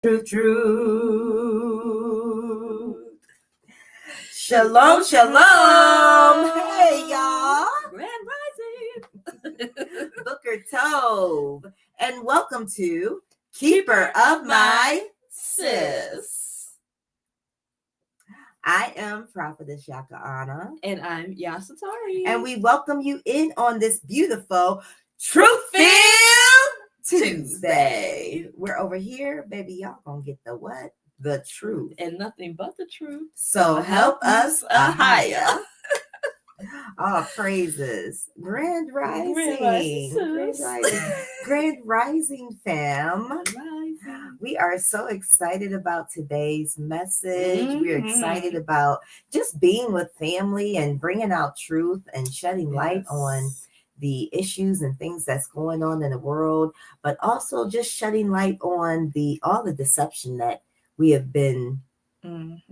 Truth. Shalom, shalom. Hey, y'all. Grand Rising. Booker Tove. And welcome to Keeper of My Sis. I am Prophetess Yahca'Anna. And I'm Yasatari. And we welcome you in on this beautiful Truth-Filled Tuesday. We're over here, baby. Y'all gonna get the what? The truth. And nothing but the truth. So help us YAHUAH. All praises. Grand rising. Grand rising, fam. Rising. We are so excited about today's message. We're excited about just being with family and bringing out truth and shedding light on the issues and things that's going on in the world, but also just shedding light on all the deception that we have been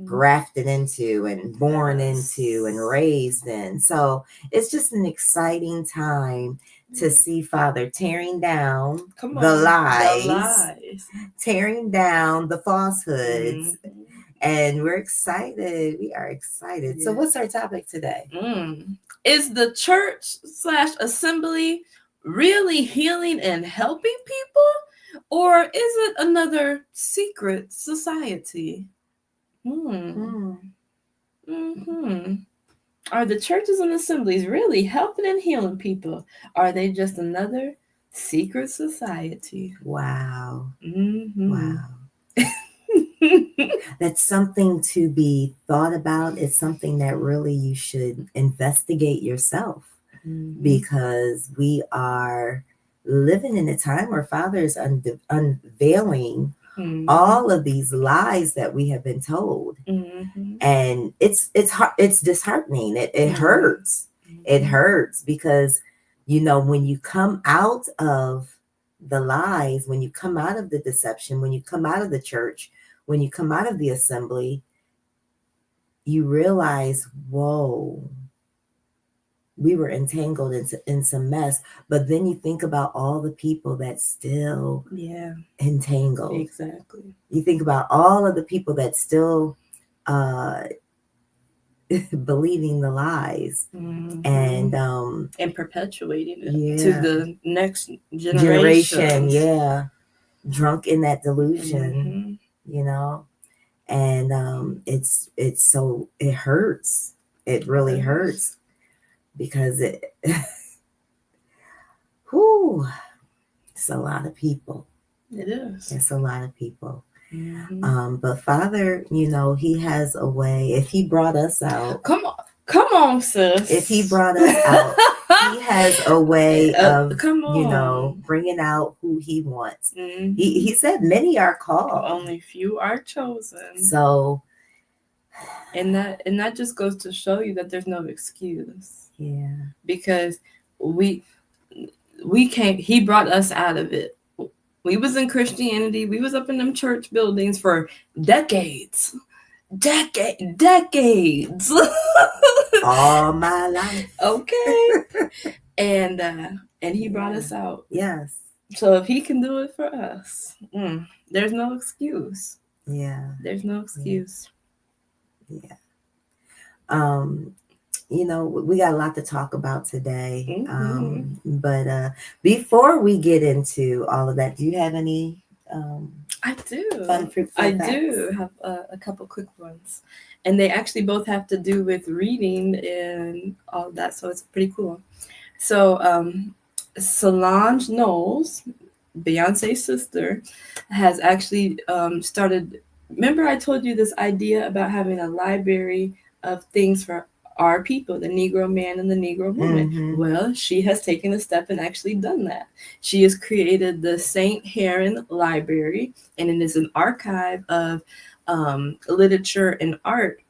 grafted into and born into and raised in. So it's just an exciting time to see Father tearing down the lies, tearing down the falsehoods. And we're excited. We are excited. So what's our topic today? Is the church/assembly really healing and helping people? Or is it another secret society? Are the churches and assemblies really helping and healing people? Are they just another secret society? Wow. Wow. That's something to be thought about. It's something that really you should investigate yourself, because we are living in a time where Father is unveiling all of these lies that we have been told, and it's disheartening. It hurts. It hurts because when you come out of the lies, when you come out of the deception, when you come out of the church, when you come out of the assembly, you realize, whoa, we were entangled in some mess. But then you think about all the people that still entangled. Exactly. You think about all of the people that still believing the lies and perpetuating it to the next generation. Drunk in that delusion. And it hurts. It really hurts because it's a lot of people. It is. It's a lot of people. But Father, he has a way. If he brought us out, come on, sis. If he brought us out, he has a way of, bringing out who he wants. He said, many are called, only few are chosen. So, and that just goes to show you that there's no excuse. Yeah, because we can't. He brought us out of it. We was in Christianity. We was up in them church buildings for decades. All my life. Okay. And he brought us out. Yes. So if he can do it for us, there's no excuse. Yeah. There's no excuse. Yeah. We got a lot to talk about today. But before we get into all of that, do you have any I do. Fun fruit I do have a couple quick ones. And they actually both have to do with reading and all of that. So it's pretty cool. So Solange Knowles, Beyonce's sister, has actually started. Remember I told you this idea about having a library of things for our people, the Negro man and the Negro woman. Well, she has taken a step and actually done that. She has created the St. Heron Library, and it is an archive of literature and art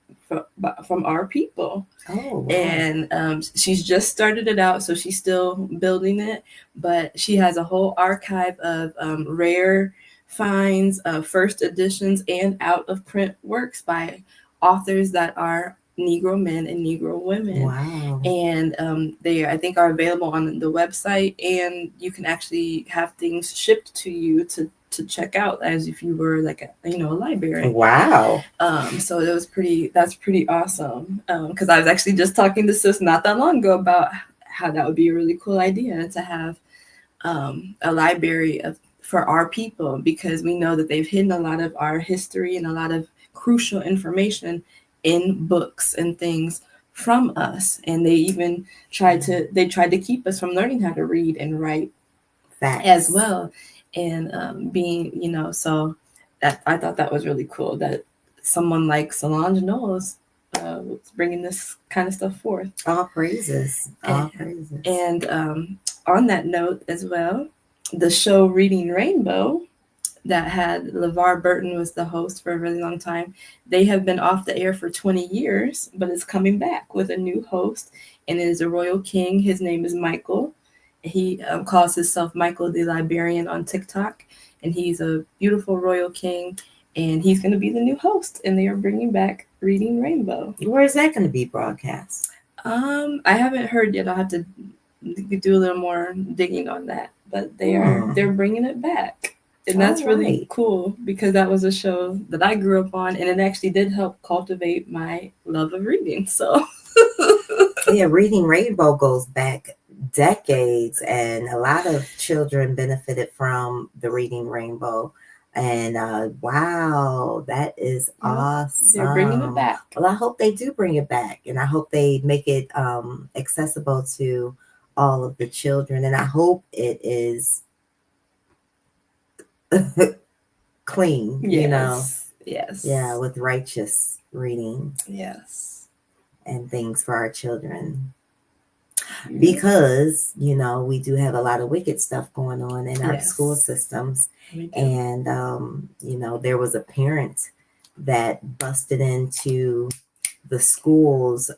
from our people. Oh, wow. And she's just started it out, so she's still building it, but she has a whole archive of rare finds, first editions, and out of print works by authors that are Negro men and Negro women. Wow. And they, I think, are available on the website, and you can actually have things shipped to you to to check out as if you were like a library. Wow. So that's pretty awesome. Because I was actually just talking to sis not that long ago about how that would be a really cool idea to have a library for our people, because we know that they've hidden a lot of our history and a lot of crucial information in books and things from us, and they even tried to keep us from learning how to read and write as well, and being so that I thought that was really cool that someone like Solange Knowles was bringing this kind of stuff forth. All praises. And on that note as well, the show Reading Rainbow that had LeVar Burton was the host for a really long time. They have been off the air for 20 years, but it's coming back with a new host, and it is a royal king. His name is Michael. He calls himself Michael the Librarian on TikTok, and he's a beautiful royal king, and he's going to be the new host, and they are bringing back Reading Rainbow. Where is that going to be broadcast? I haven't heard yet. I'll have to do a little more digging on that, but they're bringing it back. And that's really cool, because that was a show that I grew up on, and it actually did help cultivate my love of reading. So yeah, Reading Rainbow goes back decades, and a lot of children benefited from the Reading Rainbow. And wow, that is awesome. They're bringing it back. Well, I hope they do bring it back, and I hope they make it accessible to all of the children, and I hope it is clean, Yes. Yeah, with righteous reading. Yes. And things for our children. Because, we do have a lot of wicked stuff going on in our school systems. And, there was a parent that busted into the schools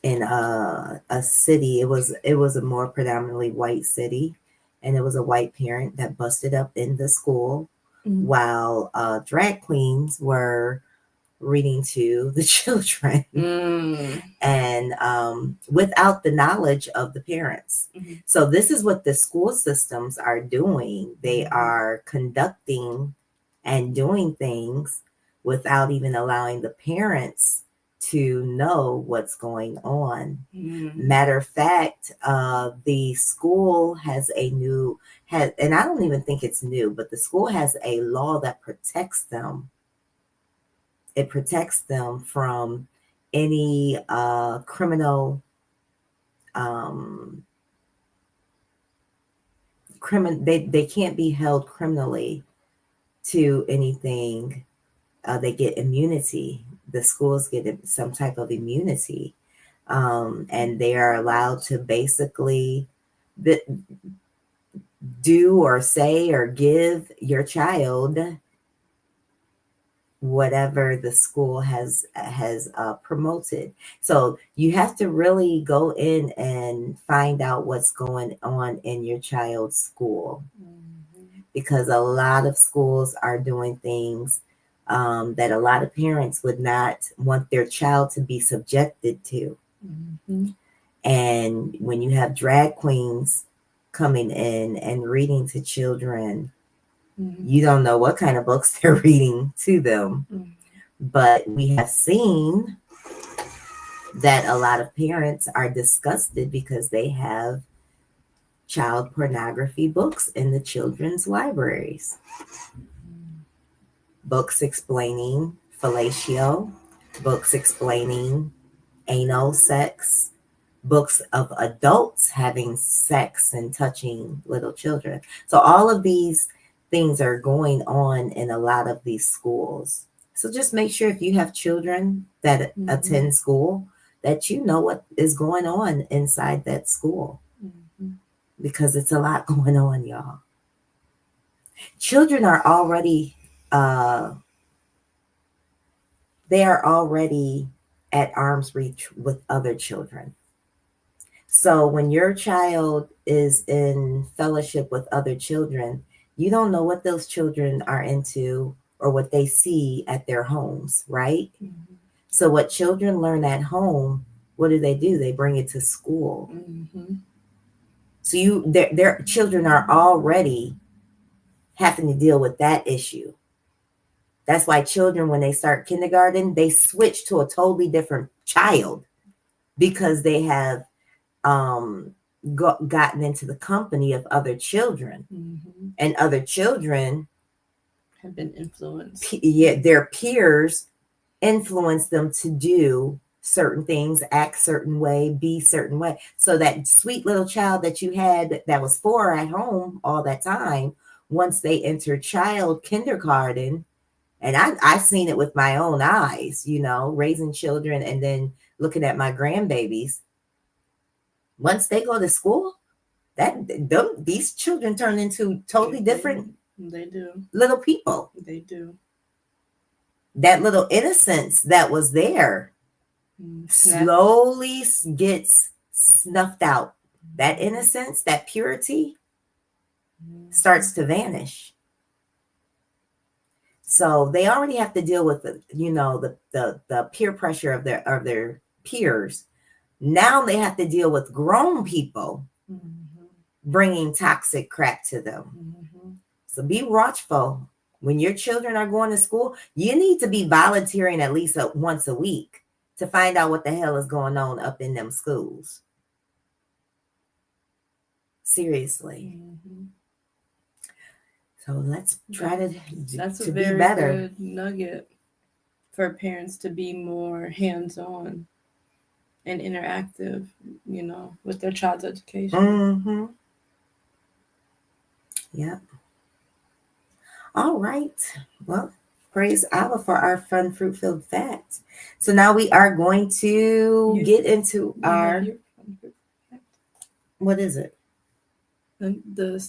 in a city. It was a more predominantly white city. And it was a white parent that busted up in the school while drag queens were reading to the children and without the knowledge of the parents. So this is what the school systems are doing. They are conducting and doing things without even allowing the parents to know what's going on. Matter of fact, the school has and I don't even think it's new, but the school has a law that protects them. It protects them from any criminal they can't be held criminally to anything. They get immunity. The schools get some type of immunity, and they are allowed to basically do or say or give your child whatever the school has promoted. So you have to really go in and find out what's going on in your child's school, because a lot of schools are doing things that a lot of parents would not want their child to be subjected to. And when you have drag queens coming in and reading to children, you don't know what kind of books they're reading to them. But we have seen that a lot of parents are disgusted because they have child pornography books in the children's libraries. Books explaining fellatio, books explaining anal sex, books of adults having sex and touching little children. So all of these things are going on in a lot of these schools. So just make sure if you have children that attend school, that you know what is going on inside that school, because it's a lot going on, y'all. Children are already they are already at arm's reach with other children. So when your child is in fellowship with other children, you don't know what those children are into or what they see at their homes, right? So what children learn at home, what do? They bring it to school. So their children are already having to deal with that issue. That's why children, when they start kindergarten, they switch to a totally different child because they have gotten into the company of other children. Mm-hmm. And other children have been influenced. Their peers influence them to do certain things, act certain way, be certain way. So that sweet little child that you had that was 4 at home all that time, once they enter child kindergarten, and I've seen it with my own eyes, you know, raising children and then looking at my grandbabies. Once they go to school, these children turn into totally different. They do. Little people. They do. That little innocence that was there slowly gets snuffed out. That innocence, that purity starts to vanish. So they already have to deal with the peer pressure of their peers. Now they have to deal with grown people bringing toxic crap to them. So be watchful. When your children are going to school, you need to be volunteering at least once a week to find out what the hell is going on up in them schools. Seriously. So let's try to That's to a very be better. good nugget for parents to be more hands-on and interactive, you know, with their child's education. Yep. All right. Well, praise Allah for our fun, fruit-filled facts. So now we are going to get into our... What is it? The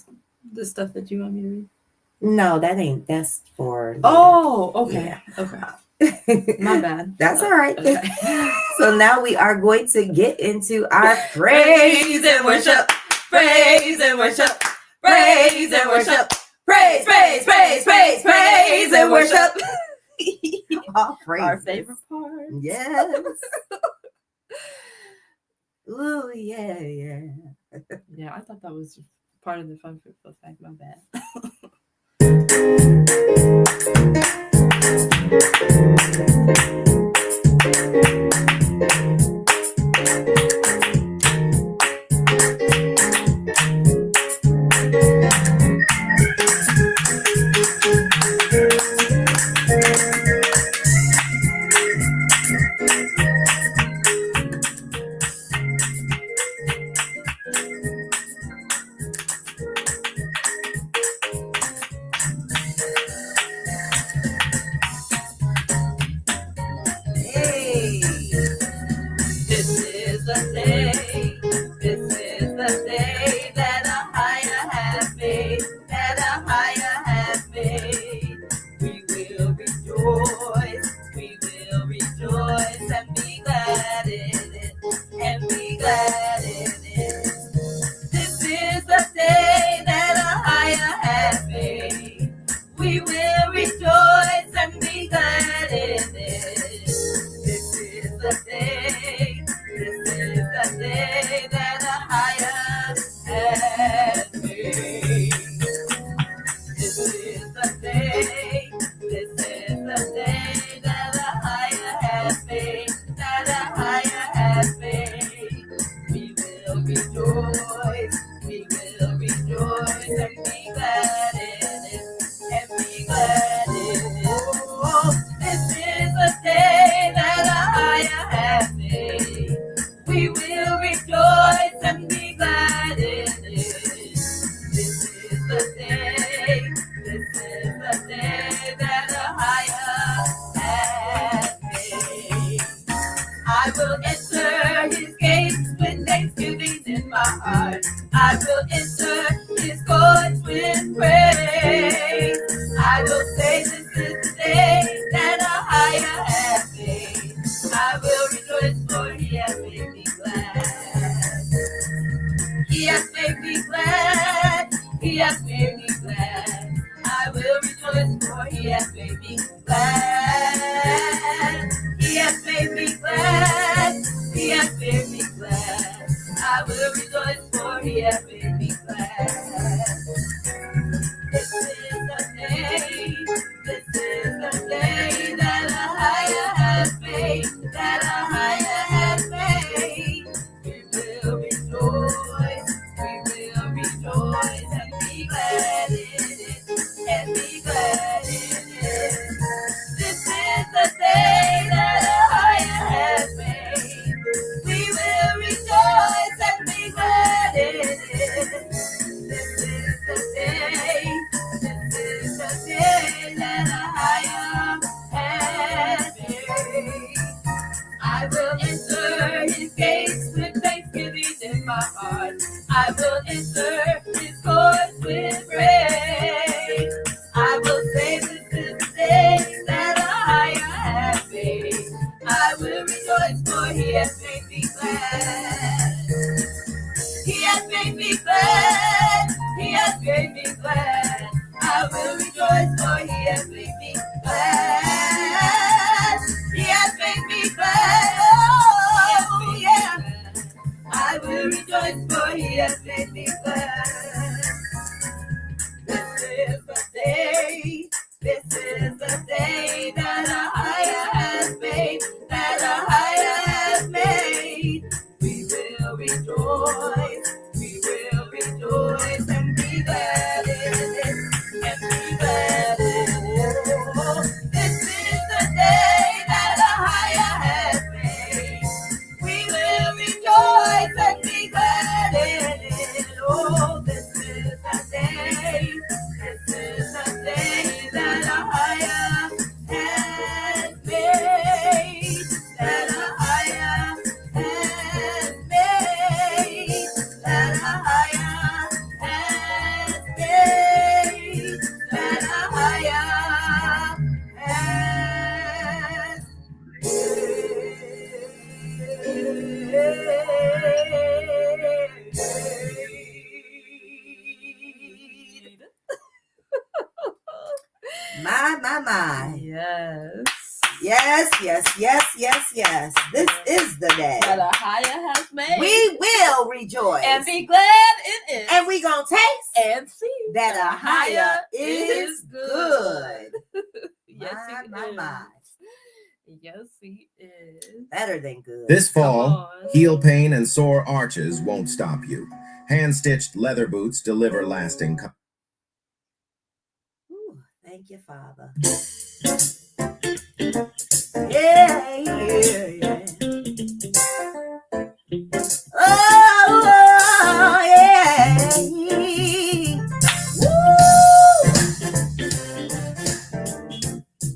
stuff that you want me to read? No, that's for... Oh, okay. Yeah. Okay. My bad. That's all right. Okay. So now we are going to get into our praise and worship. Praise and worship. Praise and worship. Praise, praise, praise, praise, praise and worship. All praise. Our favorite part. Yes. Ooh, yeah. Yeah, I thought that was part of the fun fruitful fact. My bad. I will enter his courts with praise. I will say this is the day that YAHUAH has made. I will rejoice, for he has made me glad. He has made me glad. He has made me glad. I will rejoice, for he has made me glad. He has made me glad. Oh, yeah. I will rejoice, for he has made me glad. This is the day. This is the day that YAHUAH has made. That YAHUAH has made. We will rejoice. We will rejoice and be glad in it. And be glad in it. Oh, this is the day that YAHUAH has made. We will rejoice and be glad in it. Oh, this is the day. This is the day that YAHUAH has made. That YAHUAH has made. That YAHUAH has made. That YAHUAH has made. My. Yes. Yes. This is the day That YAHUAH has made. we will rejoice and be glad in it. and we gonna taste And see that YAHUAH is good. Yes, he My. is. Yes, he is. Better than good. This fall, Come on. heel pain and sore arches won't stop you. Hand-stitched leather boots deliver lasting comfort. Ooh, thank you, Father. Yeah. Oh, yeah. Woo!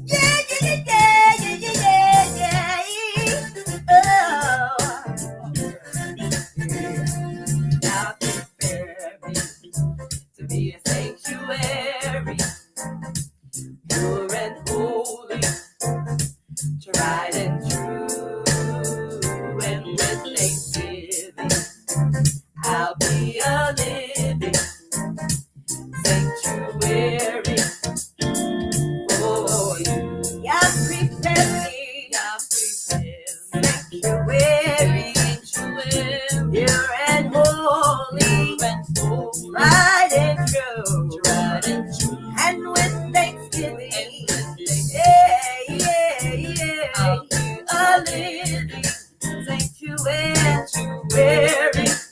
Yeah. Oh. Now prepare me to be a sanctuary, pure and holy, tried and true, and with thanksgiving, I'll be a living sanctuary for you. Yeah, prepare me. Now prepare me, Sanctuary, sanctuary, pure and holy, right and true, tried and true, and with thanksgiving. I'll be A living sanctuary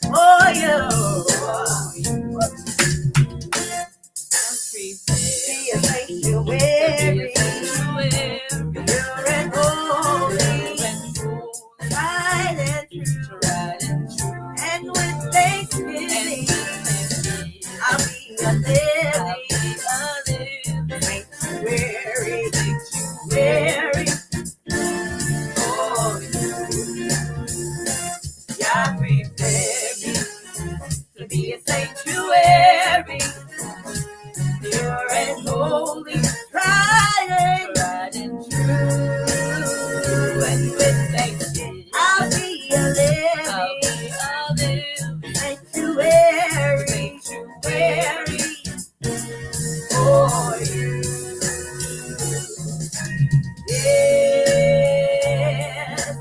for you. Be a sanctuary, pure and holy, tried and true, and with thanksgiving, I'll be a living sanctuary for you. Yeah, prepare me to be a sanctuary, pure and holy, tried and true, and with thanksgiving, I'll be a living sanctuary for you. Yes.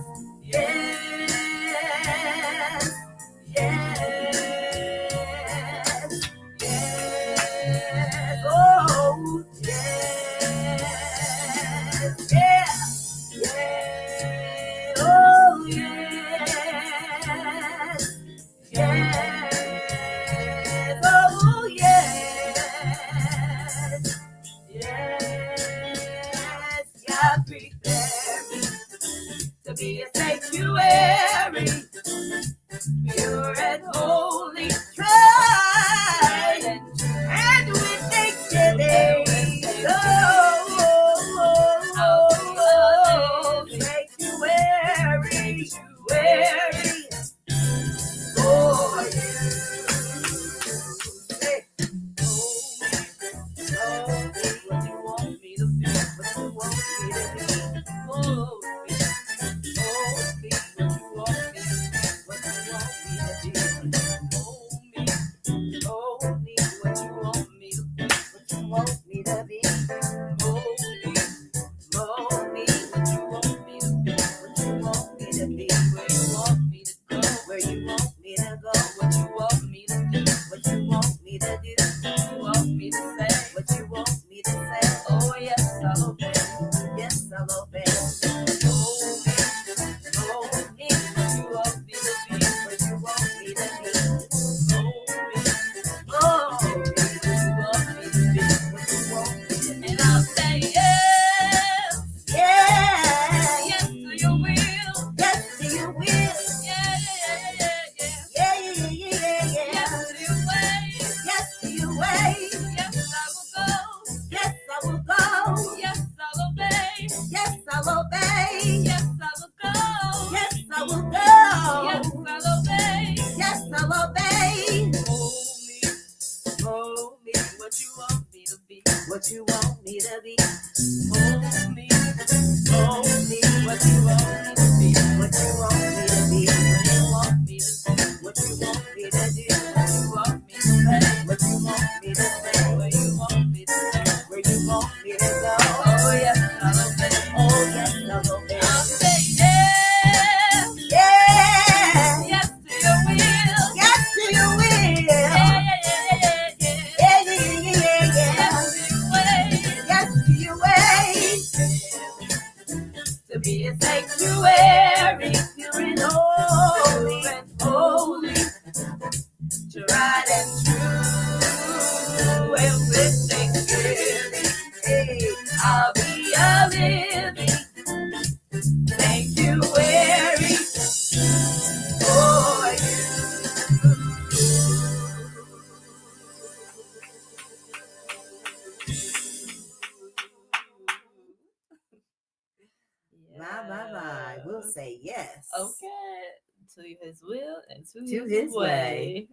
to his will and to To his his way.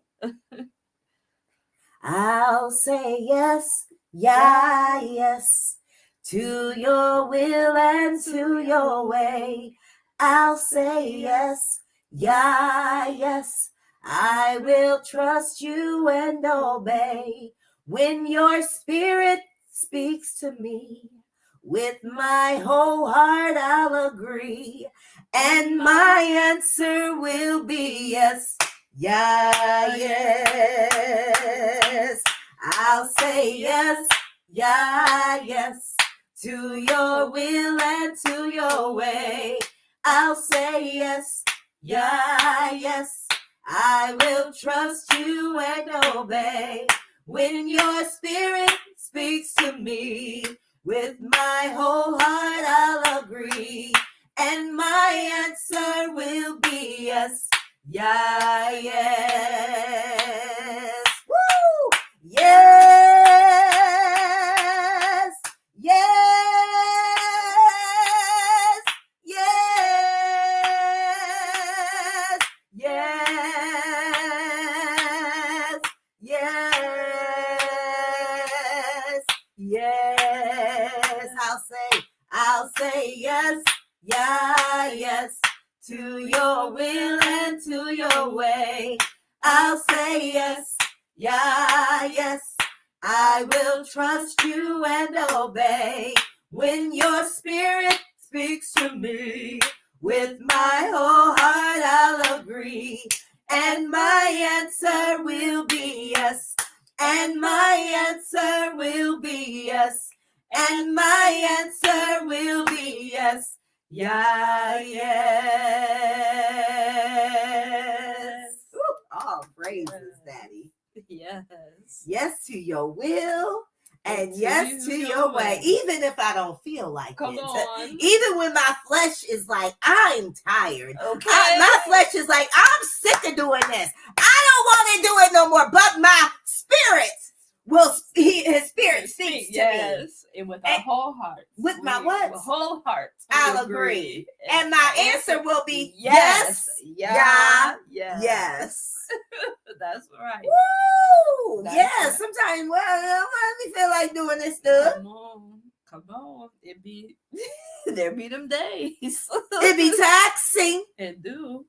I'll say yes, yeah, yes, to your will and to your way. I'll say yes, yeah, yes. I will trust you and obey. When your spirit speaks to me, with my whole heart I'll agree. And my answer will be yes, yeah, yes. I'll say yes, yeah, yes, to your will and to your way. I'll say yes, yeah, yes. I will trust you and obey. When your spirit speaks to me, with my whole heart I'll agree. And my answer will be yes, yeah, yes. Woo! Yes, yes, yes, yes, yes, yes. I'll say yes, yeah, yes, to your will and to your way. I'll say yes, yeah, yes. I will trust you and obey. When your spirit speaks to me, with my whole heart I'll agree. And my answer will be yes. And my answer will be yes. And my answer will be yes. Yeah, yes. Ooh, all praises, Daddy. Yes. Yes to your will and To yes to your way. Even if I don't feel like Come it. on. Even when my flesh is like, I'm tired. Okay. My flesh is like, I'm sick of doing this. I don't want to do it no more. But my spirit his spirit speaks to me. Yes. And with our whole heart. With my what? With whole heart. I'll agree. And my answer will be yes. Yeah. Yes. That's right. Woo! That's yes. right. Sometimes, well, I don't really feel like doing this stuff. Come on. There be them days. It be taxing. It do.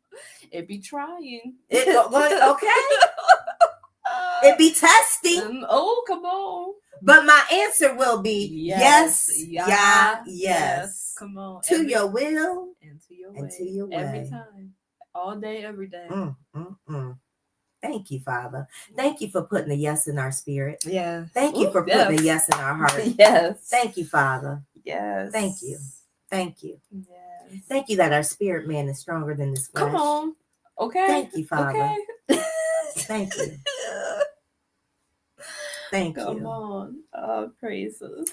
It be trying. Okay. It be testing. Oh, come on. But my answer will be yes. Come on. To your will and to your and way. to your way. Every time. All day, every day. Thank you, Father. Thank you for putting a yes in our spirit. Yeah. Thank you for putting a yes in our heart. Yes. Thank you, Father. Yes. Thank you. Thank you. Yes. Thank you that our spirit man is stronger than this flesh. Come on. Okay. Thank you, Father. Okay. Thank you. Thank you. Come on. Oh, praises.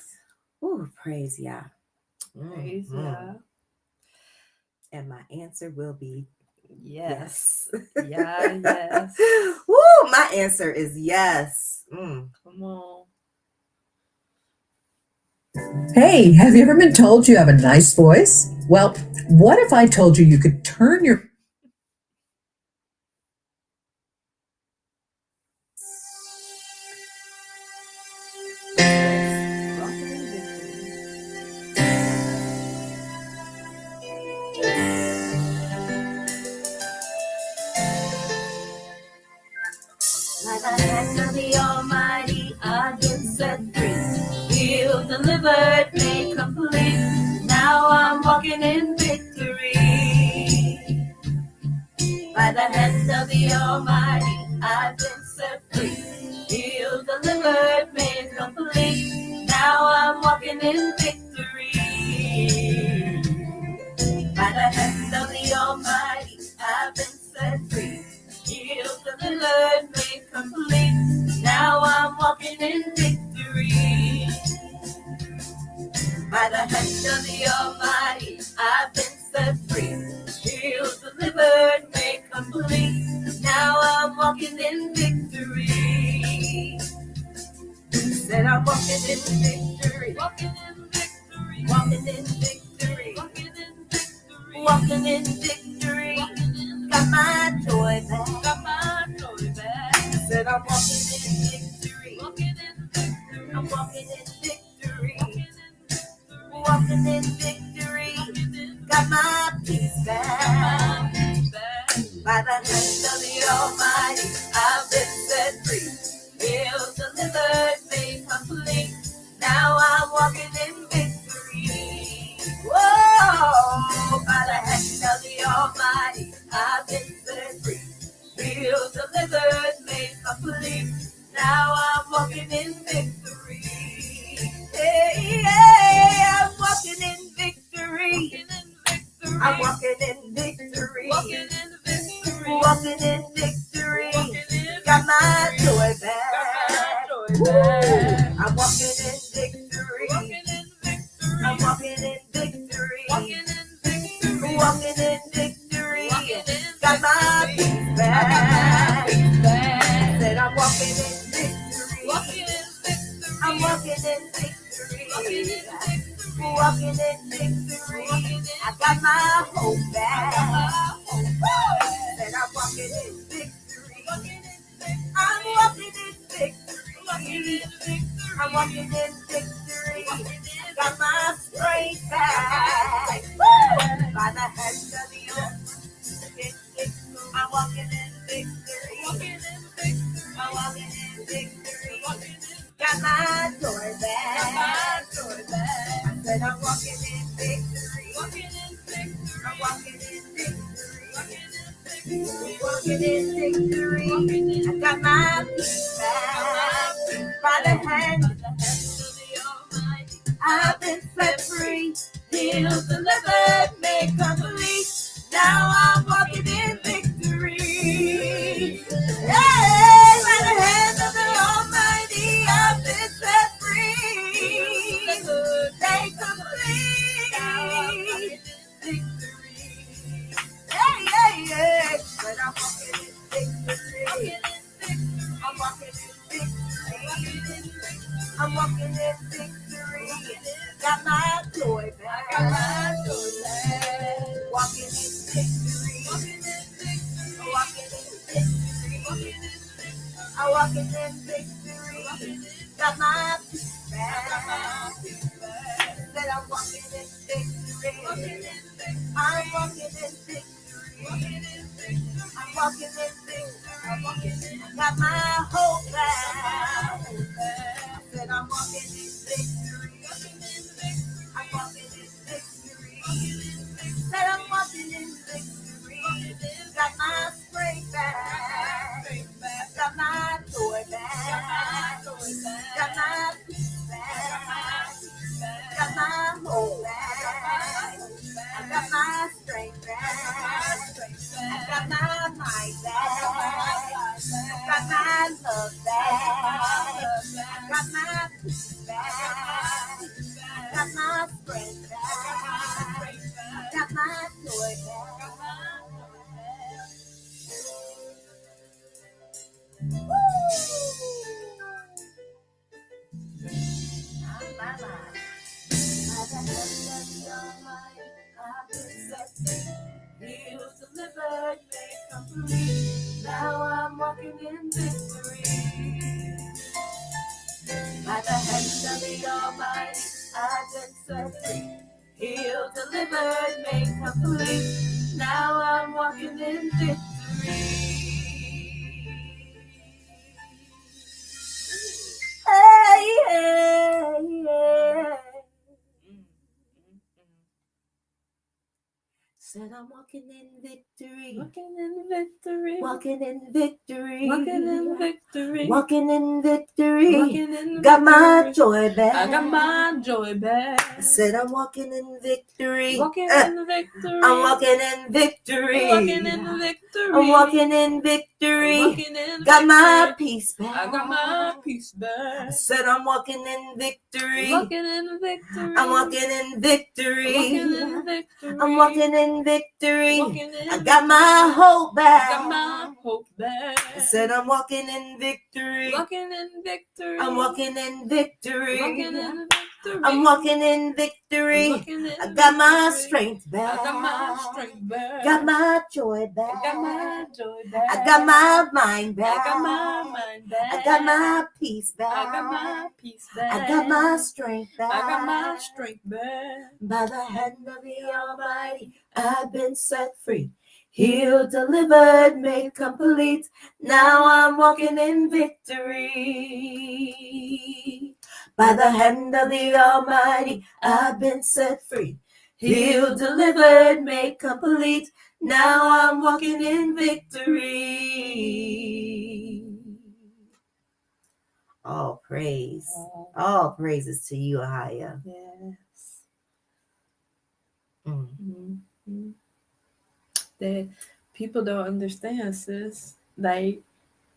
Ooh, praise Yah. Praise Yah. And my answer will be yes. Yeah, yes. Woo, my answer is yes. Come on. Hey, have you ever been told you have a nice voice? Well, what if I told you you could turn your By the hand of the Almighty, I've been set free, healed, delivered, made complete. Now I'm walking in victory. By the hand of the Almighty, I've been set free, healed, delivered, made complete. Now I'm walking in victory. By the hand of the Almighty, I've been set free, healed, delivered, made complete. Now I'm walking in victory. By the hand of the Almighty, I've been set free, healed, delivered, made complete. Now I'm walking in victory. Said I'm walking in victory. Walking in victory. Walking in victory. Walking in victory. Walking in victory. Got my I'm walking in victory. I'm walking in victory. Walking in victory. Got my peace back. By the hand of the Almighty, I've been set free. Healed, delivered, made complete. Now I'm walking in victory. Whoa! By the hand of the Almighty, I've been set free. Healed, delivered, made complete. Now I'm walking in victory. Hey, hey, I'm walking in victory. I'm walking in victory. Walking in victory. Got my joy back. I'm walking in victory. I'm walking in victory. Walking in victory. Got my peace back. Said I'm walking in victory. I'm walking in victory. Walking in victory. I got my hope back. Said I'm walking in victory. I'm walking in victory. I'm walking in victory. Got my strength back. By the hand of the earth. I'm walking in victory. I'm walking in victory. Got my joy back. I said I'm walking in victory. I'm walking in victory. Walking in victory. I got my peace back. By the hand of the Almighty, I've been set free. Healed, delivered, made complete. Now I'm walking in victory. Hey, by the hand of the Almighty, I've been set free. Made complete. Victory. Hey, hey, hey. But I'm walking in victory. I'm walking in victory. I'm walking in victory. Got my joy back. Walking in victory. Walking in victory. I'm walking in victory. Got my peace back. Said I'm walking in victory. I'm walking in victory. I'm walking in victory. Got my hope back. Said I'm walking in victory. I'm walking in victory. Said I'm walking in victory. Got my strength back. Got my joy back. Got my peace back. Got my hope back. I got my strength back. I got my mind back. I got my love back. I got my peace back. I got my strength back. I got my joy back. My life. I've been set free. Healed, delivered, made complete. Now I'm walking in victory. By the hand of the Almighty, I've been set free. Healed, delivered, made complete. Now I'm walking in victory. Hey, hey, hey. Said I'm walking in victory. Walking in victory. Walking in victory. Walking in victory. Walking in victory. Walking in Got my victory. joy back. I got my joy back. I said I'm walking in victory. Walking in victory. I'm walking in victory. Walking in victory. I'm walking in victory. Walking in Got my victory. peace back. I got my peace I back. said I'm walking in victory. Walking in victory. I'm walking in victory. Walking in victory. I'm walking in victory. Walking in I got my hope back. got my hope back. I said I'm walking in victory. Walking in victory. I'm walking in victory. Walking in victory. victory. I'm walking in victory. I got my strength back. I got my strength back. Got my joy back. I got my joy back. I got my mind back. I got my mind back. I got my peace back. I got my peace back. I got my strength back. I got my strength back. By the hand of the Almighty, I've been set free. Healed, delivered, made complete. Now I'm walking in victory. By the hand of the Almighty, I've been set free. Healed, delivered, made complete. Now I'm walking in victory. All praise. All praises to you, YAHUAH. Yes. Mm. Mm-hmm. That people don't understand, sis. Like,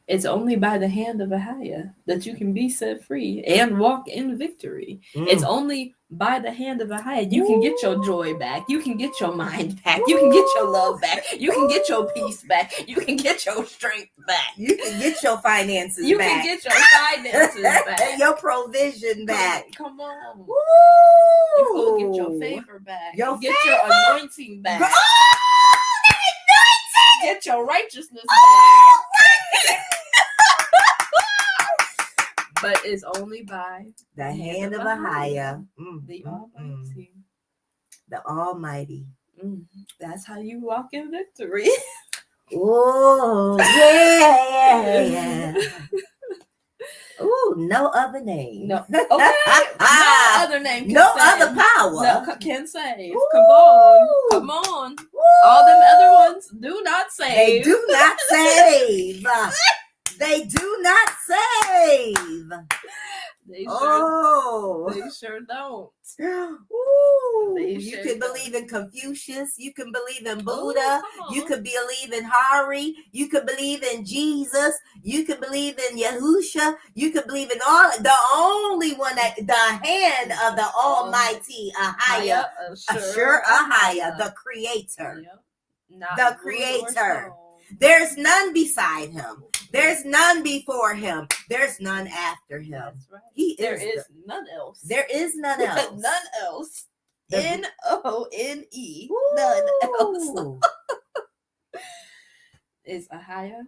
it's only by the hand of YAHUAH that you can be set free and walk in victory. It's only by the hand of YAHUAH you can get your joy back. You can get your mind back. You can get your love back. You can get your peace back. You can get your strength back. You can get your finances You back. can get your finances back. Your provision back. Come on. Woo! You will get your favor back. Your Get favor? your anointing back. Oh, that anointing! Get your righteousness Oh, back. But it's only by the hand of YAHUAH. the Almighty. The Almighty. That's how you walk in victory. Oh, yeah. Ooh, no other name. No, okay. No other name. Can No save. other power. No, can save. Ooh. Come on, come on. Woo. All them other ones do not save. They do not save. They do not save. They sure don't. Ooh, They you sure can don't. believe in Confucius. You can believe in Ooh, Buddha. come on. You can believe in Hari. You can believe in Jesus. You can believe in Yahusha. You can believe in all. The only one that the hand of the Almighty YAHUAH, Ashur YAHUAH, the Creator. Yep. Not The wood or Creator. stone. There's none beside him. There's none before him. There's none after him. That's right. He There is is none else. There is none else. None else. The- None. None else. Ooh. Is YAHUAH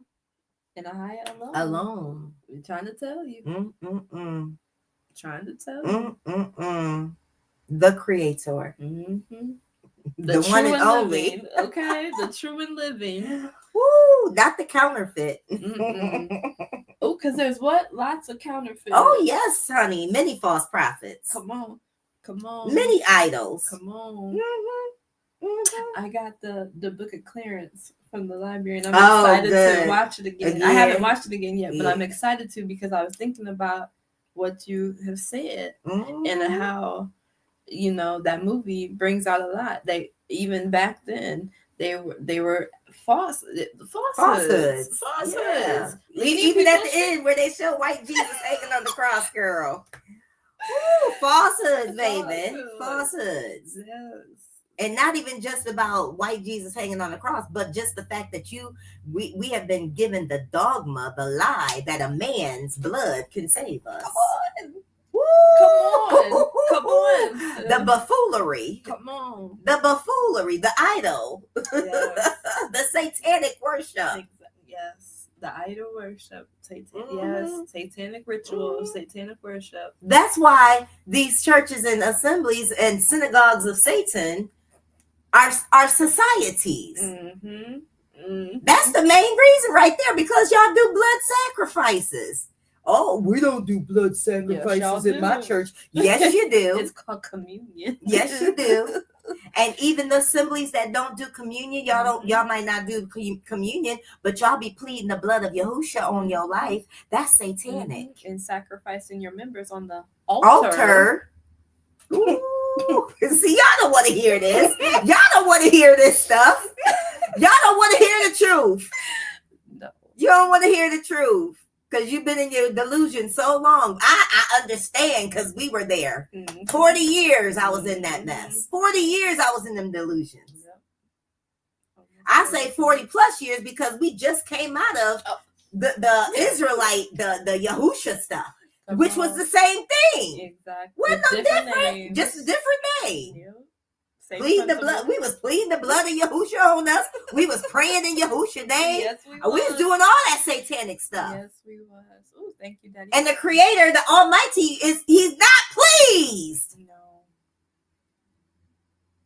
and YAHUAH alone. Alone. We're trying to tell you. Trying to tell you. The Creator. Mm-hmm. The one and only. Living, okay, the true and living. Woo, not the counterfeit. Oh, because there's what? Lots of counterfeit. Oh, yes, honey. Many false prophets. Come on. Come on. Many idols. Come on. Mhm. I got the book of clearance from the library, and I'm excited good. to watch it again. I haven't watched it again yet, but I'm excited to because I was thinking about what you have said and how, you know, that movie brings out a lot. They even back then they were falsehoods. Yeah. Even at the end where they show white Jesus hanging on the cross, girl. Ooh, falsehoods, baby. Falsehoods. Yes. And not even just about white Jesus hanging on the cross, but just the fact that we have been given the dogma, the lie that a man's blood can save us. Come on. Woo! Come on. The buffoonery. Come on. The buffoonery, the idol. Yes. The satanic worship. Yes. The idol worship. Yes. Satanic rituals, satanic worship. That's why these churches and assemblies and synagogues of Satan are societies. Mm-hmm. Mm-hmm. That's the main reason right there, because y'all do blood sacrifices. Oh, we don't do blood sacrifices in my church. Yes, you do. It's called communion. Yes, you do. And even the assemblies that don't do communion, y'all might not do communion, but y'all be pleading the blood of Yahusha on your life. That's satanic. And sacrificing your members on the Altar. Ooh. See, y'all don't want to hear this. Y'all don't want to hear this stuff. Y'all don't want to hear the truth. No. You don't want to hear the truth because you've been in your delusion so long. I understand because we were there. 40 years I was in that mess. 40 years I was in them delusions. I say 40 plus years because we just came out of the Israelite, the Yahusha stuff. which was the same thing. Exactly. We're no different, names. just a different name. Yep. Same Plead the principle. blood. We was pleading the blood of Yahushua on us. We was praying in Yahushua's name. Yes, we We was doing all that satanic stuff. Yes, we was. Oh, thank you, Daddy. And the Creator, the Almighty, he's not pleased. No.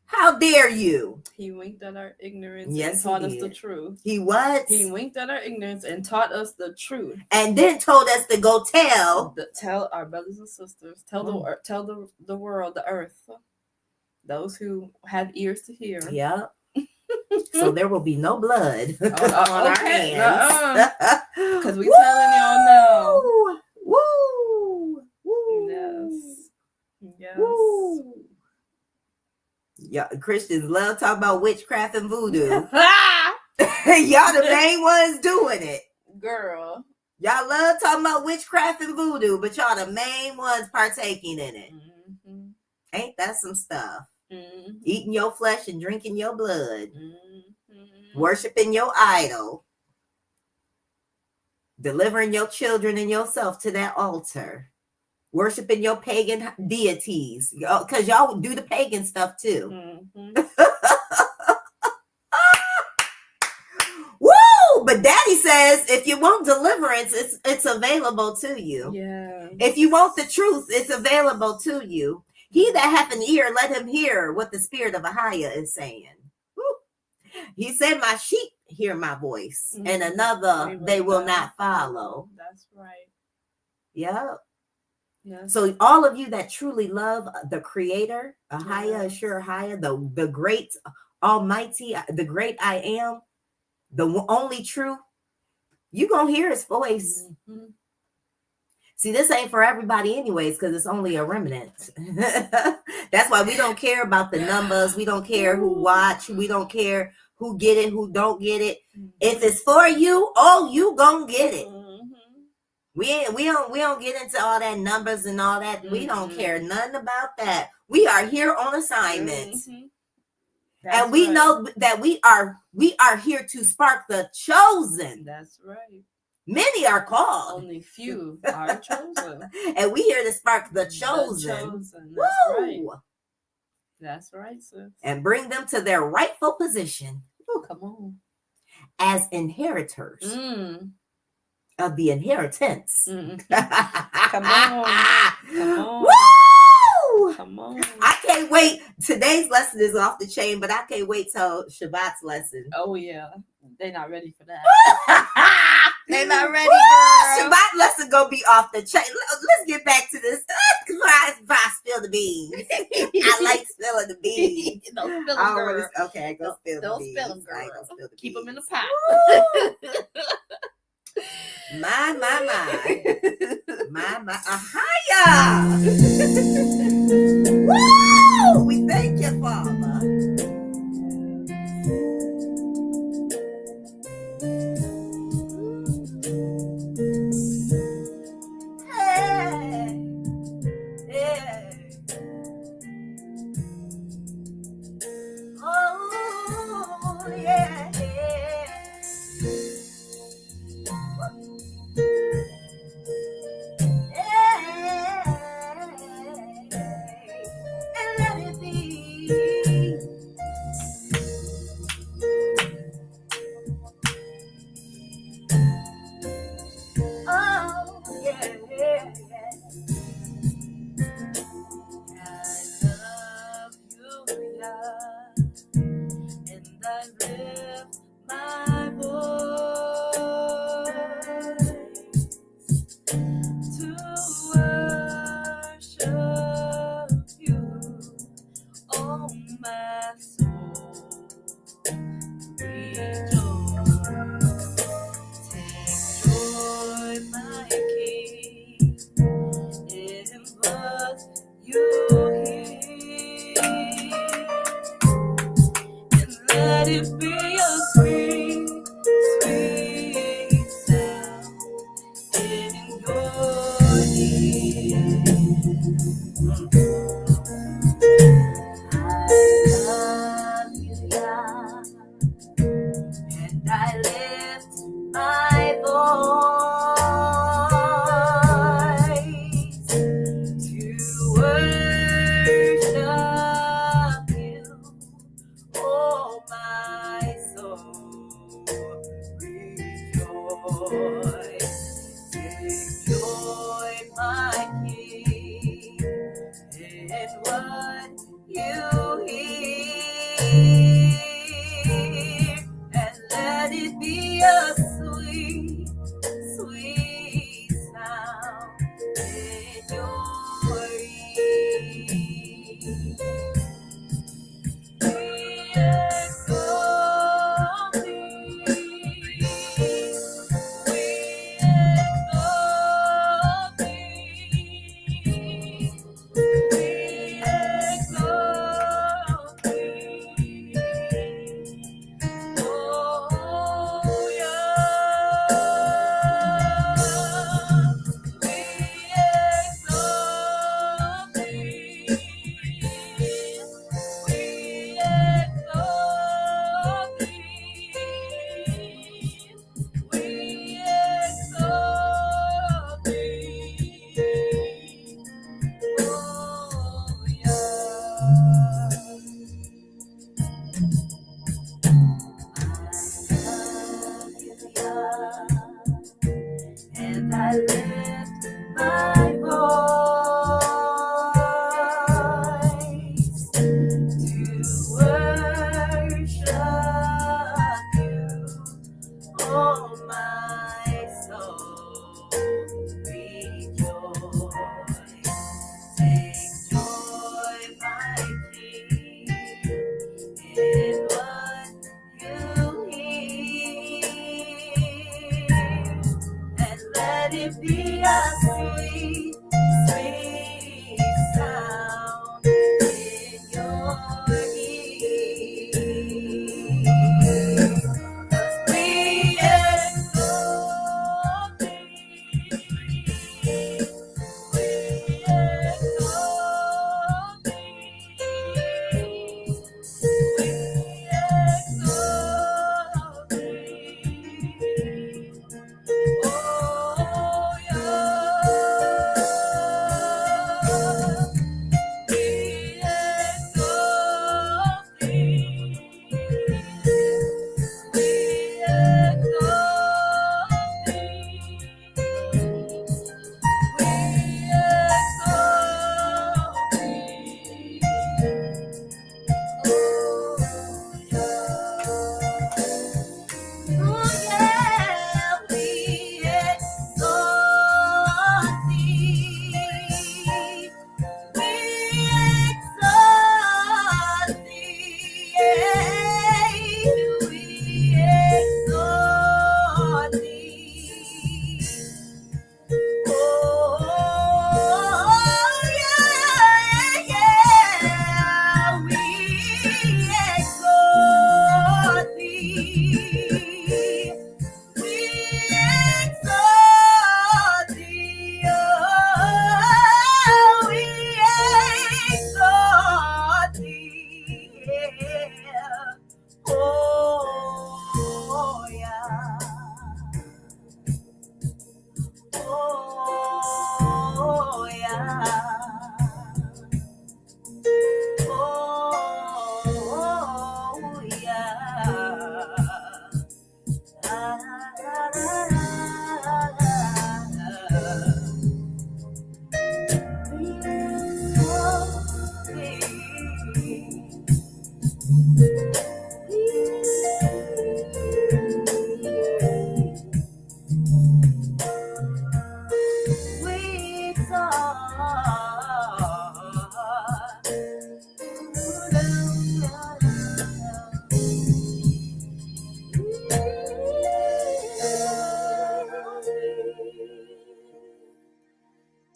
How dare you? He winked at our ignorance Yes, and taught he us the did. truth. He what? He winked at our ignorance and taught us the truth. And then told us to go tell. Tell our brothers and sisters. Tell the world, the earth. Those who have ears to hear. Yep. So there will be no blood on our okay. hands. Because we telling y'all now. Woo! Woo! Yes. Yes. Woo! Yeah, Christians love talking about witchcraft and voodoo. Y'all the main ones doing it. Girl. Y'all love talking about witchcraft and voodoo, but y'all the main ones partaking in it. Mm-hmm. Ain't that some stuff? Mm-hmm. Eating your flesh and drinking your blood. Mm-hmm. Worshiping your idol. Delivering your children and yourself to that altar. Worshiping your pagan deities. Because y'all do the pagan stuff too. Mm-hmm. Woo! But Daddy says if you want deliverance, it's available to you. Yeah. If you want the truth, it's available to you. He that hath an ear, let him hear what the spirit of YAHUAH is saying. Woo. He said, my sheep hear my voice, and another they will not follow. That's right. Yep. Yes. So all of you that truly love the Creator, YAHUAH, Yes. Sure YAHUAH, the great Almighty, the great I am, the only true, you gonna hear his voice. Mm-hmm. See, this ain't for everybody anyways, because it's only a remnant. That's why we don't care about the numbers. We don't care who watch. We don't care who get it, who don't get it. If it's for you, you gonna get it. Mm-hmm. We don't get into all that numbers and all that. We don't Mm-hmm. care nothing about that. We are here on assignment. Mm-hmm. And we know that we are here to spark the chosen. That's right. Many are called. Only few are chosen. And we here to spark the chosen. That's Woo! right. That's right, sis. And bring them to their rightful position. Ooh, come on. As inheritors of the inheritance. Mm-hmm. Come on. Come on. Woo! Come on. I can't wait. Today's lesson is off the chain, but I can't wait till Shabbat's lesson. Oh, yeah. They're not ready for that. They're not ready, girl. Shabbat lesson gonna be off the chain. Let's get back to this. I spill the beans. I like spilling the beans. Don't spill them, girl. Okay, go spill the beans. Don't spill them, girl. I ain't gonna spill the Keep them in the beans. pot. My. YAHUAH! Woo! We thank you, Father. Hey. Oh, yeah. And let it be. Oh, yeah. I love you, yeah, and I lift my voice to worship you, oh my soul, rejoice, take joy, my King, in what you hear, and let it be a sweet, sweet sound in your ear. I love you, yeah, and I lift my voice Take joy, my King, in what you hear, and let it be a sweet, sweet sound in your ear. We exalt thee. We exalt thee. We exalt thee. Oh, yeah. We exalt thee. We exalt thee. We exalt thee. Oh, yeah. And I lift my voice to worship you, oh my soul, rejoice. Take joy, my King, in what you hear, and let it be a sweet, sweet sound in your ear. We exalt thee. We exalt thee. We exalt thee. Oh, yeah. We exalt thee. We exalt thee. We exalt thee. Oh, yeah, we exalt thee. We exalt thee. We exalt thee. Oh, yeah, yeah, we exalt thee. We exalt thee. Oh, we exalt thee. Oh, yeah. Oh, yeah. Oh, yeah.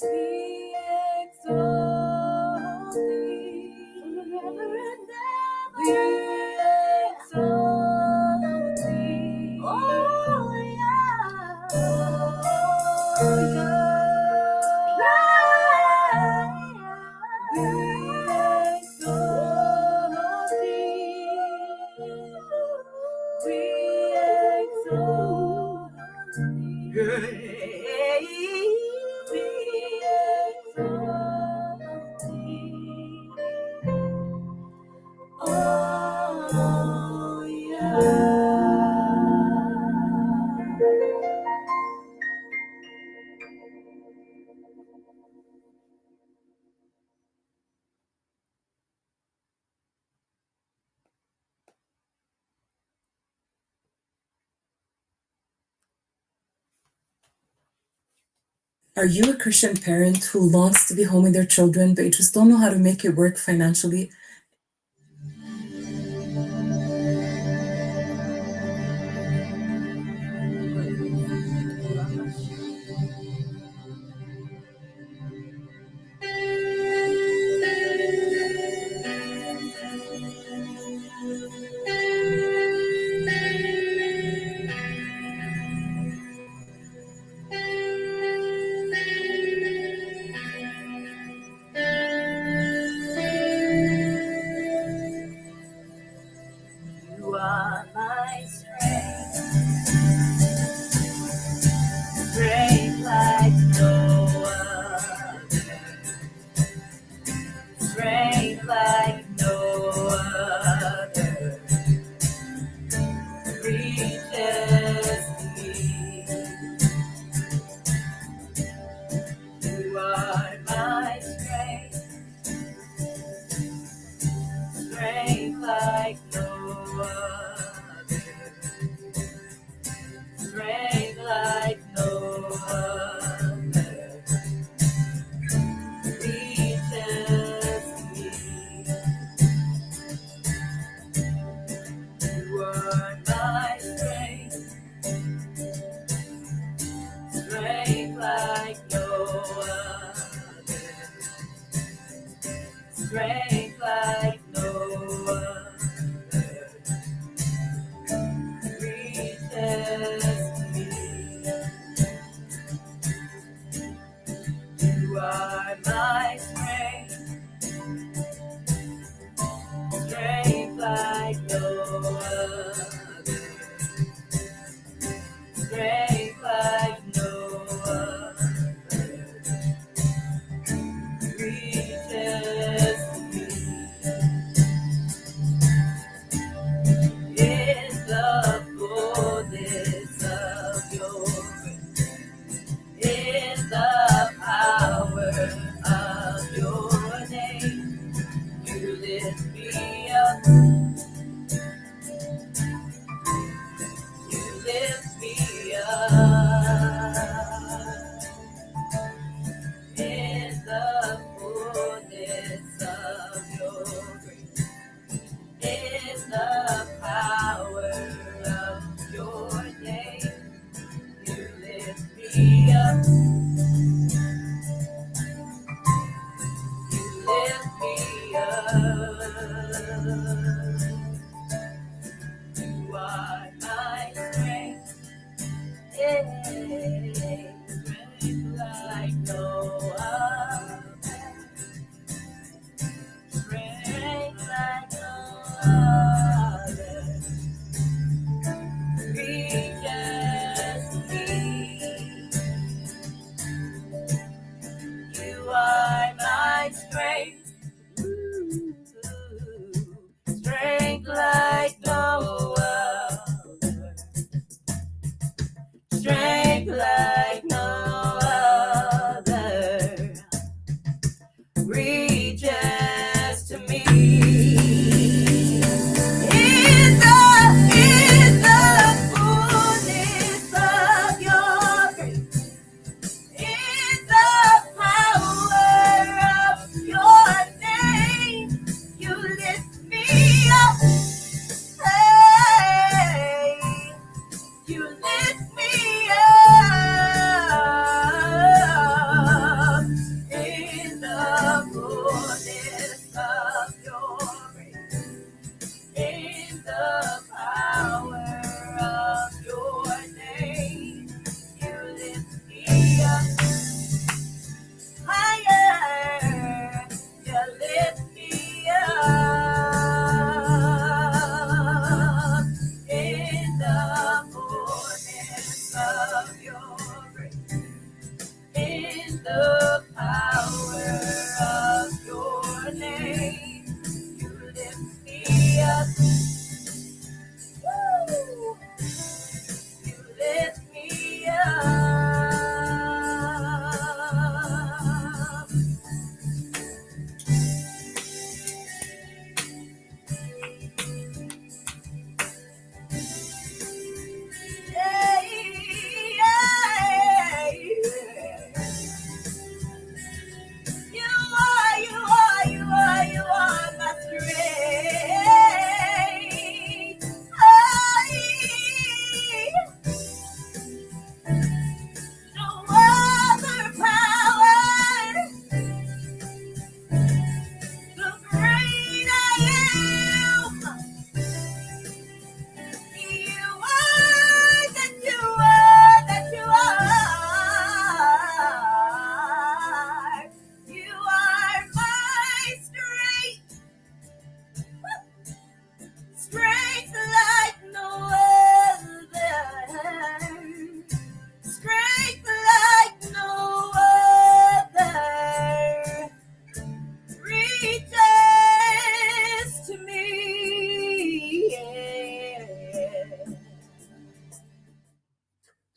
We exalt thee forever and ever. We exalt thee. Oh, yeah. Oh, yeah. We exalt thee. We exalt Oh, yeah. Are you a Christian parent who longs to be home with their children, but you just don't know how to make it work financially? You are my strength, strength like no other, strength like no other, reaches me. You are my strength, strength like no other, strength like no other, reaches me. You are my strength, strength like no other, strength like no other, reaches me. You are my strength, strength like no other, strength like no other, reaches me. In the fullness of your grace, in the power of your name, you lift me up, you lift me up. In the fullness of your grace, in the power of your name, you lift me up, you lift me up. You are my strength, strength like no other, strength like no other, reaches me. You are my strength, strength like no other, strength like no other, reaches to me. In the fullness of your grace, in the power of your name, you lift me up. Hey, you lift me up. In the fullness of your grace, in the power of your name, you lift me up. Higher, you lift me up. In the fullness of your grace, in the power of your name, you lift me up. Woo! You lift me up. Yeah, yeah, yeah.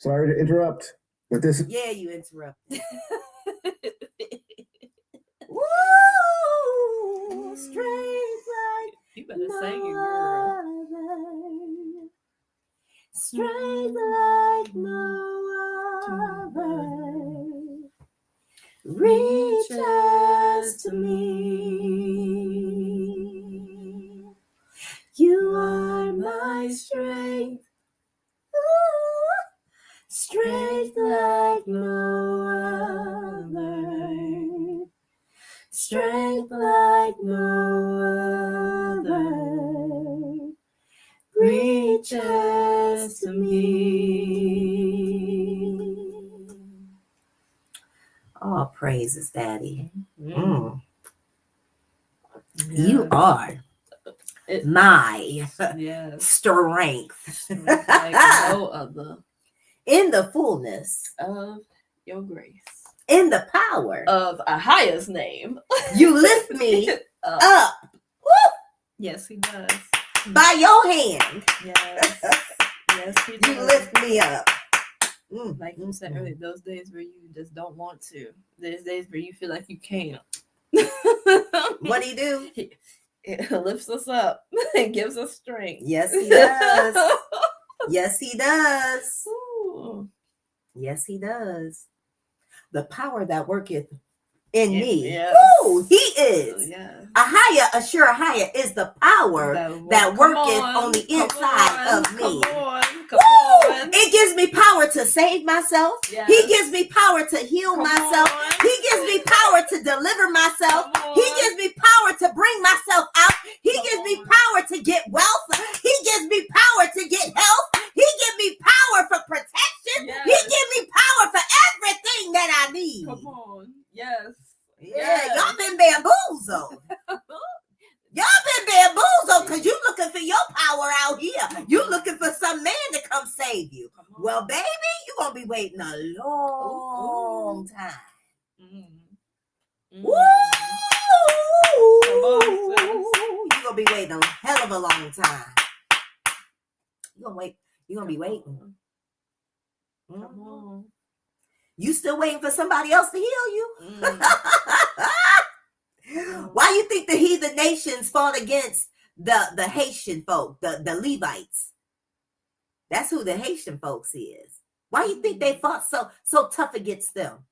Sorry to interrupt, but this Yeah, you interrupted. Woo! Strength like You better sing it, no girl. other. Strength like no other reaches to me. You are my strength. Ooh, strength like no other. Strength like no other reaches to me. All praises, Daddy. Mm. You are my Yes. strength Like no other. in the fullness Of your grace. in the power Of a highest name. you lift me up. Woo, Yes, he does. by your hand. Yes. Yes, he You does. lift me up. Like you said earlier, those days where you just don't want to. There's days where you feel like you can't. What do you do? It lifts us up and gives us strength. Yes, he does. Yes, he does. Ooh. Yes, he does. The power that worketh in me. Yes. Woo, he is. Yes. YAHUAH, assure YAHUAH is the power that worketh on the inside of me. Come Woo! on. It gives me power to save myself. Yes. He gives me power to heal Come myself. on. He gives me power to deliver myself. Come on. He gives me power to bring myself out. He Come gives me on. power to get wealth. He gives me power to get health. He gives me power for protection. Yes. He gives me power for everything that I need. Come on. Yes. Yeah, y'all been bamboozled. Y'all been bamboozled because you looking for your power out here. You looking for some man to come save you. Well, baby, you gonna be waiting a long time. Woo! You gonna be waiting a hell of a long time. You gonna be waiting. Come on. You still waiting for somebody else to heal you? Why you think the heathen nations fought against the Haitian folk, the Levites? That's who the Haitian folks is. Why you think they fought so tough against them?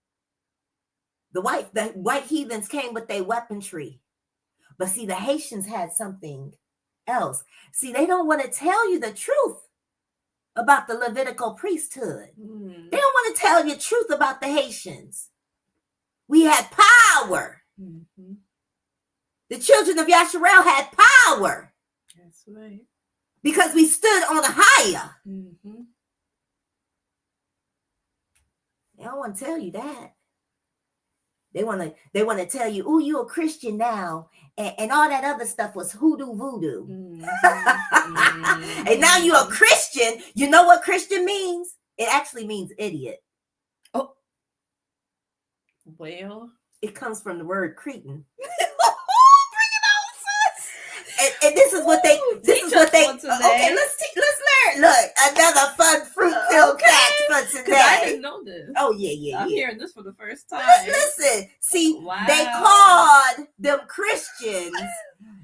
The white heathens came with their weaponry. But see, the Haitians had something else. See, they don't want to tell you the truth about the Levitical priesthood. They don't want to tell you the truth about the Haitians. We had power. Mm-hmm. The children of Yasharel had power. That's right. Because we stood on a higher. Mm-hmm. They don't want to tell you that. They want to tell you, oh, you're a Christian now, and all that other stuff was hoodoo voodoo. Mm-hmm. And now you're a Christian. You know what Christian means? It actually means idiot. Oh, well, it comes from the word Cretan. And this is what they. Okay, let's learn. Look, another fun fruit-filled fact for today. I didn't know this. Oh yeah. I'm hearing this for the first time. Listen, see, wow. They called them Christians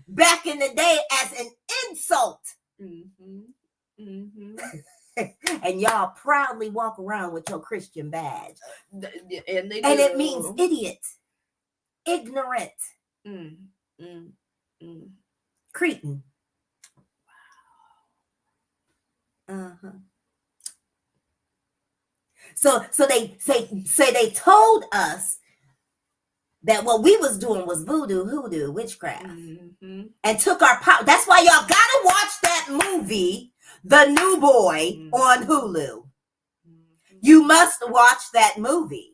back in the day as an insult. Mm-hmm. Mm-hmm. And y'all proudly walk around with your Christian badge, and it means idiot, ignorant, Cretan. So they say they told us that what we was doing was voodoo, hoodoo, witchcraft, and took our power. That's why y'all gotta watch that movie, The New Boy, on Hulu. You must watch that movie,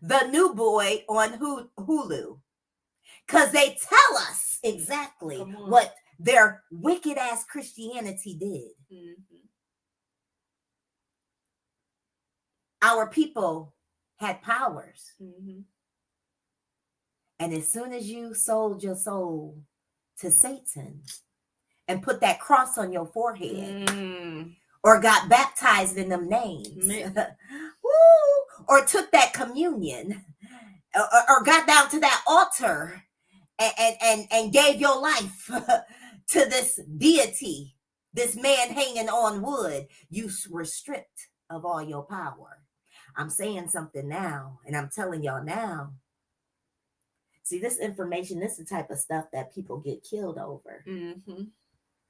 The New Boy, on Hulu, because they tell us exactly what their wicked ass Christianity did. Our people had powers. And as soon as you sold your soul to Satan and put that cross on your forehead, or got baptized in them names, Woo! Or took that communion, or got down to that altar and gave your life to this deity, this man hanging on wood, you were stripped of all your power. I'm saying something now, and I'm telling y'all now. See, this information, this is the type of stuff that people get killed over.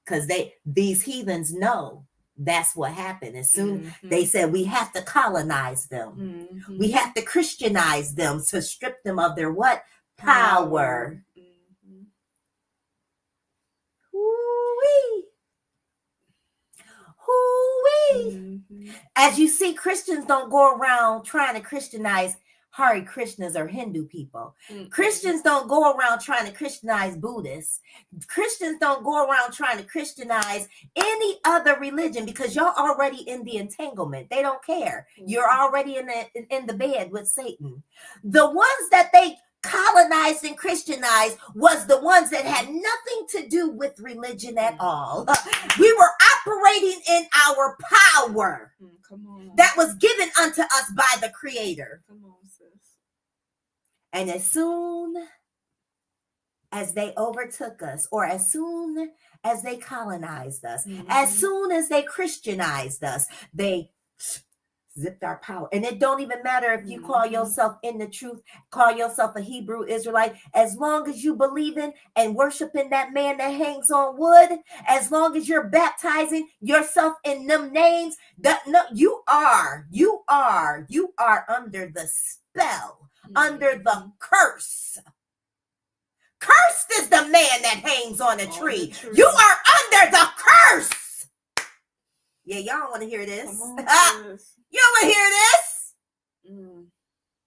Because these heathens know that's what happened. As soon they said, we have to colonize them. We have to Christianize them to strip them of their what? Power. Hoo-wee. Hoo-wee. As you see, Christians don't go around trying to Christianize Hare Krishnas or Hindu people. Christians don't go around trying to Christianize Buddhists. Christians don't go around trying to Christianize any other religion, because y'all already in the entanglement. They don't care. You're already in the bed with Satan. The ones that they colonized and Christianized was the ones that had nothing to do with religion at all. We were operating in our power that was given unto us by the Creator. Come on, sis. And as soon as they overtook us, or as soon as they colonized us, as soon as they Christianized us, they zipped our power. And it don't even matter if you call yourself in the truth, call yourself a Hebrew Israelite, as long as you believe in and worshiping that man that hangs on wood, as long as you're baptizing yourself in them names, that no, you are under the spell, under the curse. Cursed is the man that hangs on a tree. You are under the curse. Yeah, y'all want to hear this? You don't want to hear this?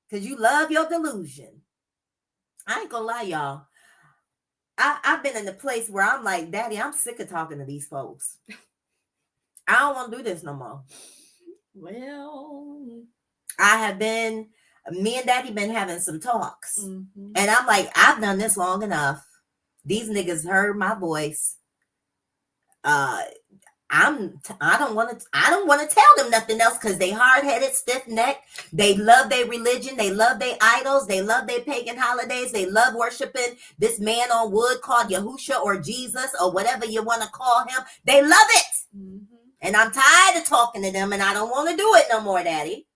Because you love your delusion. I ain't gonna lie, y'all. I've been in the place where I'm like, Daddy, I'm sick of talking to these folks. I don't want to do this no more. Well, me and Daddy been having some talks. And I'm like, I've done this long enough. These niggas heard my voice. I don't want to tell them nothing else, because they hard-headed, stiff-necked. They love their religion. They love their idols. They love their pagan holidays. They love worshiping this man on wood called Yahushua or Jesus or whatever you want to call him. They love it. And I'm tired of talking to them, and I don't want to do it no more, Daddy.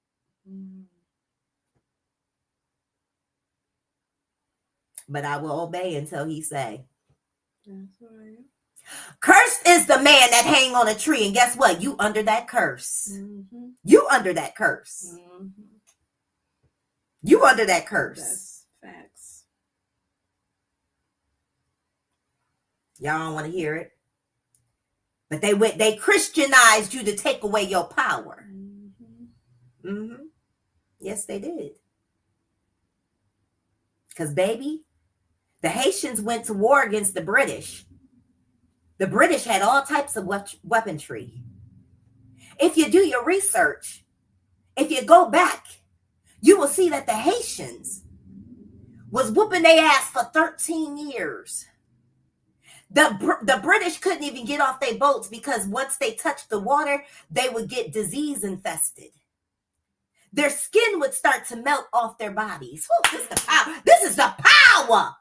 But I will obey until he say. that's right. Cursed is the man that hang on a tree. And guess what? You under that curse. You under that curse. You under that curse. That's facts. Y'all don't want to hear it. But they Christianized you to take away your power. Yes, they did. Because, baby, the Haitians went to war against the British. The British had all types of weaponry. If you do your research, if you go back, you will see that the Haitians was whooping their ass for 13 years. The British couldn't even get off their boats, because once they touched the water, they would get disease infested. Their skin would start to melt off their bodies. Whew, this is the power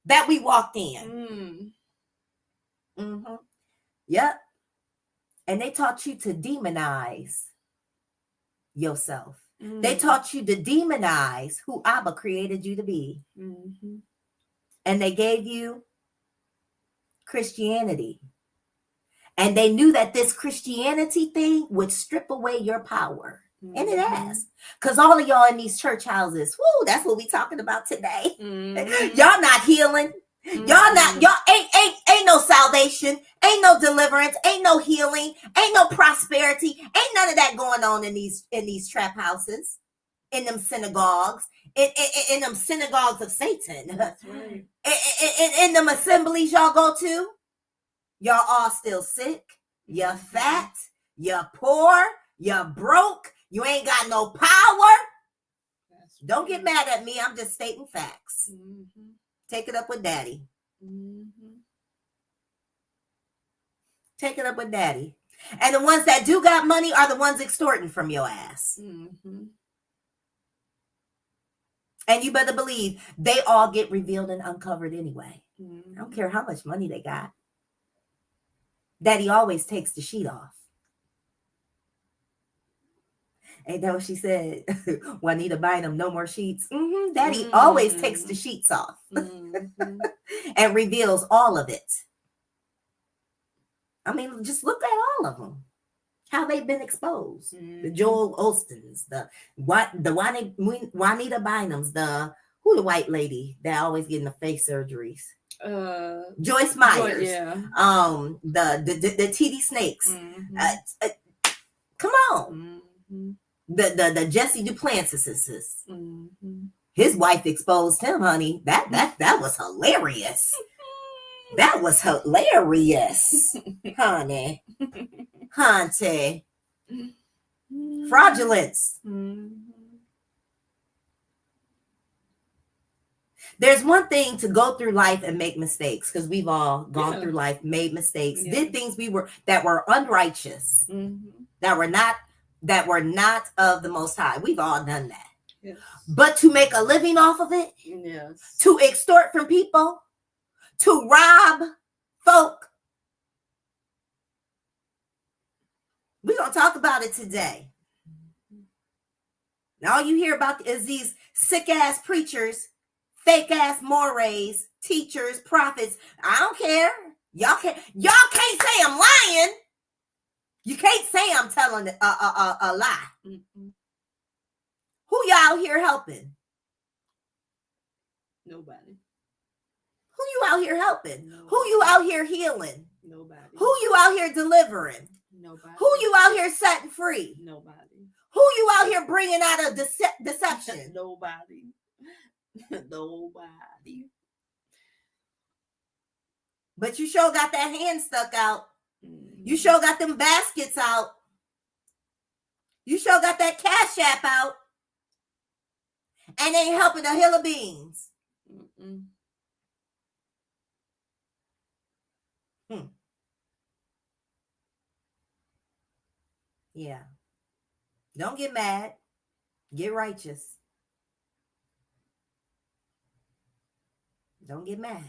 that we walked in. Yep. And they taught you to demonize yourself. They taught you to demonize who Abba created you to be. And they gave you Christianity. And they knew that this Christianity thing would strip away your power. And it has. Because all of y'all in these church houses, whoo, that's what we talking about today. Y'all not healing. Y'all ain't no salvation, ain't no deliverance, ain't no healing, ain't no prosperity, ain't none of that going on in these trap houses, in them synagogues, in them synagogues of Satan. That's right. In them assemblies y'all go to, y'all all still sick, you're fat, you're poor, you're broke, you ain't got no power. Don't get mad at me, I'm just stating facts. Take it up with Daddy. Take it up with Daddy. And the ones that do got money are the ones extorting from your ass. Mm-hmm. And you better believe they all get revealed and uncovered anyway. Mm-hmm. I don't care how much money they got. Daddy always takes the sheet off. Ain't that what she said? Juanita Bynum, no more sheets. Daddy always takes the sheets off and reveals all of it. I mean, just look at all of them. How they've been exposed. The Joel Ostens, the Juanita Bynums, who the white lady that always getting the face surgeries? Joyce Myers. Yeah. The TD Snakes. Come on. The Jesse Duplantis. His wife exposed him, honey. That was hilarious. That was hilarious, honey. Hunty. Fraudulence. There's one thing to go through life and make mistakes, because we've all gone through life, made mistakes, did things that were unrighteous, that were not of the Most High. We've all done that. Yes. But to make a living off of it, yes, to extort from people, to rob folk, we're going to talk about it today. Now, all you hear about is these sick-ass preachers, fake-ass mores, teachers, prophets. I don't care. Y'all can't say I'm lying. You can't say I'm telling a lie. Who y'all here helping? Nobody. Who you out here helping? Nobody. Who you out here healing? Nobody. Who you out here delivering? Nobody. Who you out here setting free? Nobody. Who you out here bringing out of deception? Nobody. Nobody. But you sure got that hand stuck out. You sure got them baskets out. You sure got that cashapp out. And ain't helping a hill of beans. Yeah. Don't get mad. Get righteous. Don't get mad.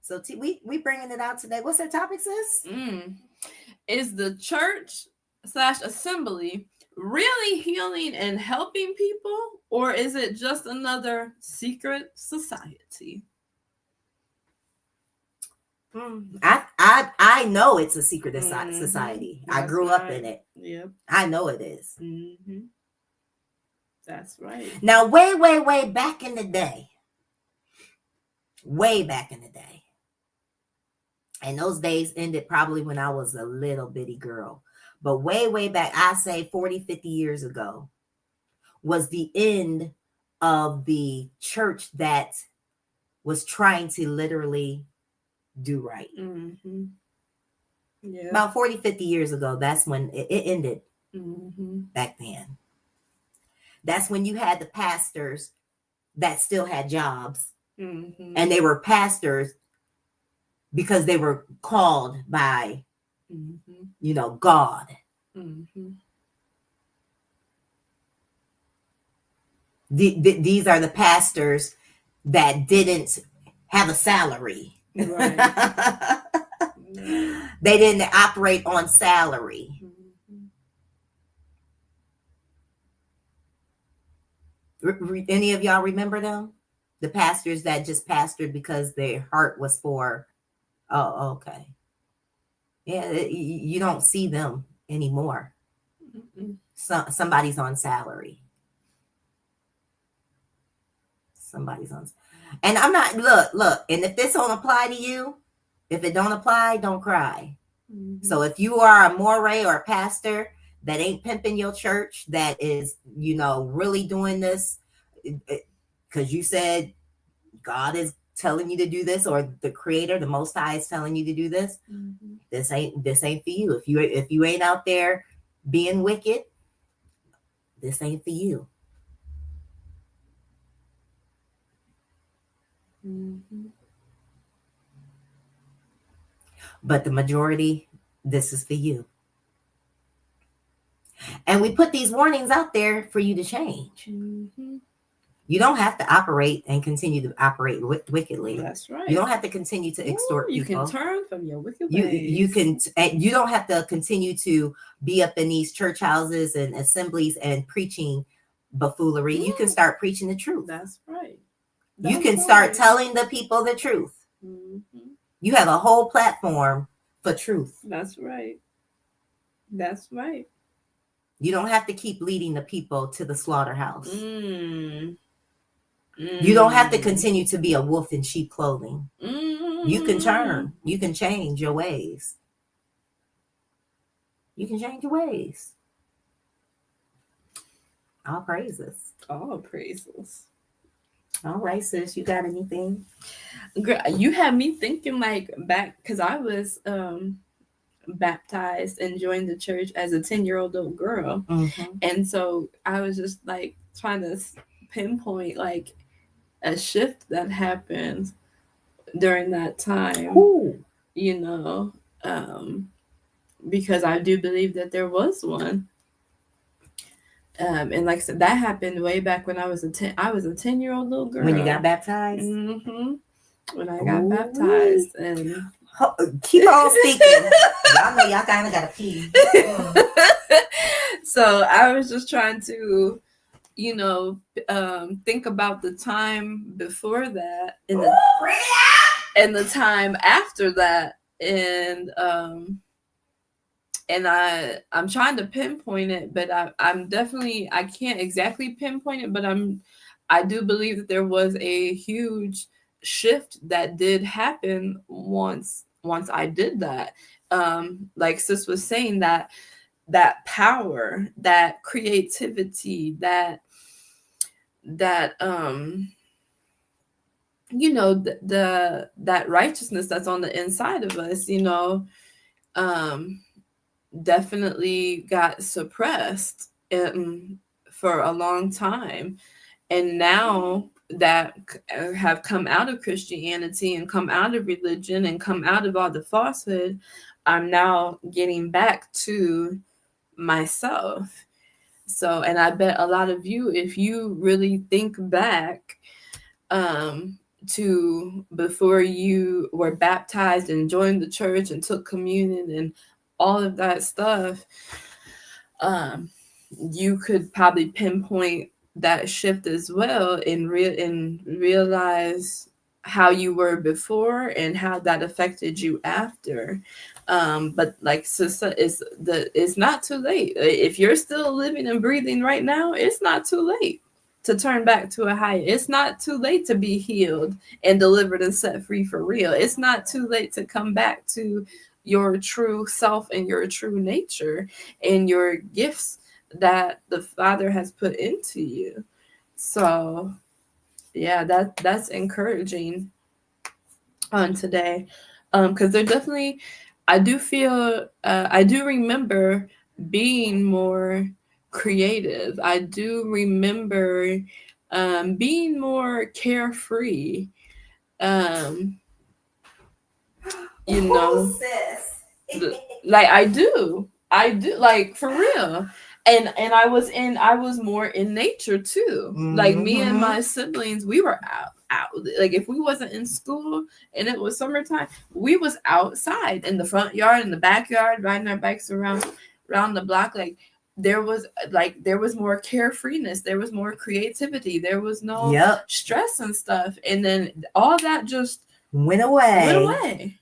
So we bringing it out today. What's our topic, sis? Is the church/assembly really healing and helping people, or is it just another secret society? I know it's a secret society. I grew up in it. Yep. I know it is. That's right. Now, way back in the day. Way back in the day. And those days ended probably when I was a little bitty girl. But way back, I say 40, 50 years ago, was the end of the church that was trying to literally do right. Yeah. About 40, 50 years ago, that's when it ended back then. That's when you had the pastors that still had jobs. And they were pastors because they were called by, God. These are the pastors that didn't have a salary. Right. They didn't operate on salary. Any of y'all remember them? The pastors that just pastored because their heart was for, okay. Yeah, you don't see them anymore. Somebody's on salary. Somebody's on. And I'm not, look, and if this don't apply to you, if it don't apply, don't cry. So if you are a more or a pastor that ain't pimping your church, that is, really doing this, because you said God is telling you to do this, or the Creator, the Most High, is telling you to do this. This ain't for you. If you ain't out there being wicked, this ain't for you. But the majority, this is for you. And we put these warnings out there for you to change. Mm-hmm. You don't have to operate and continue to operate wickedly. That's right. You don't have to continue to extort you people. You can turn from your wicked You ways. you don't have to continue to be up in these church houses and assemblies and preaching buffoonery. You can start preaching the truth. That's right. You can start telling the people the truth. Mm-hmm. You have a whole platform for truth. That's right. That's right. You don't have to keep leading the people to the slaughterhouse. You don't have to continue to be a wolf in sheep clothing. You can turn. You can change your ways. You can change your ways. All praises. All praises. All right, sis. You got anything? You had me thinking like back because I was baptized and joined the church as a 10-year-old little girl. Mm-hmm. And so I was just like trying to pinpoint like a shift that happened during that time. Ooh. You know, because I do believe that there was one. And like I said, that happened way back when I was a 10-year-old little girl. When you got baptized? Mm-hmm. When I got baptized. And keep on speaking. Y'all know y'all kind of got to pee. So I was just trying to, you know, think about the time before that and the time after that. And I'm trying to pinpoint it, but I'm definitely, I can't exactly pinpoint it, but I do believe that there was a huge shift that did happen once I did that. Like sis was saying, that power, that creativity, that you know, that righteousness that's on the inside of us, you know, definitely got suppressed for a long time. And now that have come out of Christianity and come out of religion and come out of all the falsehood, I'm now getting back to myself. So, and I bet a lot of you, if you really think back to before you were baptized and joined the church and took communion and all of that stuff, you could probably pinpoint that shift as well and realize how you were before and how that affected you after. But like sister, it's not too late. If you're still living and breathing right now, it's not too late to turn back to a higher. It's not too late to be healed and delivered and set free for real. It's not too late to come back to your true self and your true nature and your gifts that the Father has put into you. So yeah, that's encouraging on today. Because they're definitely, I do feel, I do remember being more creative. I do remember being more carefree. You know, sis. like I do like for real. And I was more in nature too. Mm-hmm. Like me and my siblings, we were out. Like if we wasn't in school and it was summertime, we was outside in the front yard, in the backyard, riding our bikes around the block. Like there was more carefreeness, there was more creativity, there was no stress and stuff. And then all that just went away.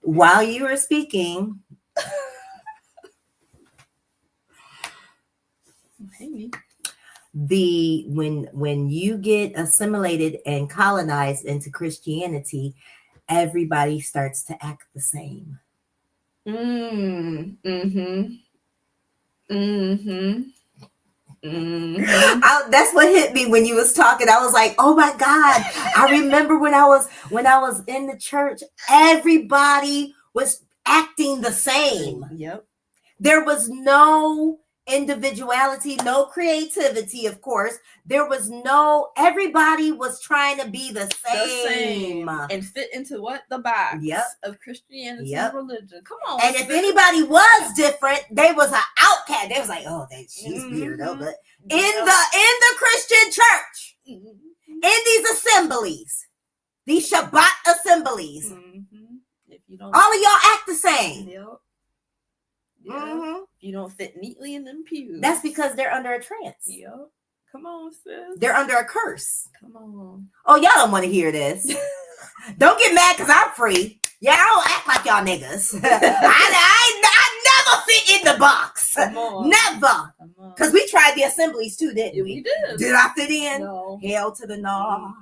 While you were speaking. When you get assimilated and colonized into Christianity, everybody starts to act the same. That's what hit me when you was talking. I was like, oh my God. I remember when I was in the church, everybody was acting the same. Yep. There was no individuality, no creativity, of course. There was everybody was trying to be the same. And fit into what? The box Yep. of Christianity Yep. and religion. Come on. And if anybody was different, they was an outcast. They was like, oh, she's weird. Oh, but in the Christian church, in these assemblies, these Shabbat assemblies, if you don't, all of y'all act the same. Yep. If you don't fit neatly in them pews, That's because they're under a trance. Yep. Come on, sis. They're under a curse. Come on. Oh, y'all don't want to hear this. Don't get mad because I'm free. Yeah, I don't act like y'all niggas. I never fit in the box. Come on. Never. Because we tried the assemblies too, didn't we? We did. Did I fit in? No. Hell to the no.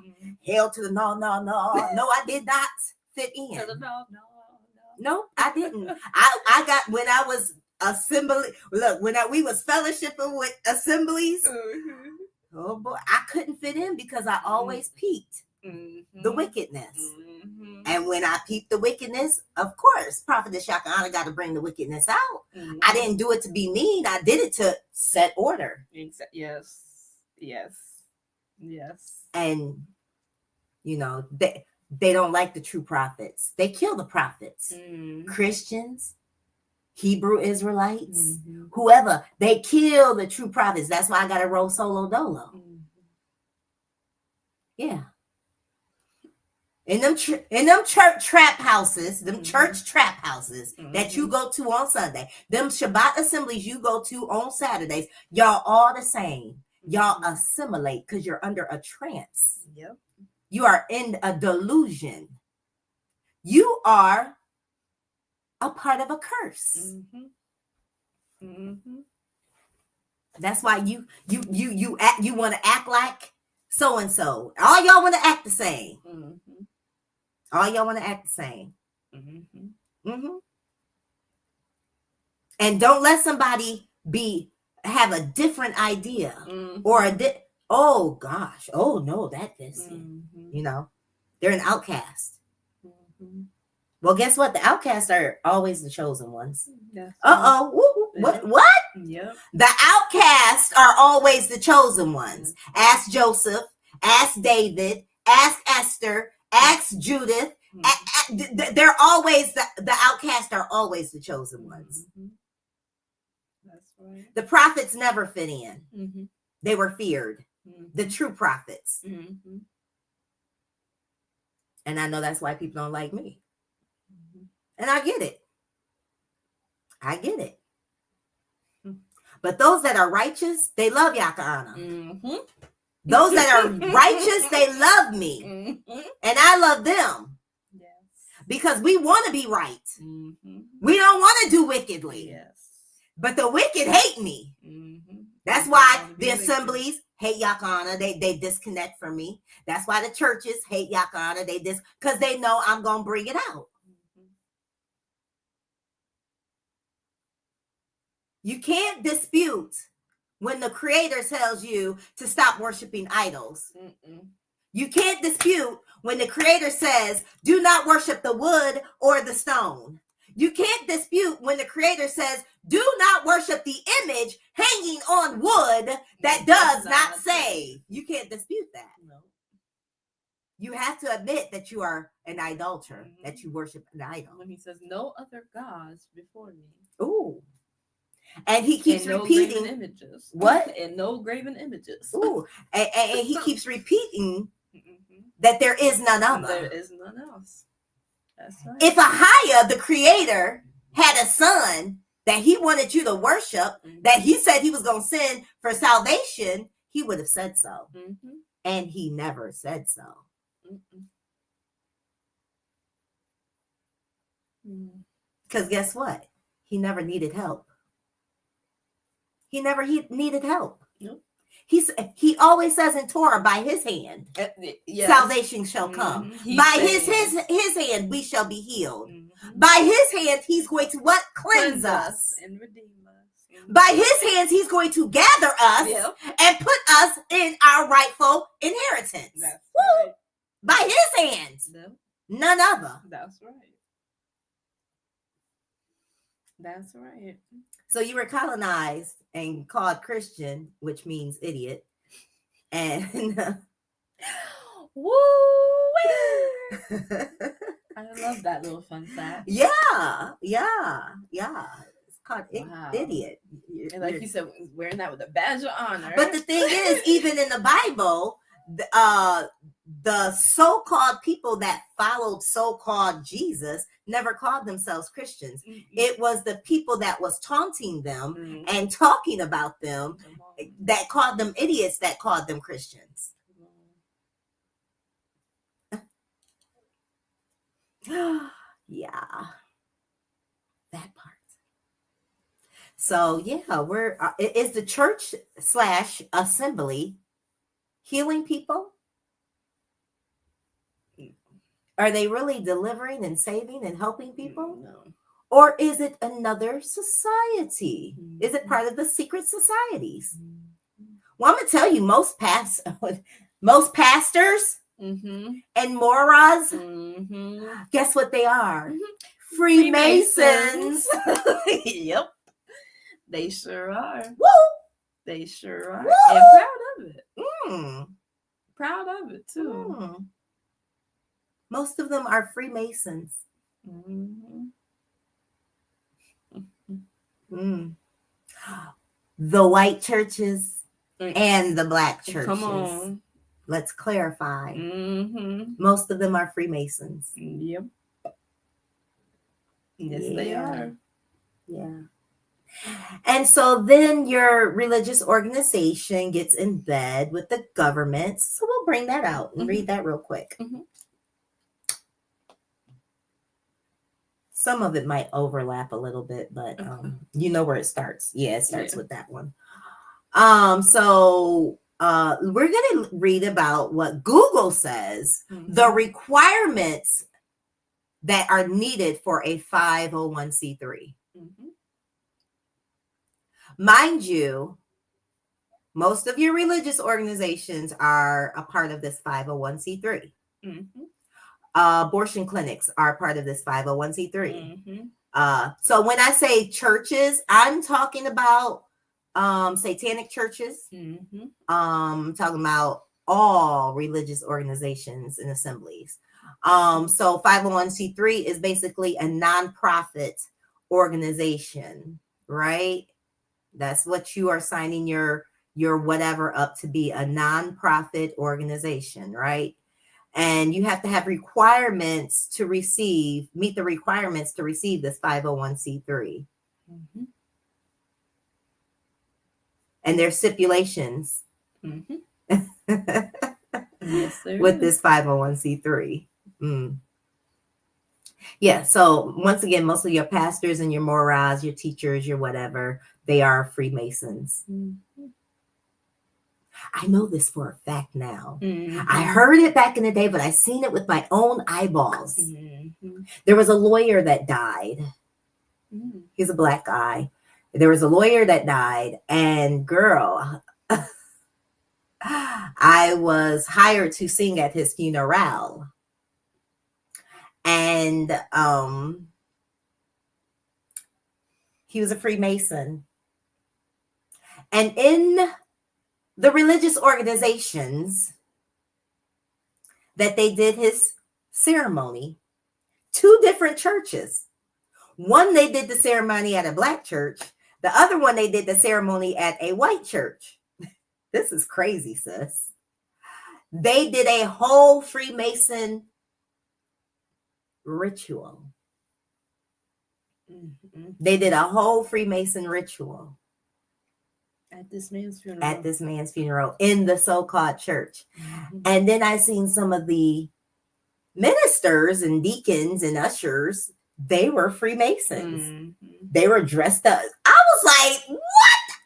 Hell to the no. No, I did not fit in. No, I didn't. I got, when I was assembly, look, we was fellowshipping with assemblies, oh boy, I couldn't fit in because I always peeped the wickedness. And when I peeped the wickedness, of course, Prophetess Yahca'Anna got to bring the wickedness out. I didn't do it to be mean. I did it to set order. Yes. And, you know, they don't like the true prophets. They kill the prophets. Christians, Hebrew Israelites, whoever, they kill the true prophets. That's why I got to roll solo dolo. Yeah. In them church trap houses, that you go to on Sunday, them Shabbat assemblies you go to on Saturdays, y'all all the same. Y'all assimilate because you're under a trance. Yep. You are in a delusion. You are a part of a curse. That's why you want to act like so and so. All y'all want to act the same. All y'all want to act the same. And don't let somebody have a different idea or oh gosh, oh no, that this, you know, they're an outcast. Well, guess what? The outcasts are always the chosen ones. What? Yep. The outcasts are always the chosen ones. Ask Joseph, ask David, ask Esther, ask Judith. They're always the outcasts are always the chosen ones. That's right. The prophets never fit in. They were feared. The true prophets. And I know that's why people don't like me. And I get it. But those that are righteous, they love Yahca'Anna. Those that are righteous, they love me. And I love them. Because we want to be right. We don't want to do wickedly. But the wicked hate me. That's why the assemblies hate Yahca'Anna. They disconnect from me. That's why the churches hate Yahca'Anna. Because they know I'm going to bring it out. You can't dispute when the Creator tells you to stop worshiping idols. You can't dispute when the Creator says, do not worship the wood or the stone. You can't dispute when the Creator says, do not worship the image hanging on wood that does not save. You can't dispute that. No. You have to admit that you are an idolater, that you worship an idol. When he says, no other gods before me. Ooh. And he keeps repeating images. What? And no graven images. Ooh. And he keeps repeating that there is none other. There is none else. That's right. If YAHUAH, the Creator, had a son that he wanted you to worship, that he said he was going to send for salvation, he would have said so. And he never said so. Because guess what? He never needed help. He never needed help. Nope. He always says in Torah, by his hand, salvation shall come. By his hand, we shall be healed. By his hand, he's going to what? Cleanse us. And redeem us. By his hands, he's going to gather us and put us in our rightful inheritance. That's right. By his hands. None other. That's right. That's right. So you were colonized and called Christian, which means idiot. And Woo! I love that little fun fact. yeah. It's called Wow. idiot. And like you said, wearing that with a badge of honor. But the thing is, even in the Bible, the so-called people that followed so-called Jesus never called themselves Christians. It was the people that was taunting them and talking about them that called them idiots that called them Christians. Yeah, that part. So yeah, we're is the church / assembly healing people? Are they really delivering and saving and helping people? No. Or is it another society? Is it part of the secret societies? Well, I'm gonna tell you, most pastors and moras, guess what they are? Freemasons. Yep. They sure are. Woo! They sure are. Woo! And proud of it. Proud of it too. Most of them are Freemasons. The white churches and the black churches. Come on. Let's clarify. Most of them are Freemasons. Yep. Yes, they are. Yeah. And so then your religious organization gets in bed with the government. So we'll bring that out and read that real quick. Some of it might overlap a little bit, but you know where it starts. Yeah, it starts with that one. So we're going to read about what Google says, the requirements that are needed for a 501c3. Mind you, most of your religious organizations are a part of this 501c3. Abortion clinics are part of this 501c3. So when I say churches, I'm talking about satanic churches. I'm talking about all religious organizations and assemblies. So 501c3 is basically a nonprofit organization, right? That's what you are signing your whatever up to be, a nonprofit organization, right? And you have to have requirements to meet the requirements to receive this 501c3. And there's stipulations Yes, there with is. this 501c3. Yeah, so once again, most of your pastors and your moras, your teachers, your whatever, they are Freemasons. I know this for a fact now. I heard it back in the day, but I seen it with my own eyeballs. There was a lawyer that died. He's a black guy. There was a lawyer that died, and girl, I was hired to sing at his funeral. And he was a Freemason. And in the religious organizations that they did his ceremony, 2 different churches. One, they did the ceremony at a black church. The other one, they did the ceremony at a white church. This is crazy, sis. They did a whole Freemason ritual. They did a whole Freemason ritual. At this man's funeral. At this man's funeral in the so-called church. And then I seen some of the ministers and deacons and ushers, they were Freemasons. They were dressed up. I was like, what?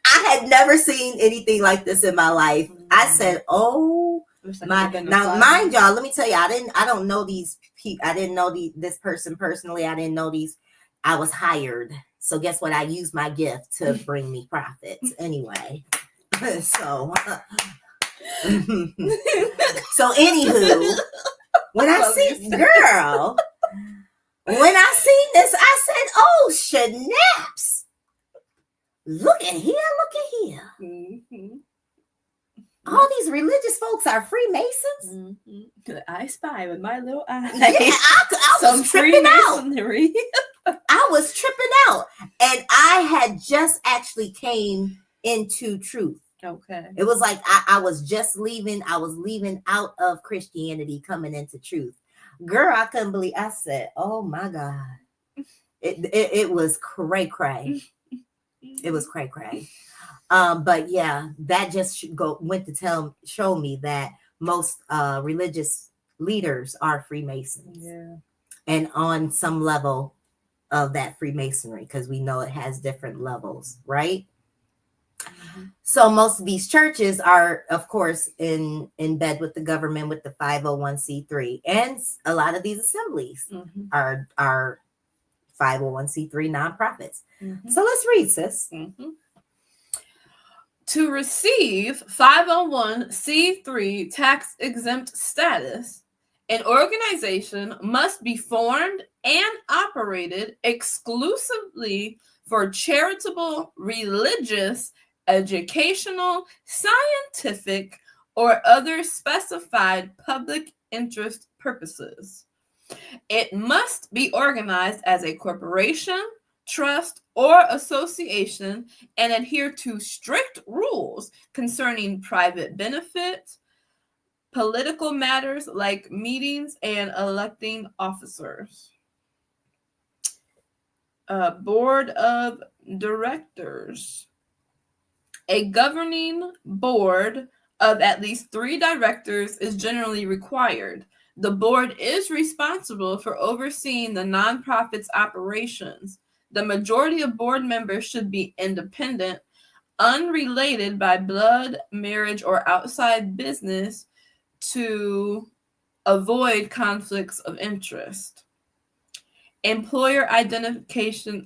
I had never seen anything like this in my life. I said, oh my. Now, mind y'all, let me tell you, I don't know these people. I didn't know this person personally. I didn't know these. I was hired. So guess what? I used my gift to bring me profits anyway. So anywho, when I see girl, when I seen this, I said, oh, snaps. look at here, look at here. Mm-hmm. All these religious folks are Freemasons. Mm-hmm. I spy with my little eye. Yeah, I Some was tripping out. Freemasonry. I was tripping out. And I had just actually came into truth. Okay. It was like I was just leaving. I was leaving out of Christianity, coming into truth. Girl, I couldn't believe. I said, "Oh my God!" It was cray cray. It was cray cray. But yeah, that just went to show me that most religious leaders are Freemasons. Yeah. And on some level of that Freemasonry, because we know it has different levels, right? Mm-hmm. So most of these churches are, of course, in bed with the government with the 501c3, and a lot of these assemblies are 501c3 nonprofits. So let's read, sis. To receive 501c3 tax-exempt status, an organization must be formed and operated exclusively for charitable, religious, educational, scientific, or other specified public interest purposes. It must be organized as a corporation, trust, or association and adhere to strict rules concerning private benefit, political matters like meetings and electing officers. Board of Directors. A governing board of at least 3 directors is generally required. The board is responsible for overseeing the nonprofit's operations. The majority of board members should be independent, unrelated by blood, marriage, or outside business to avoid conflicts of interest. Employer identification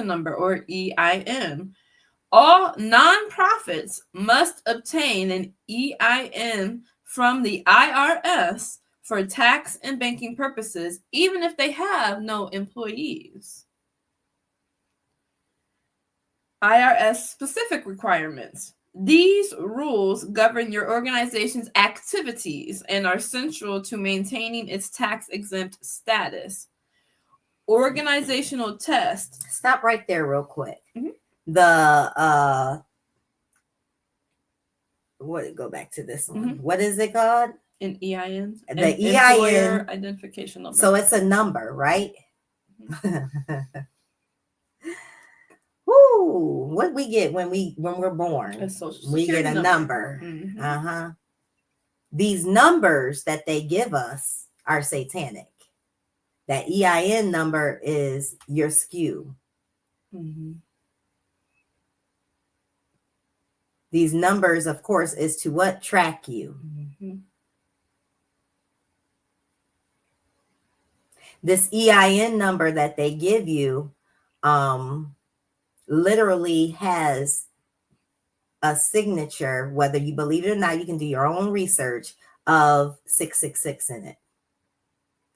number, or EIN. All nonprofits must obtain an EIN from the IRS for tax and banking purposes, even if they have no employees. IRS specific requirements. These rules govern your organization's activities and are central to maintaining its tax-exempt status. Organizational test. Stop right there real quick. Go back to this one. What is it called? An EIN. The EIN. Employer identification number. So it's a number, right? Woo! What we get when we're born? A social we get a number. These numbers that they give us are satanic. That EIN number is your SKU. These numbers, of course, is to what? Track you. This EIN number that they give you literally has a signature, whether you believe it or not. You can do your own research, of 666 in it.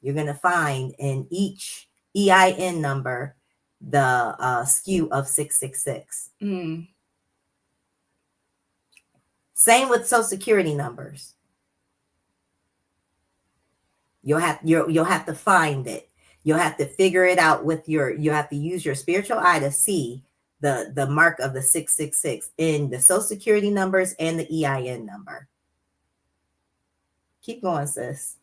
You're going to find in each EIN number the SKU of 666. Same with Social Security numbers. You'll have to find it. You'll have to figure it out you have to use your spiritual eye to see the mark of the 666 in the Social Security numbers and the EIN number. Keep going, sis.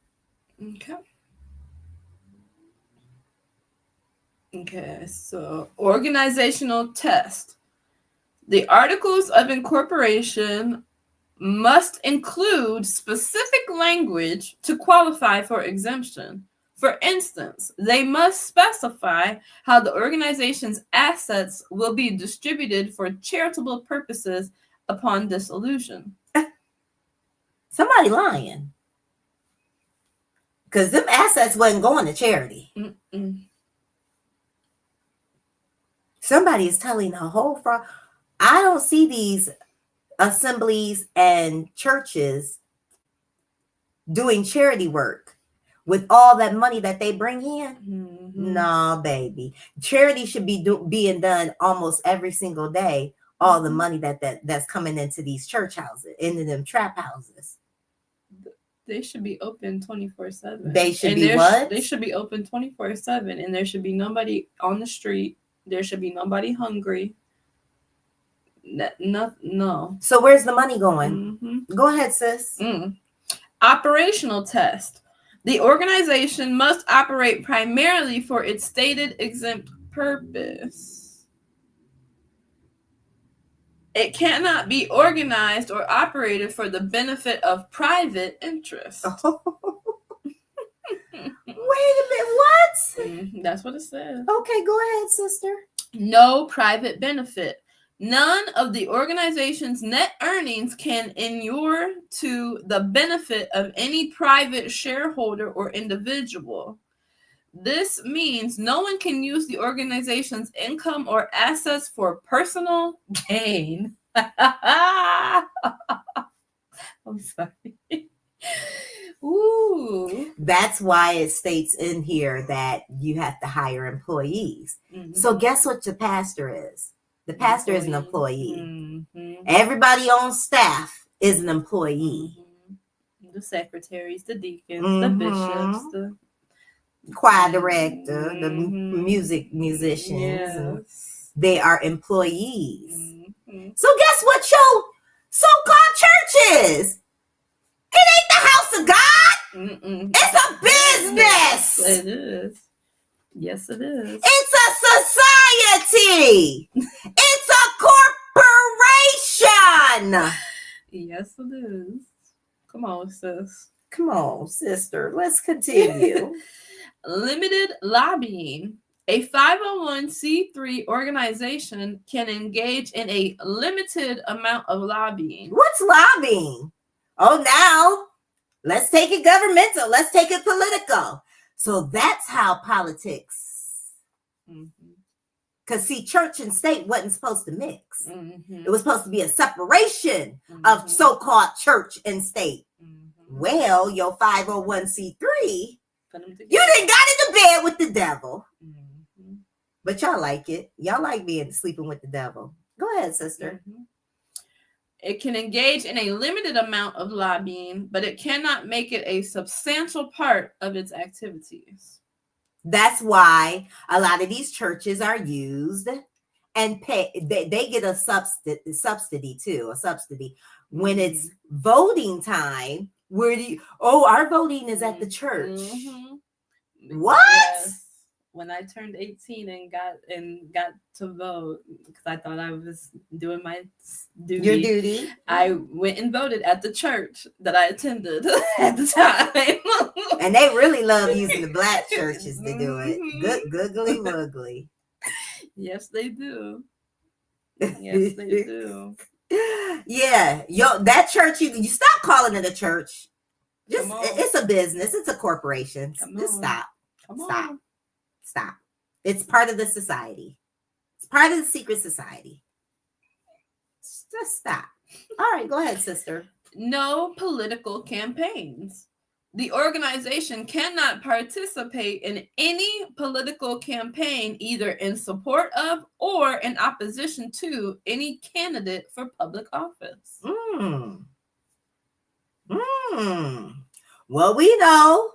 Okay, so organizational test. The articles of incorporation must include specific language to qualify for exemption. For instance, they must specify how the organization's assets will be distributed for charitable purposes upon dissolution. Somebody lying. Because them assets wasn't going to charity. Somebody is telling a whole fraud. I don't see these assemblies and churches doing charity work with all that money that they bring in? Mm-hmm. No, baby. Charity should be being done almost every single day. All the money that's coming into these church houses, into them trap houses. They should be open 24/7. They should be what? They should be open 24/7, and there should be nobody on the street. There should be nobody hungry. No. So where's the money going? Mm-hmm. Go ahead, sis. Operational test. The organization must operate primarily for its stated exempt purpose. It cannot be organized or operated for the benefit of private interest. Wait a minute, what? That's what it says. Okay, go ahead, sister. No private benefit. None of the organization's net earnings can inure to the benefit of any private shareholder or individual. This means no one can use the organization's income or assets for personal gain. I'm sorry. Ooh. That's why it states in here that you have to hire employees. So guess what the pastor is? The pastor is an employee. Everybody on staff is an employee. The secretaries, the deacons, the bishops, the choir director, the musicians. Yes. They are employees. So guess what your so-called church is? It ain't the house of God. It's a business. It is. Yes, it is. It's a society. It's a corporation. Yes, it is. Come on, sis. Come on, sister. Let's continue. Limited lobbying. A 501c3 organization can engage in a limited amount of lobbying. What's lobbying? Oh, now let's take it governmental. Let's take it political. So that's how politics. Because see, church and state wasn't supposed to mix. It was supposed to be a separation of so-called church and state. Well, your 501c3, you done got into bed with the devil. But y'all like it. Y'all like sleeping with the devil. Go ahead, sister. It can engage in a limited amount of lobbying, but it cannot make it a substantial part of its activities. That's why a lot of these churches are used and pay. They get a subsidy too, when it's voting time. Our voting is at the church. What? Yes. When I turned 18 and got to vote, because I thought I was doing my duty. Your duty. I went and voted at the church that I attended at the time. And they really love using the black churches to do it. Googly woogly. Yes, they do. Yes, they do. Yeah, that church, you stop calling it a church. It's a business. It's a corporation. Just stop. Stop. It's part of the society. It's part of the secret society. Just stop. All right, go ahead, sister. No political campaigns. The organization cannot participate in any political campaign, either in support of or in opposition to any candidate for public office. Well, we know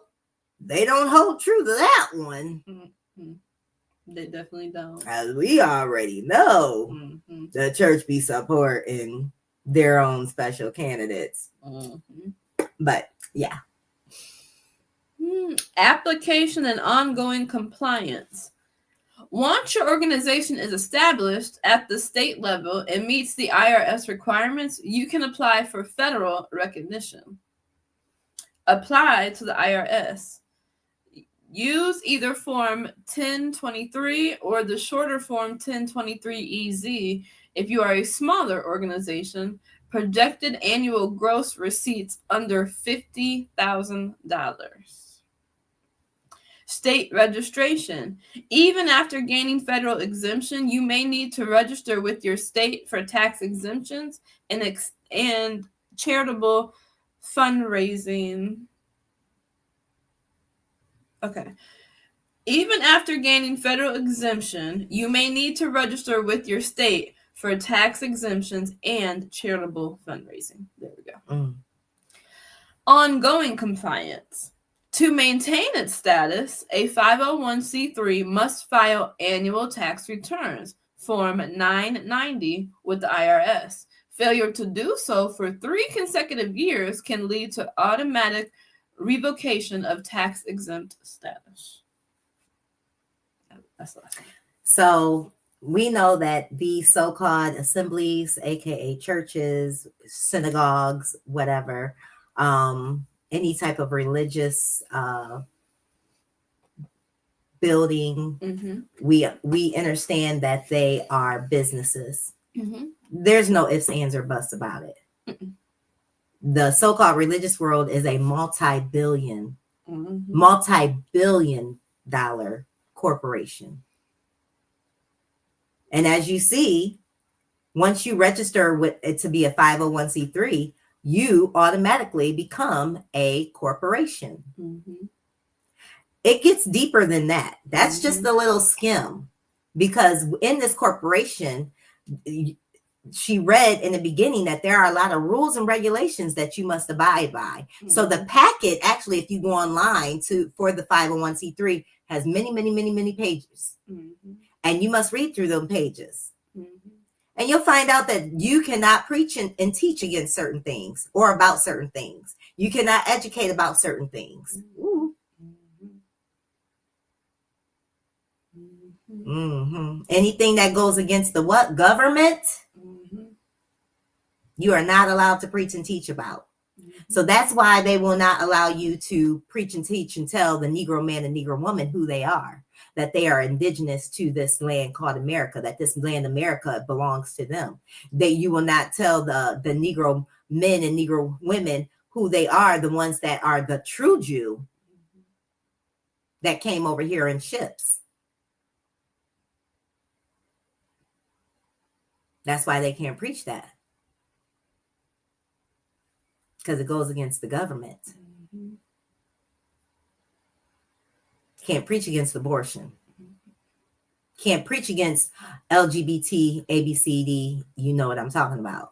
they don't hold true to that one. They definitely don't. As we already know, the church be supporting their own special candidates. But yeah. Application and ongoing compliance. Once your organization is established at the state level and meets the IRS requirements, you can apply for federal recognition. Apply to the IRS. Use either Form 1023 or the shorter Form 1023-EZ if you are a smaller organization. Projected annual gross receipts under $50,000. State registration. Even after gaining federal exemption, you may need to register with your state for tax exemptions and charitable fundraising. Okay. Even after gaining federal exemption, you may need to register with your state for tax exemptions and charitable fundraising. There we go. Ongoing compliance. To maintain its status, a 501c3 must file annual tax returns, Form 990, with the IRS. Failure to do so for 3 consecutive years can lead to automatic revocation of tax-exempt status. That's the last one. So we know that these so-called assemblies, aka churches, synagogues, whatever, any type of religious building, we understand that they are businesses. There's no ifs, ands, or buts about it. The so-called religious world is a multi-billion dollar corporation. And as you see, once you register with it to be a 501c3, you automatically become a corporation. It gets deeper than that. That's just a little skim, because in this corporation, she read in the beginning that there are a lot of rules and regulations that you must abide by. So the packet, actually, if you go online for the 501c3, has many pages. And you must read through those pages. And you'll find out that you cannot preach and teach against certain things or about certain things. You cannot educate about certain things. Anything that goes against the what? Government, you are not allowed to preach and teach about. So that's why they will not allow you to preach and teach and tell the Negro man and Negro woman who they are, that they are indigenous to this land called America, that this land America belongs to them. You will not tell the Negro men and Negro women who they are, the ones that are the true Jew that came over here in ships. That's why they can't preach that, because it goes against the government. Can't preach against abortion. Can't preach against LGBT, ABCD. You know what I'm talking about.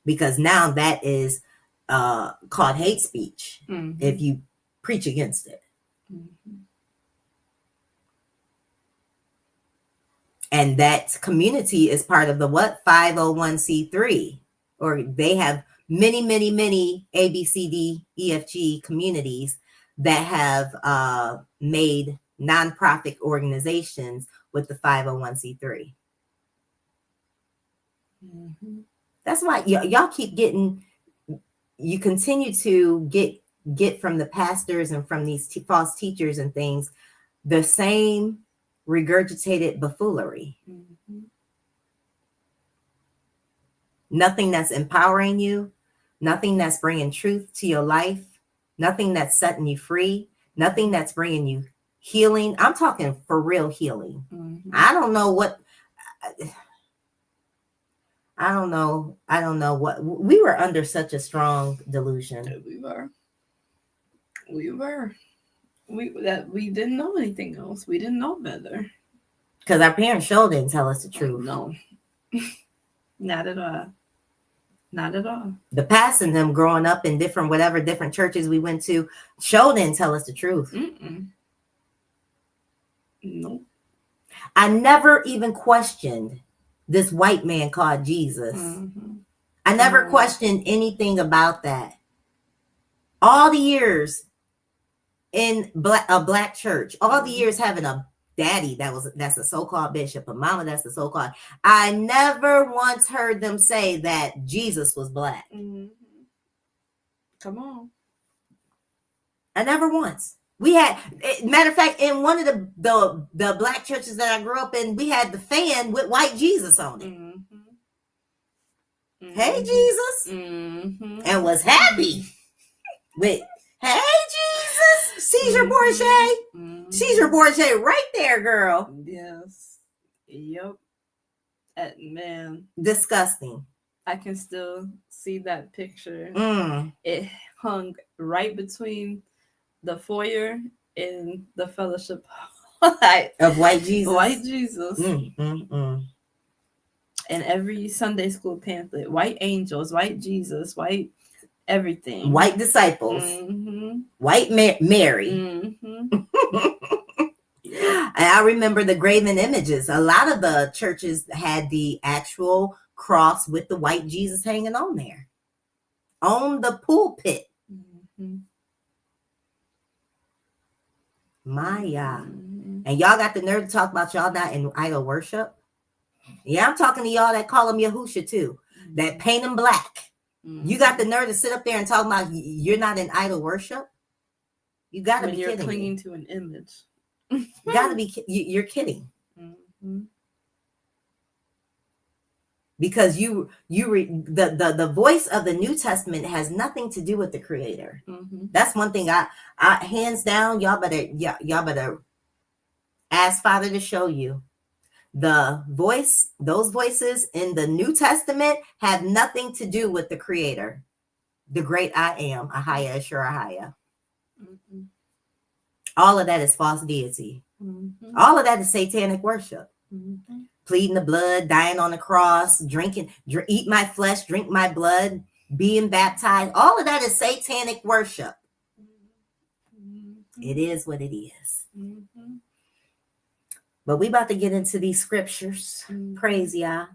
Because now that is called hate speech if you preach against it. And that community is part of the what? 501c3. Or they have many ABCD, EFG communities that have made nonprofit organizations with the 501c3. That's why y'all keep getting, you continue to get from the pastors and from these false teachers and things, the same regurgitated buffoonery. Nothing that's empowering you, nothing that's bringing truth to your life, nothing that's setting you free, nothing that's bringing you healing. I'm talking for real healing. I don't know what we were under such a strong delusion. We didn't know anything else. We didn't know better. Because our parents sure didn't tell us the truth. No. Not at all. Not at all. The past and them growing up in different churches we went to, sure didn't tell us the truth. Nope. I never even questioned this white man called Jesus. I never questioned anything about that. All the years in a black church, all the years having a daddy that's a so-called bishop, a mama that's a so-called, I never once heard them say that Jesus was black. Come on. I never once. We had, matter of fact, in one of the black churches that I grew up in, we had the fan with white Jesus on it. Hey, Jesus. And was happy with, hey, Jesus. Caesar Borgia. Caesar Borgia right there, girl. Yes. Yep. Man. Disgusting. I can still see that picture. It hung right between the foyer in the fellowship of white Jesus. White Jesus. And every Sunday school pamphlet, white angels, white Jesus, white everything. White disciples. White Mary. I remember the graven images. A lot of the churches had the actual cross with the white Jesus hanging on there. On the pulpit. Maya. And y'all got the nerve to talk about y'all not in idol worship? Yeah, I'm talking to y'all that call him Yahusha too. That paint him black. You got the nerve to sit up there and talk about you're not in idol worship? You got to be kidding. You're clinging to an image. You got to be. You're kidding. Because the voice of the New Testament has nothing to do with the Creator. That's one thing. I hands down, y'all better ask Father to show you. Those voices in the New Testament have nothing to do with the Creator, the great I am, Ahaya Ashura. All of that is false deity. All of that is satanic worship. Pleading the blood, dying on the cross, eat my flesh, drink my blood, being baptized. All of that is satanic worship. It is what it is. But we about to get into these scriptures. Praise Yah.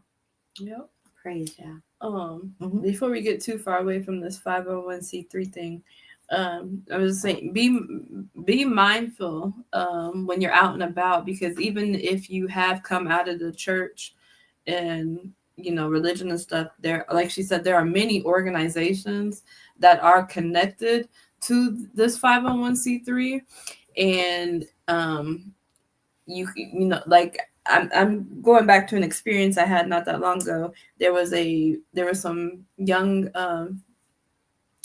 Yep. Praise Yah. Before we get too far away from this 501c3 thing, I was saying, be mindful when you're out and about, because even if you have come out of the church and religion and stuff, there, like she said, there are many organizations that are connected to this 501c3, and like I'm going back to an experience I had not that long ago. There was some young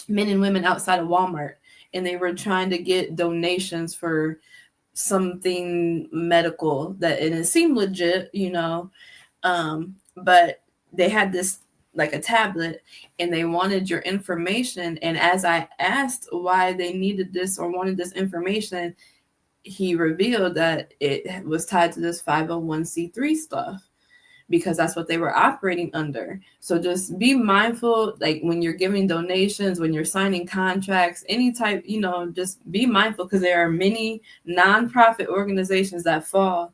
men and women outside of Walmart, and they were trying to get donations for something medical and it seemed legit, but they had this like a tablet and they wanted your information. And as I asked why they needed this or wanted this information, he revealed that it was tied to this 501c3 stuff, because that's what they were operating under. So just be mindful, like when you're giving donations, when you're signing contracts, any type, just be mindful, because there are many nonprofit organizations that fall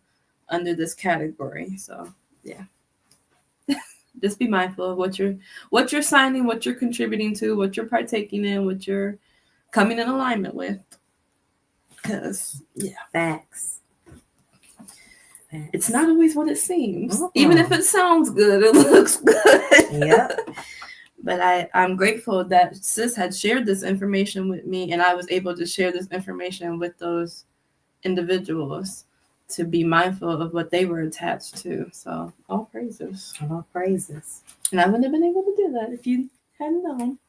under this category. So yeah, just be mindful of what you're signing, what you're contributing to, what you're partaking in, what you're coming in alignment with. Because Facts. It's not always what it seems. Even if it sounds good, it looks good. Yep. But I'm grateful that sis had shared this information with me, and I was able to share this information with those individuals to be mindful of what they were attached to. So all praises. All praises. And I wouldn't have been able to do that if you hadn't known.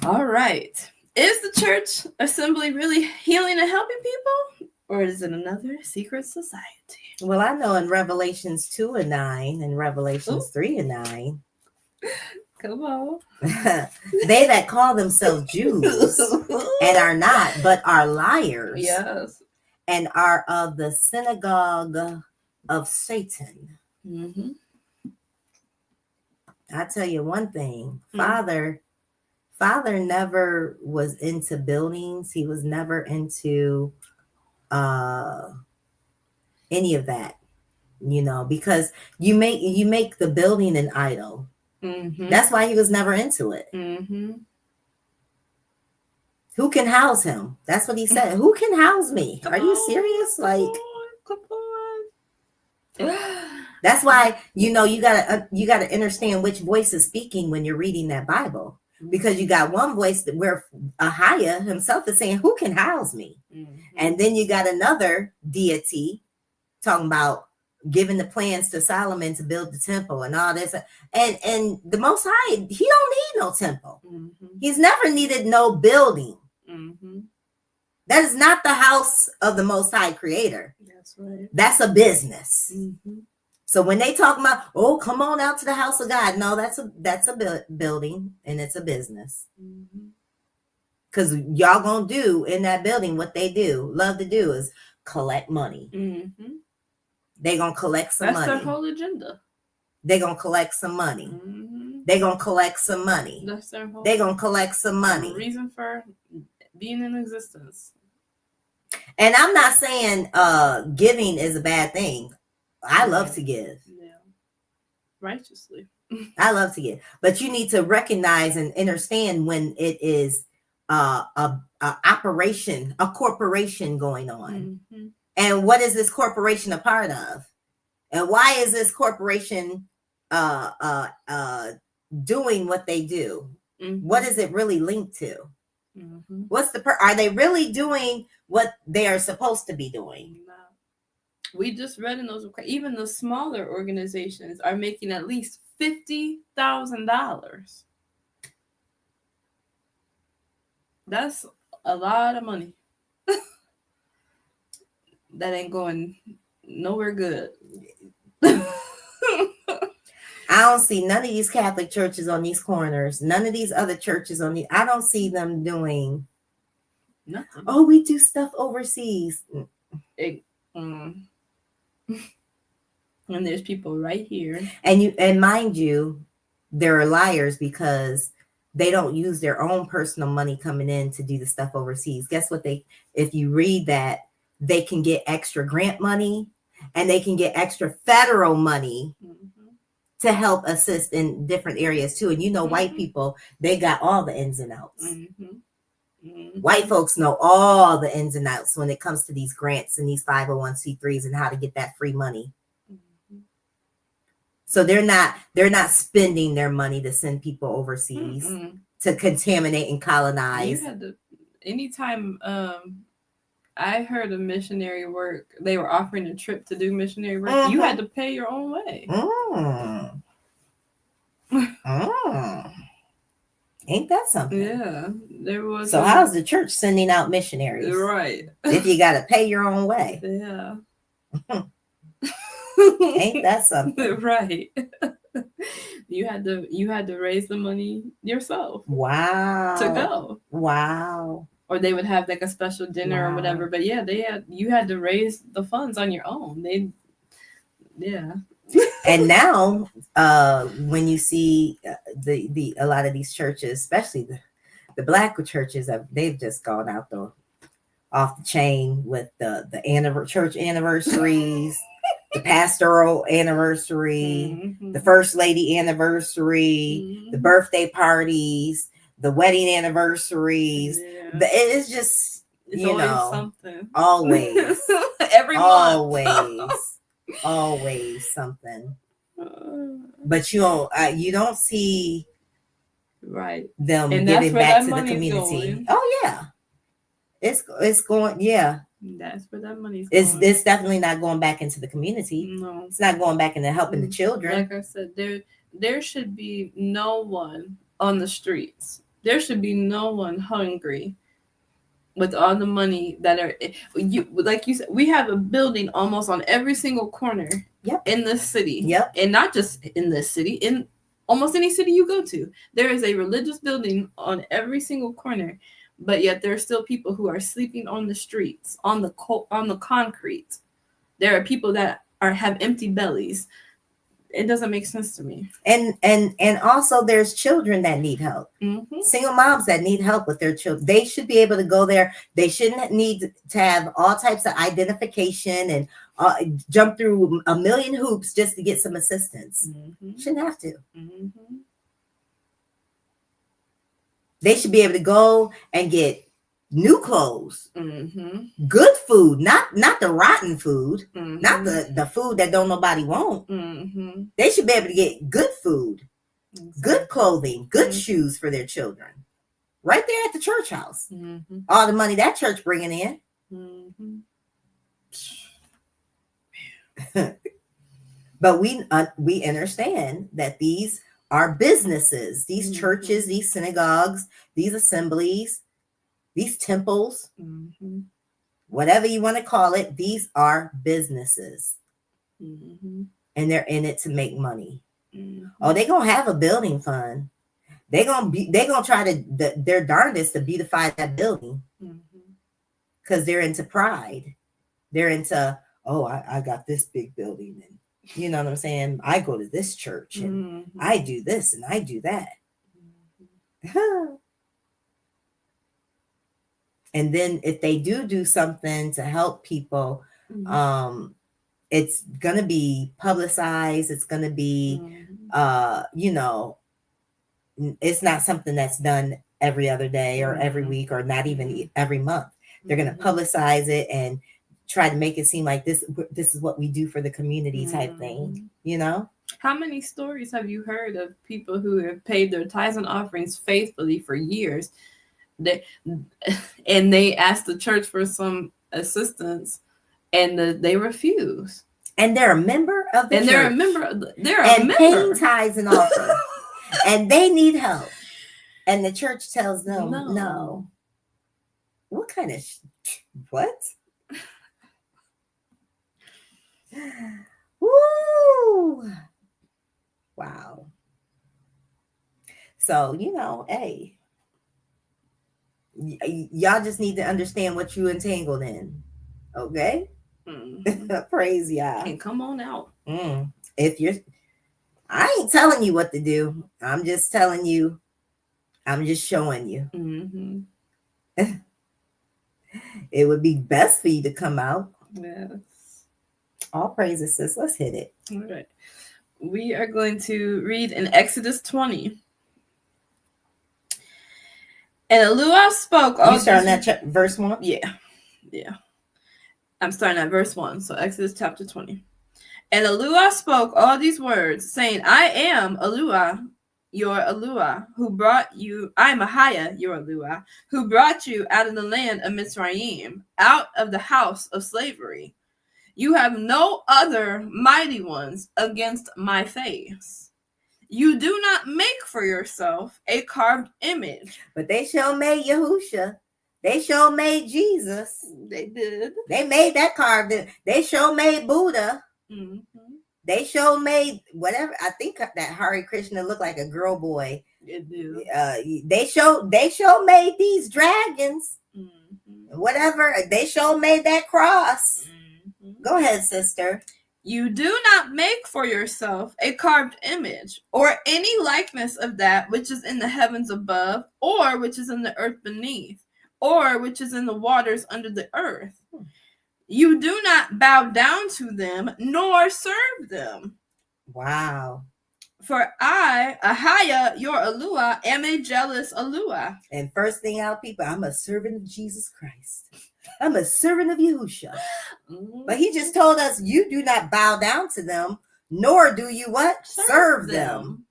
All right. Is the church assembly really healing and helping people? Or is it another secret society? Well, I know in Revelations 2:9 and Revelations 3:9. Come on. They that call themselves Jews and are not, but are liars. Yes. And are of the synagogue of Satan. I tell you one thing, Father never was into buildings. He was never into any of that, because you make the building an idol. That's why he was never into it. Who can house him? That's what he said. Who can house me? Are you serious? Come on. That's why you gotta understand which voice is speaking when you're reading that Bible. Because you got one voice where Ahaya himself is saying, who can house me? And then you got another deity talking about giving the plans to Solomon to build the temple and all this. And the Most High, he don't need no temple. He's never needed no building. That is not the house of the Most High Creator. That's right. That's a business. So when they talk about, come on out to the house of God, no, that's a building and it's a business. Because y'all gonna do in that building what they love to do is collect money. Mm-hmm. They gonna collect some That's money. their whole agenda. They gonna collect some money. Mm-hmm. They gonna collect some money. That's their whole. They gonna collect some money. Reason for being in existence. And I'm not saying giving is a bad thing. I love to give. Yeah. Righteously. I love to give. But you need to recognize and understand when it is a operation, a corporation going on. Mm-hmm. And what is this corporation a part of? And why is this corporation doing what they do? Mm-hmm. What is it really linked to? Mm-hmm. What's are they really doing what they are supposed to be doing? No. We just read in those, even the smaller organizations are making at least $50,000. That's a lot of money. That ain't going nowhere good. I don't see none of these Catholic churches on these corners. None of these other churches on I don't see them doing nothing. Oh, we do stuff overseas. And there's people right here. And mind you, they're liars because they don't use their own personal money coming in to do the stuff overseas. Guess what? If you read that, they can get extra grant money and they can get extra federal money to help assist in different areas too. And white people, they got all the ins and outs. White folks know all the ins and outs when it comes to these grants and these 501c3s and how to get that free money. So they're not spending their money to send people overseas to contaminate and colonize. Anytime I heard of missionary work, they were offering a trip to do missionary work. You had to pay your own way. Ain't that something? Yeah, there was. So how's the church sending out missionaries? Right. If you got to pay your own way. Yeah. Ain't that something? Right. You had to raise the money yourself. Wow. To go. Wow. Or they would have like a special dinner or whatever. But yeah, you had to raise the funds on your own. And now, when you see a lot of these churches, especially the Black churches, they've just gone off the chain with the church anniversaries, the pastoral anniversary, the first lady anniversary, the birthday parties, the wedding anniversaries. It's just always something. Always, every month. Always something. But you don't see them giving back to the community. Going. Oh yeah, it's going. Yeah, that's where that money's going. It's definitely not going back into the community. No, it's not going back into helping the children. Like I said, there should be no one on the streets. There should be no one hungry. With all the money that like you said, we have a building almost on every single corner in the city. Yep. And not just in this city, in almost any city you go to, there is a religious building on every single corner. But yet there are still people who are sleeping on the streets, on the concrete. There are people that have empty bellies. It doesn't make sense to me. And also there's children that need help. Single moms that need help with their children. They should be able to go there. They shouldn't need to have all types of identification and jump through a million hoops just to get some assistance. Shouldn't have to. They should be able to go and get new clothes, good food, not the rotten food, not the food that don't nobody want. They should be able to get good food, good clothing, good shoes for their children, right there at the church house. All the money that church bringing in. But we understand that these are businesses, these churches, these synagogues, these assemblies, these temples, whatever you want to call it, these are businesses. And they're in it to make money. Oh, they're going to have a building fund. They gonna try their darndest to beautify that building because they're into pride. They're into, oh, I got this big building, and you know what I'm saying? I go to this church and I do this and I do that. And then if they do something to help people, it's gonna be publicized. It's gonna be, you know, it's not something that's done every other day or every week or not even every month. They're gonna publicize it and try to make it seem like this is what we do for the community type thing, you know? How many stories have you heard of people who have paid their tithes and offerings faithfully for years? They ask the church for some assistance, and they refuse. And they're a member of the church. They're a member. Paying tithes and offerings. And they need help. And the church tells them, no. What kind of what? Woo! Wow. So, you know, hey, y'all just need to understand what you entangled in. Okay? Praise Yah. And come on out. If you're, I ain't telling you what to do. I'm just telling you. I'm just showing you. It would be best for you to come out. Yes. All praises, sis. Let's hit it. All right. We are going to read in Exodus 20. And YAHUAH spoke. You starting at verse 1? Yeah. I'm starting at verse 1. So Exodus chapter 20. And YAHUAH spoke all these words, saying, I am YAHUAH, your YAHUAH, who brought you, I am YAHUAH, your YAHUAH, who brought you out of the land of Mitzrayim, out of the house of slavery. You have no other mighty ones against my face. You do not make for yourself a carved image. But they sure made Yahusha. They sure made Jesus. They did. They made that carved. They sure made Buddha. They sure made whatever. I think that Hare Krishna looked like a girl boy. It do. They sure made these dragons. Whatever. They sure made that cross. Go ahead, sister. You do not make for yourself a carved image or any likeness of that which is in the heavens above, or which is in the earth beneath, or which is in the waters under the earth. You do not bow down to them, nor serve them. Wow. For I, YAHUAH, your YAHUAH, am a jealous YAHUAH. And first thing out, people, I'm a servant of Jesus Christ. I'm a servant of Yahusha. But he just told us, you do not bow down to them, nor do you what? Serve them.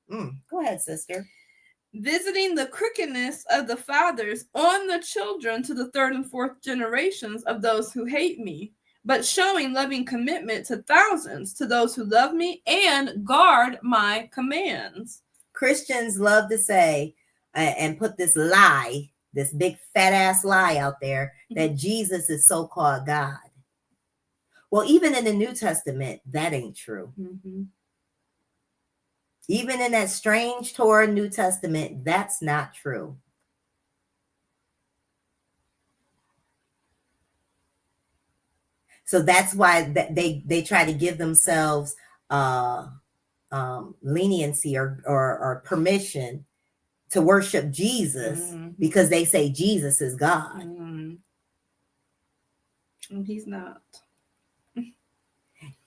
Go ahead, sister. Visiting the crookedness of the fathers on the children to the third and fourth generations of those who hate me, but showing loving commitment to thousands, to those who love me and guard my commands. Christians love to say and put this lie, this big fat ass lie out there that Jesus is so-called God. Well, even in the New Testament, that ain't true. Even in that strange Torah New Testament, that's not true. So that's why they try to give themselves leniency or permission to worship Jesus because they say Jesus is God. And he's not.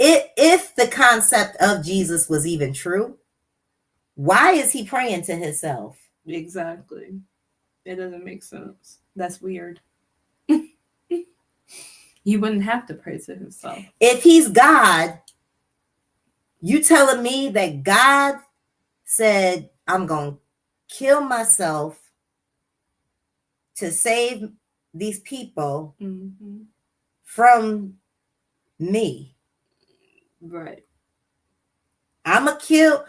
If the concept of Jesus was even true, why is he praying to himself? Exactly. It doesn't make sense. That's weird. He wouldn't have to pray to himself. If he's God, you telling me that God said, I'm going to kill myself to save these people from me. Right. I'm a kill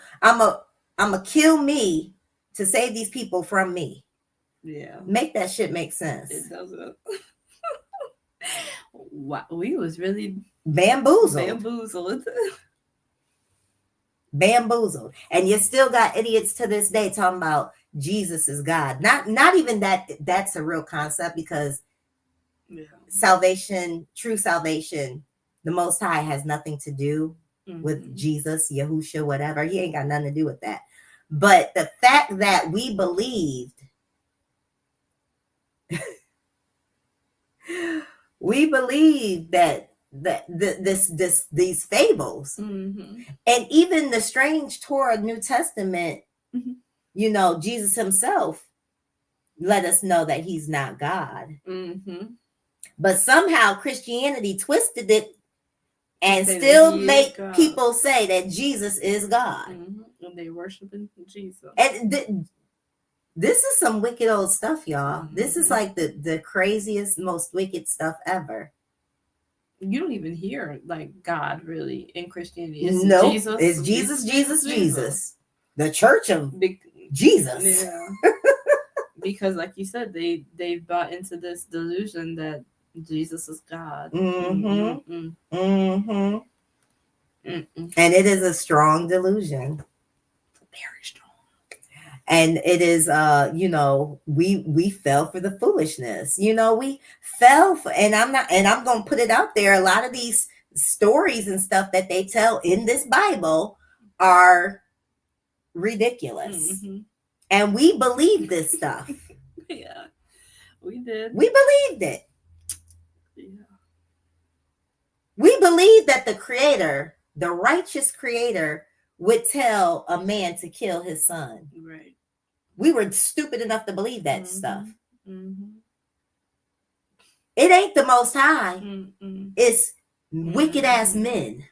me to save these people from me. Yeah. Make that shit make sense. It doesn't. Wow, we was really bamboozled. Bamboozled. And you still got idiots to this day talking about Jesus is God. Not even that that's a real concept, because salvation, true salvation, the Most High has nothing to do with Jesus, Yahushua, whatever. He ain't got nothing to do with that. But the fact that we believed, that these fables, and even the strange Torah New Testament, you know, Jesus himself let us know that he's not God. But somehow Christianity twisted it and still make people say that Jesus is God. And they worshiping Jesus. And this is some wicked old stuff, y'all. This is like the craziest, most wicked stuff ever. You don't even hear like God really in Christianity. It's Jesus. It's Jesus. The church of Jesus. Yeah. Because like you said, they bought into this delusion that Jesus is God. And it is a strong delusion. Very strong. And it is, you know, we fell for the foolishness. You know, we fell for, and I'm going to put it out there. A lot of these stories and stuff that they tell in this Bible are ridiculous. And we believe this stuff. Yeah, we did. We believed it. Yeah. We believed that the Creator, the righteous Creator, would tell a man to kill his son. Right. We were stupid enough to believe that stuff. It ain't the Most High. It's wicked ass men.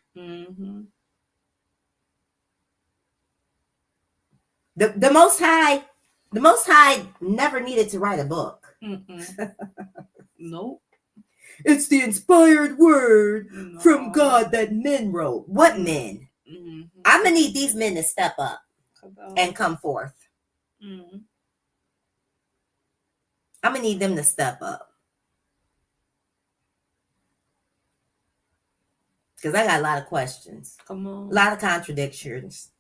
The Most High never needed to write a book. Nope. It's the inspired word from God that men wrote. What men? I'm gonna need these men to step up and come forth. I'm gonna need them to step up, because I got a lot of questions. Come on. A lot of contradictions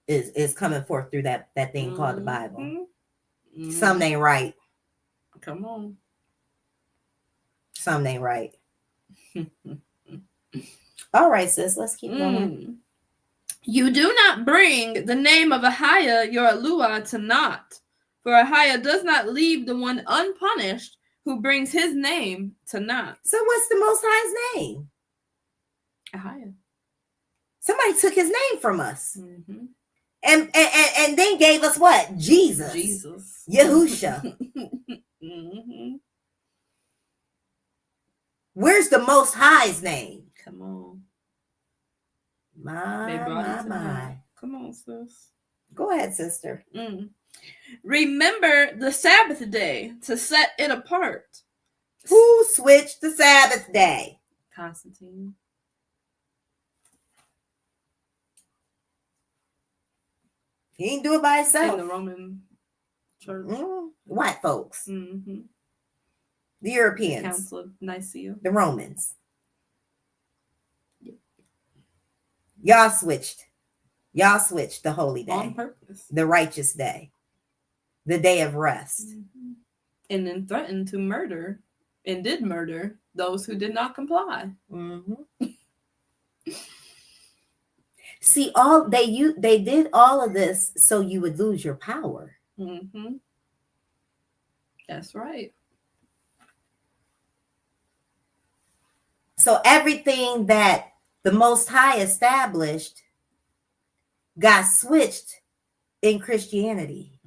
is coming forth through that thing called the Bible. Something ain't right. Come on. Something ain't right. All right, sis, let's keep going. You do not bring the name of YAHUAH your YAHUAH to naught, for YAHUAH does not leave the one unpunished who brings his name to naught. So what's the Most High's name? YAHUAH. Somebody took his name from us. And then gave us what? Jesus. Yahushua. Where's the Most High's name? Come on. My. Come on, sis. Go ahead, sister. Remember the Sabbath day to set it apart. Who switched the Sabbath day? Constantine. He didn't do it by himself. In the Roman church. White folks. The Europeans. Council of Nicaea. The Romans. Y'all switched the holy day. On purpose. The righteous day. The day of rest. And then threatened to murder, and did murder, those who did not comply. See, they did all of this so you would lose your power. That's right. So everything that the Most High established got switched in Christianity.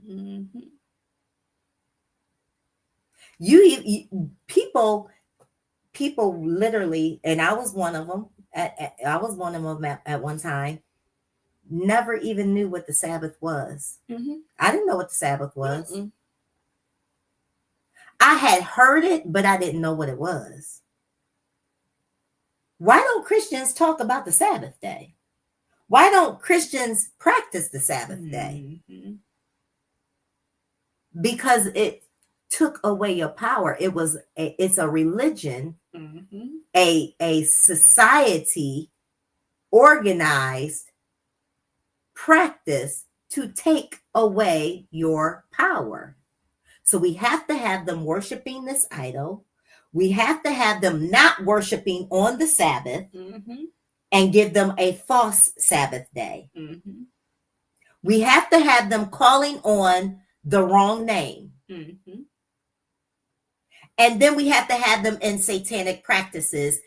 You people literally, and I was one of them. At one time. Never even knew what the Sabbath was. I didn't know what the Sabbath was. I had heard it, but I didn't know what it was. Why don't Christians talk about the Sabbath day? Why don't Christians practice the Sabbath day? Because it took away your power. It's a religion, a society organized practice to take away your power. So we have to have them worshiping this idol. We have to have them not worshiping on the Sabbath and give them a false Sabbath day. We have to have them calling on the wrong name. And then we have to have them in satanic practices,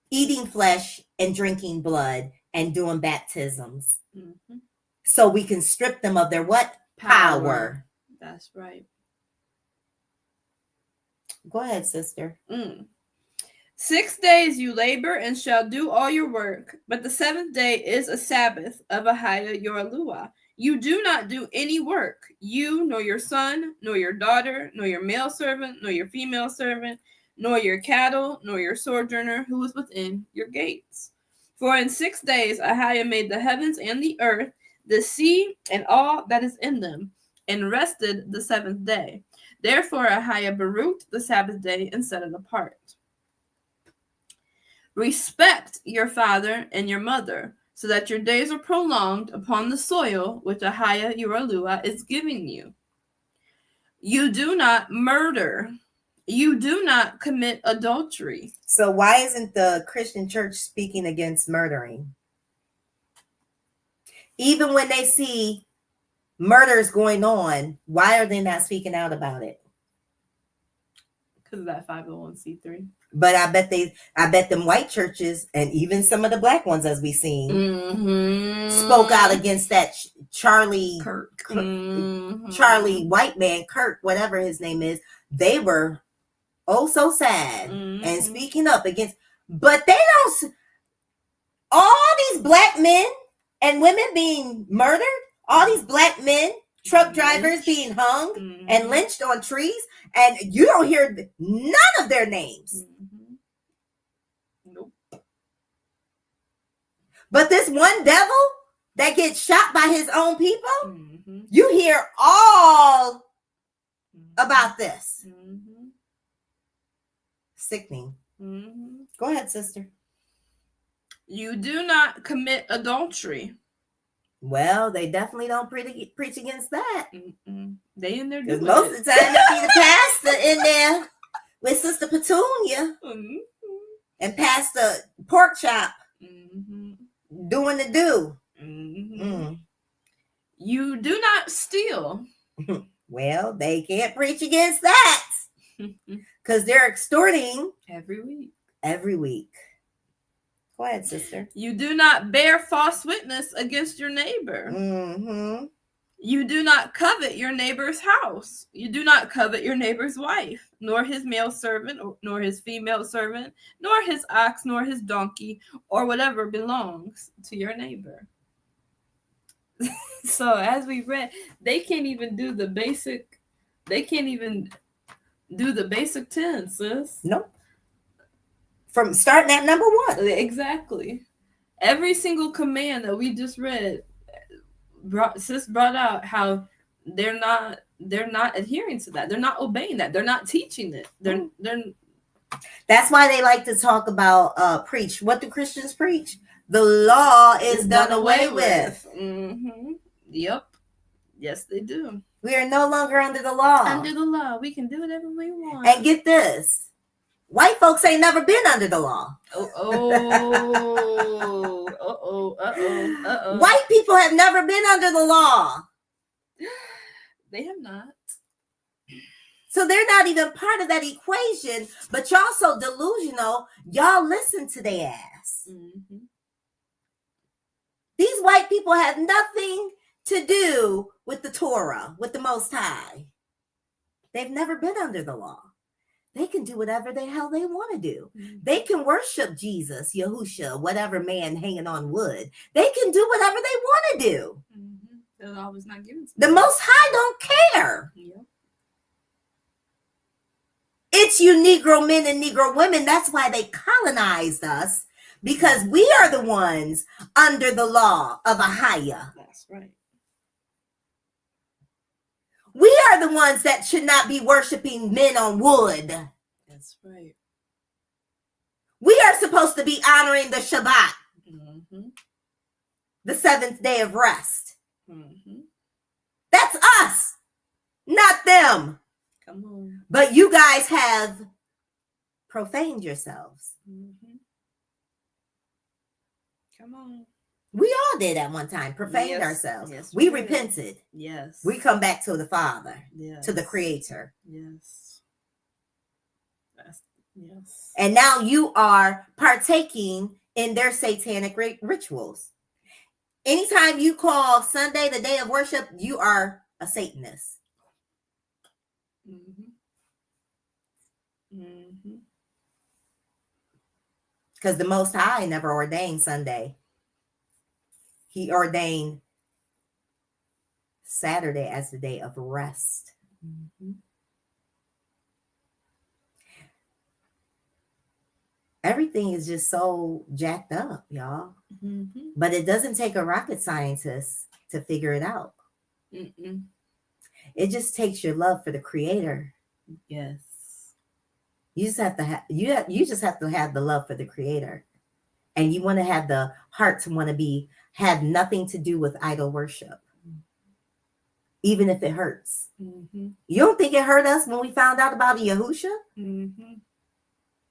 eating flesh and drinking blood and doing baptisms. So we can strip them of their what? Power. That's right. Go ahead, sister. 6 days you labor and shall do all your work, but the seventh day is a Sabbath of YAHUAH. You do not do any work, you, nor your son, nor your daughter, nor your male servant, nor your female servant, nor your cattle, nor your sojourner who is within your gates. For in 6 days YAHUAH made the heavens and the earth, the sea, and all that is in them, and rested the seventh day. Therefore YAHUAH baruched the Sabbath day and set it apart. Respect your father and your mother, so that your days are prolonged upon the soil which YAHUAH is giving you. You do not murder. You do not commit adultery. So why isn't the Christian church speaking against murdering? Even when they see murders going on, why are they not speaking out about it? Because of that 501c3. But I bet them white churches and even some of the black ones, as we seen, spoke out against that Charlie Kirk. Charlie white man, Kirk, whatever his name is. They were so sad and speaking up against, but they don't. All these black men and women being murdered, all these black men, truck drivers being hung and lynched on trees, and you don't hear none of their names. Nope. But this one devil that gets shot by his own people, you hear all about this. Sickening. Go ahead, sister. You do not commit adultery. Well, they definitely don't preach against that. They in there Because doing most it. of the time, they be the pastor in there with Sister Petunia and Pastor Pork Chop doing the do. You do not steal. Well, they can't preach against that because they're extorting Every week. Go ahead, sister. You do not bear false witness against your neighbor. You do not covet your neighbor's house. You do not covet your neighbor's wife, nor his male servant, nor his female servant, nor his ox, nor his donkey, or whatever belongs to your neighbor. So as we read, they can't even do the basic. They can't even do the basic 10, sis. Nope. From starting at number 1. Exactly. Every single command that we just read, brought out how they're not adhering to that. They're not obeying that. They're not teaching it. They're That's why they like to talk about preach. What do Christians preach? The law is done away with. Yep. Yes, they do. We are no longer under the law. Under the law, we can do whatever we want. And get this. White folks ain't never been under the law. White people have never been under the law. They have not. So they're not even part of that equation, but y'all so delusional, y'all listen to their ass. These white people have nothing to do with the Torah, with the Most High. They've never been under the law. They can do whatever the hell they want to do. They can worship Jesus, Yahushua, whatever man hanging on wood. They can do whatever they want to do. The law was not given to The them. Most High don't care. Yep. It's you Negro men and Negro women. That's why they colonized us, because we are the ones under the law of YAHUAH. That's right. We are the ones that should not be worshiping men on wood. That's right. We are supposed to be honoring the Shabbat. the seventh day of rest. Mm-hmm. That's us, not them. Come on. But you guys have profaned yourselves. Mm-hmm. Come on. We all did at one time, profaned Yes. ourselves. Yes, we we did. repented. Yes. We come back to the Father, Yes. to the Creator. Yes. Yes. And now you are partaking in their satanic rituals. Anytime you call Sunday the day of worship, you are a Satanist. Mm-hmm. Mm-hmm. Because the Most High never ordained Sunday. He ordained Saturday as the day of rest. Mm-hmm. Everything is just so jacked up, y'all. Mm-hmm. But it doesn't take a rocket scientist to figure it out. Mm-mm. It just takes your love for the Creator. Yes. You just have to have you just have to have the love for the Creator, and you want to have the heart to want to have nothing to do with idol worship, even if it hurts. Mm-hmm. You don't think it hurt us when we found out about Yahushua? Mm-hmm.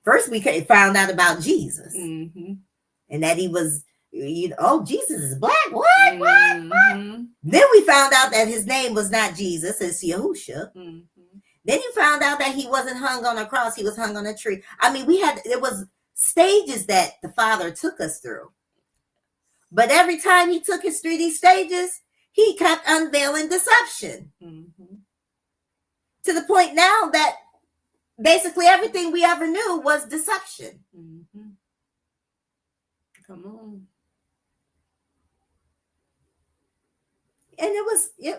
First, we found out about Jesus, Mm-hmm. and that he was, Jesus is black. What? Mm-hmm. Then we found out that his name was not Jesus, it's Yahushua. Mm-hmm. Then you found out that he wasn't hung on a cross, he was hung on a tree. I mean, it was stages that the Father took us through. But every time he took us through these stages, he kept unveiling deception. Mm-hmm. To the point now that basically everything we ever knew was deception. Mm-hmm. Come on. And it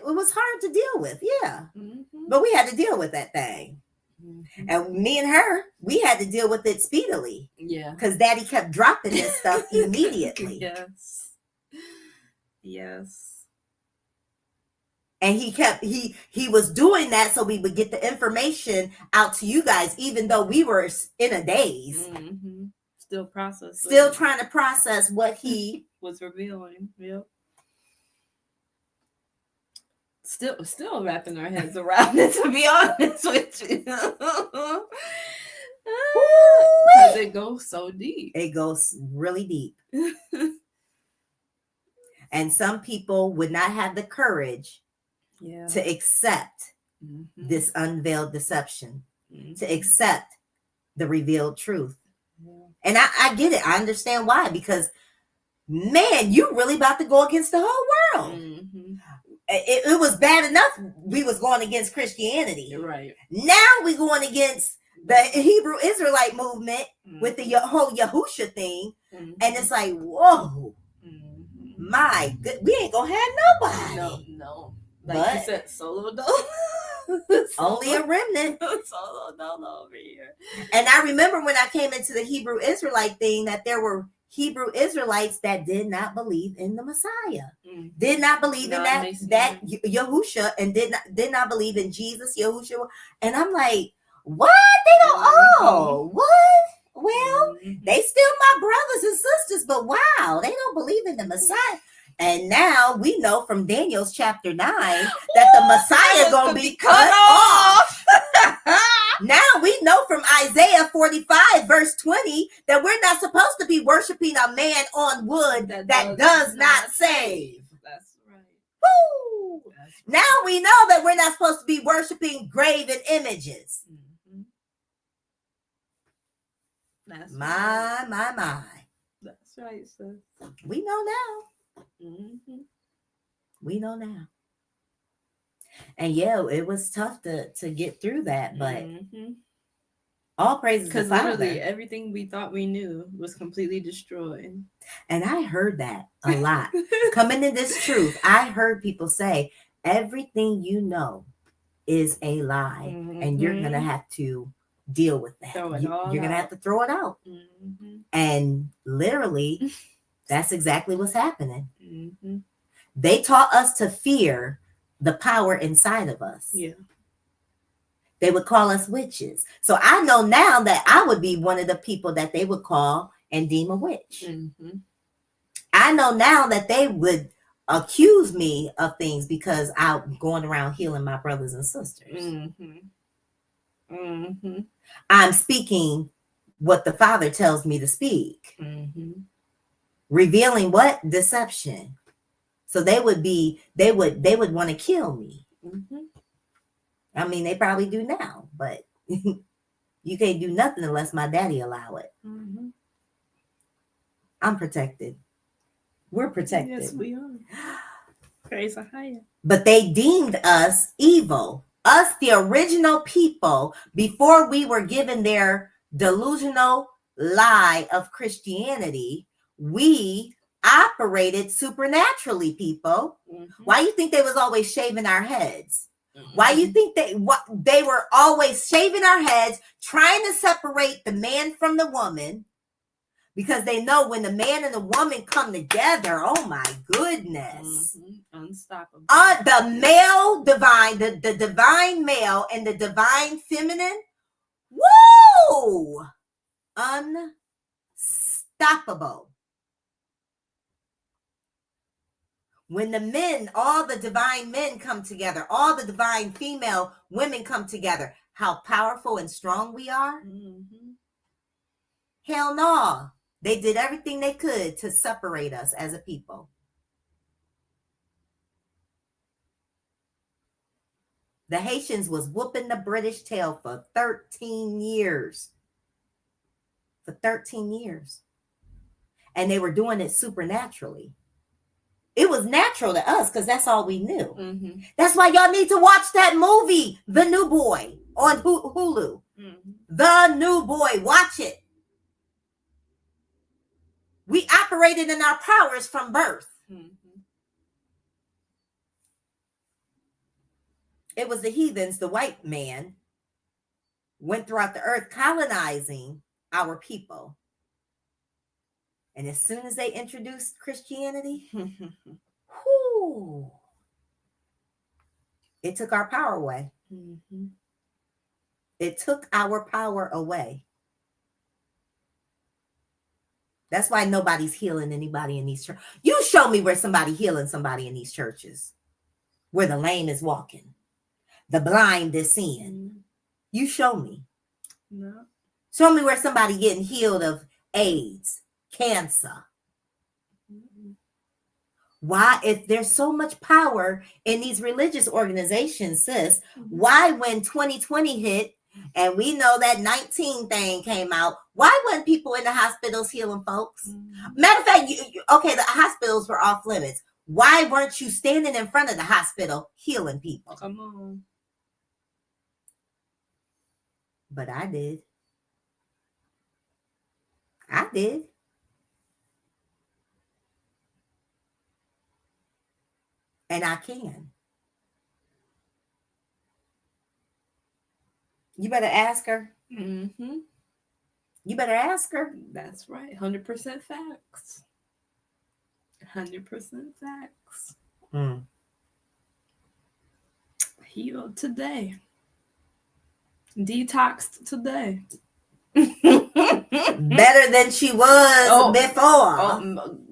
was hard to deal with, yeah. Mm-hmm. But we had to deal with that thing. Mm-hmm. And me and her, we had to deal with it speedily. Yeah. Because Daddy kept dropping this stuff immediately. Yes. Yes. And he was doing that so we would get the information out to you guys, even though we were in a daze. Mm-hmm. Still processing. Still trying to process what he was revealing. Yep. Still wrapping our heads around it, to be honest with you. Because it goes so deep. It goes really deep. And some people would not have the courage to accept mm-hmm. this unveiled deception, mm-hmm. to accept the revealed truth. Yeah. And I get it. I understand why. Because, man, you really about to go against the whole world. Mm-hmm. It was bad enough we was going against Christianity. Right. Now we going against the Hebrew Israelite movement mm-hmm. with the whole Yahushua thing. Mm-hmm. And it's like, whoa, mm-hmm. my good, we ain't gonna have nobody. No. Like you said, solo dolo. Only a remnant. Solo dolo over here. And I remember when I came into the Hebrew Israelite thing that there were Hebrew Israelites that did not believe in the Messiah, did not believe in that Yahusha, and did not believe in Jesus, Yahushua. And I'm like, what? They don't. Oh, what? Well, they still my brothers and sisters, but wow, they don't believe in the Messiah. And now we know from Daniel's chapter 9 that the Messiah gonna be cut off. Now we know from Isaiah 45 verse 20 that we're not supposed to be worshiping a man on wood that does not save. That's right. Woo! That's right. Now we know that we're not supposed to be worshiping graven images. Mm-hmm. That's my. That's right, sis. We know now. Mm-hmm. We know now. And yeah, it was tough to get through that, but mm-hmm. all praises to because Father. Literally everything we thought we knew was completely destroyed. And I heard that a lot. Coming in this truth, I heard people say, everything you know is a lie, mm-hmm. and you're going to have to deal with that. You're going to have to throw it out. Mm-hmm. And literally, that's exactly what's happening. Mm-hmm. They taught us to fear the power inside of us. Yeah. They would call us witches. So I know now that I would be one of the people that they would call and deem a witch. Mm-hmm. I know now that they would accuse me of things because I'm going around healing my brothers and sisters. I'm speaking what the Father tells me to speak. Revealing what? Deception. So they would want to kill me. I mean, they probably do now, but you can't do nothing unless my daddy allow it. I'm protected. We're protected. Yes, we are. Praise YAHUAH. But they deemed us evil. Us, the original people, before we were given their delusional lie of Christianity, we operated supernaturally, people. Why you think they was always shaving our heads? Why you think they were always shaving our heads, trying to separate the man from the woman? Because they know when the man and the woman come together, oh my goodness. Unstoppable. The male divine, the divine male and the divine feminine, woo! Unstoppable. When the men, all the divine men come together, all the divine female women come together, how powerful and strong we are? Hell no. They did everything they could to separate us as a people. The Haitians was whooping the British tail for 13 years. For 13 years. And they were doing it supernaturally. It was natural to us because that's all we knew. That's why y'all need to watch that movie, The New Boy, on Hulu. The New Boy. Watch it. We operated in our powers from birth. It was the heathens, the white man, went throughout the earth colonizing our people. And as soon as they introduced Christianity, it took our power away. It took our power away. That's why nobody's healing anybody in these churches. You show me where somebody healing somebody in these churches, where the lame is walking, the blind is seeing. You show me. No. Show me where somebody getting healed of AIDS, cancer. Why, if there's so much power in these religious organizations, sis, why when 2020 hit and we know that 19 thing came out, why weren't people in the hospitals healing folks? Matter of fact, okay, the hospitals were off limits. Why weren't you standing in front of the hospital healing people? Come on. But I did. I did. And I can. You better ask her. You better ask her. That's right. 100% facts. 100% facts. Healed today. Detoxed today. Better than she was before.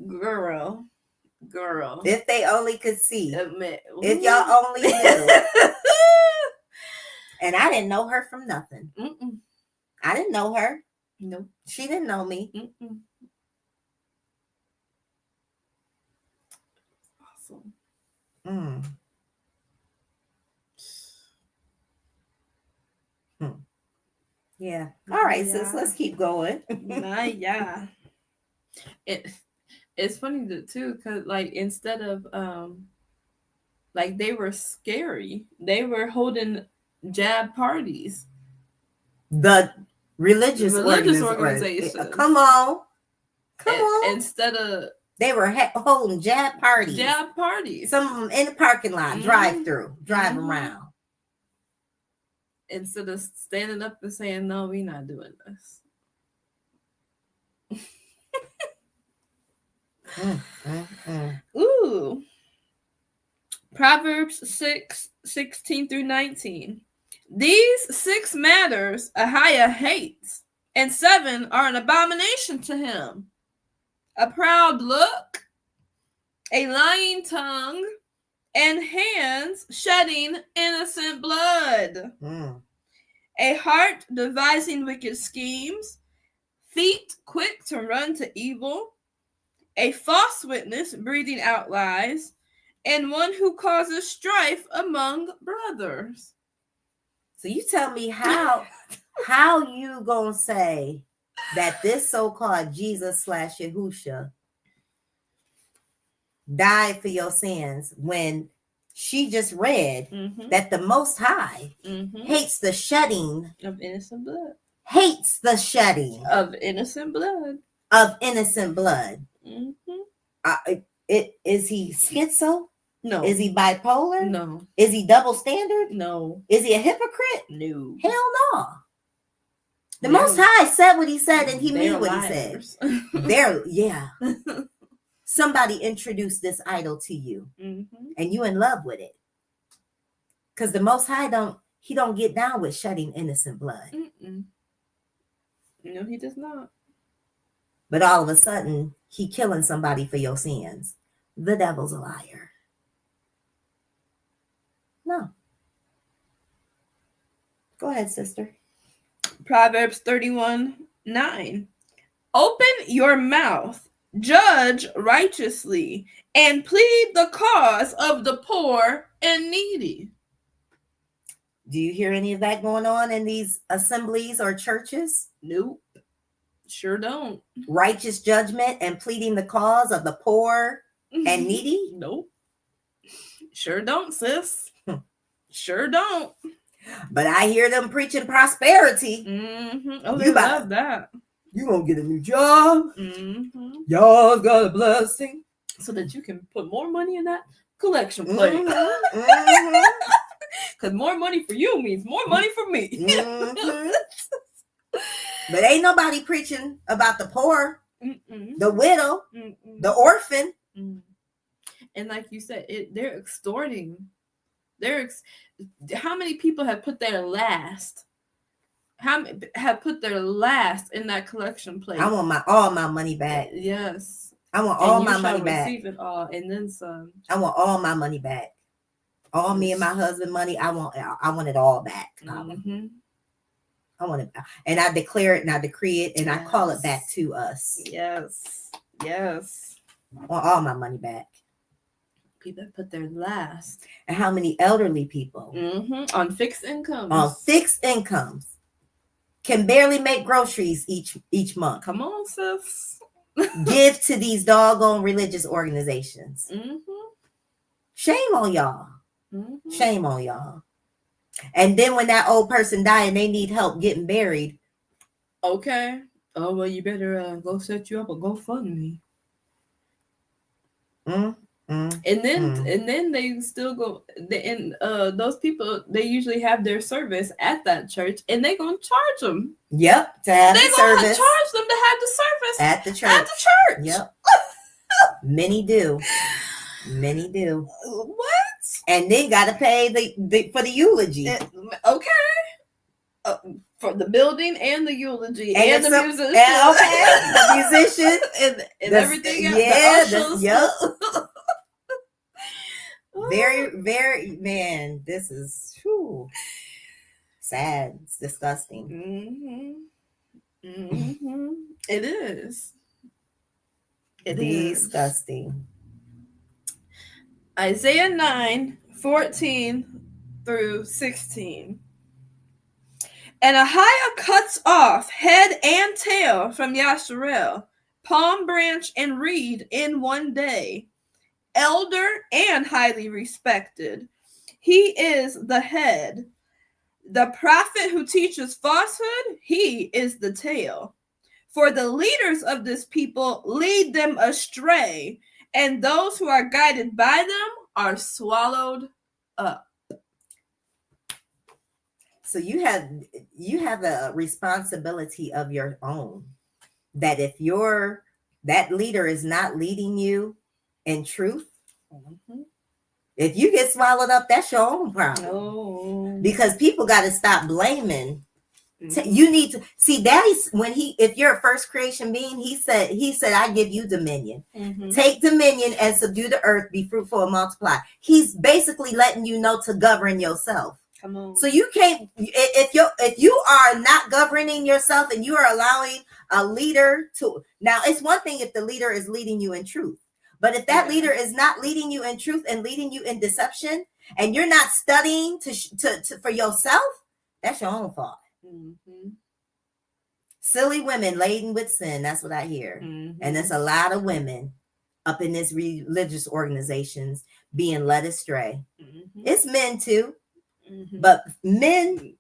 Girl. If they only could see. If y'all only knew. And I didn't know her from nothing. I didn't know her. Nope. She didn't know me. Awesome. Yeah. All right, sis, let's keep going. Yeah. It's funny too, because like instead of like they were scary, they were holding jab parties. The religious organization. Come on. Instead of they were holding jab parties. Some of them in the parking lot, drive around. Instead of standing up and saying, no, we're not doing this. Ooh. Proverbs 6:16-19. These 6 matters YAHUAH hates, and 7 are an abomination to him: a proud look, a lying tongue, and hands shedding innocent blood. A heart devising wicked schemes, feet quick to run to evil, a false witness breathing out lies, and one who causes strife among brothers. So you tell me how you gonna say that this so-called Jesus / Yahushua died for your sins when she just read that the Most High hates the shedding of innocent blood. Hates the shedding of innocent blood. Of innocent blood. Is he schizo? No. Is he bipolar? No. Is he double standard? No. Is he a hypocrite? No. Hell no. The Most High said what he said, and he meant what liars. he said. Yeah. Somebody introduced this idol to you, and you in love with it. Because the Most High don't get down with shedding innocent blood. No, he does not. But all of a sudden, he killing somebody for your sins. The devil's a liar. No. Go ahead, sister. Proverbs 31:9. Open your mouth, judge righteously, and plead the cause of the poor and needy. Do you hear any of that going on in these assemblies or churches? Nope. Sure don't. Righteous judgment and pleading the cause of the poor and needy? Nope. Sure don't, sis. Sure don't. But I hear them preaching prosperity. Oh, they love that. You gonna get a new job. Y'all got a blessing. So that you can put more money in that collection plate. Because more money for you means more money for me. But ain't nobody preaching about the poor, the widow, the orphan. And like you said, they're extorting. How many people have put their last? How many have put their last in that collection plate? I want all my money back. Yes. I want all my money back. Receive it all, and then some. I want all my money back. All me and my husband money. I want it all back. I want it back. And I declare it and I decree it and I call it back to us. Yes. Yes. I want all my money back. People have put their last. And how many elderly people on fixed incomes? On fixed incomes can barely make groceries each month. Come on, sis. Give to these doggone religious organizations. Shame on y'all. Shame on y'all. And then when that old person die and they need help getting buried. Okay. Oh, well, you better go set you up a GoFundMe. And then they still go. Those people, they usually have their service at that church, and they're gonna charge them. Yep, to have the service. They're gonna charge them to have the service at the church. At the church. Yep. Many do. Many do. What? And they gotta pay for the eulogy. Okay. For the building and the eulogy and the musician. The musician and everything else. Yep. Very, very, man, this is sad. It's disgusting. It is. It disgusting. Is. Isaiah 9:14-16. And Ahiah cuts off head and tail from Yasharel, palm branch and reed in one day. Elder and highly respected. He is the head. The prophet who teaches falsehood, he is the tail. For the leaders of this people lead them astray, and those who are guided by them are swallowed up. So you have a responsibility of your own. That if that leader is not leading you in truth, if you get swallowed up, that's your own problem. Oh. Because people got to stop blaming You need to see Daddy's when if you're a first creation being, he said, I give you dominion. Take dominion and subdue the earth, be fruitful and multiply. He's basically letting you know to govern yourself. Come on. So you can't, if you are not governing yourself and you are allowing a leader to, now it's one thing if the leader is leading you in truth, but if that leader is not leading you in truth and leading you in deception, and you're not studying for yourself, that's your own fault. Silly women laden with sin. That's what I hear. And there's a lot of women up in these religious organizations being led astray. It's men too, but men,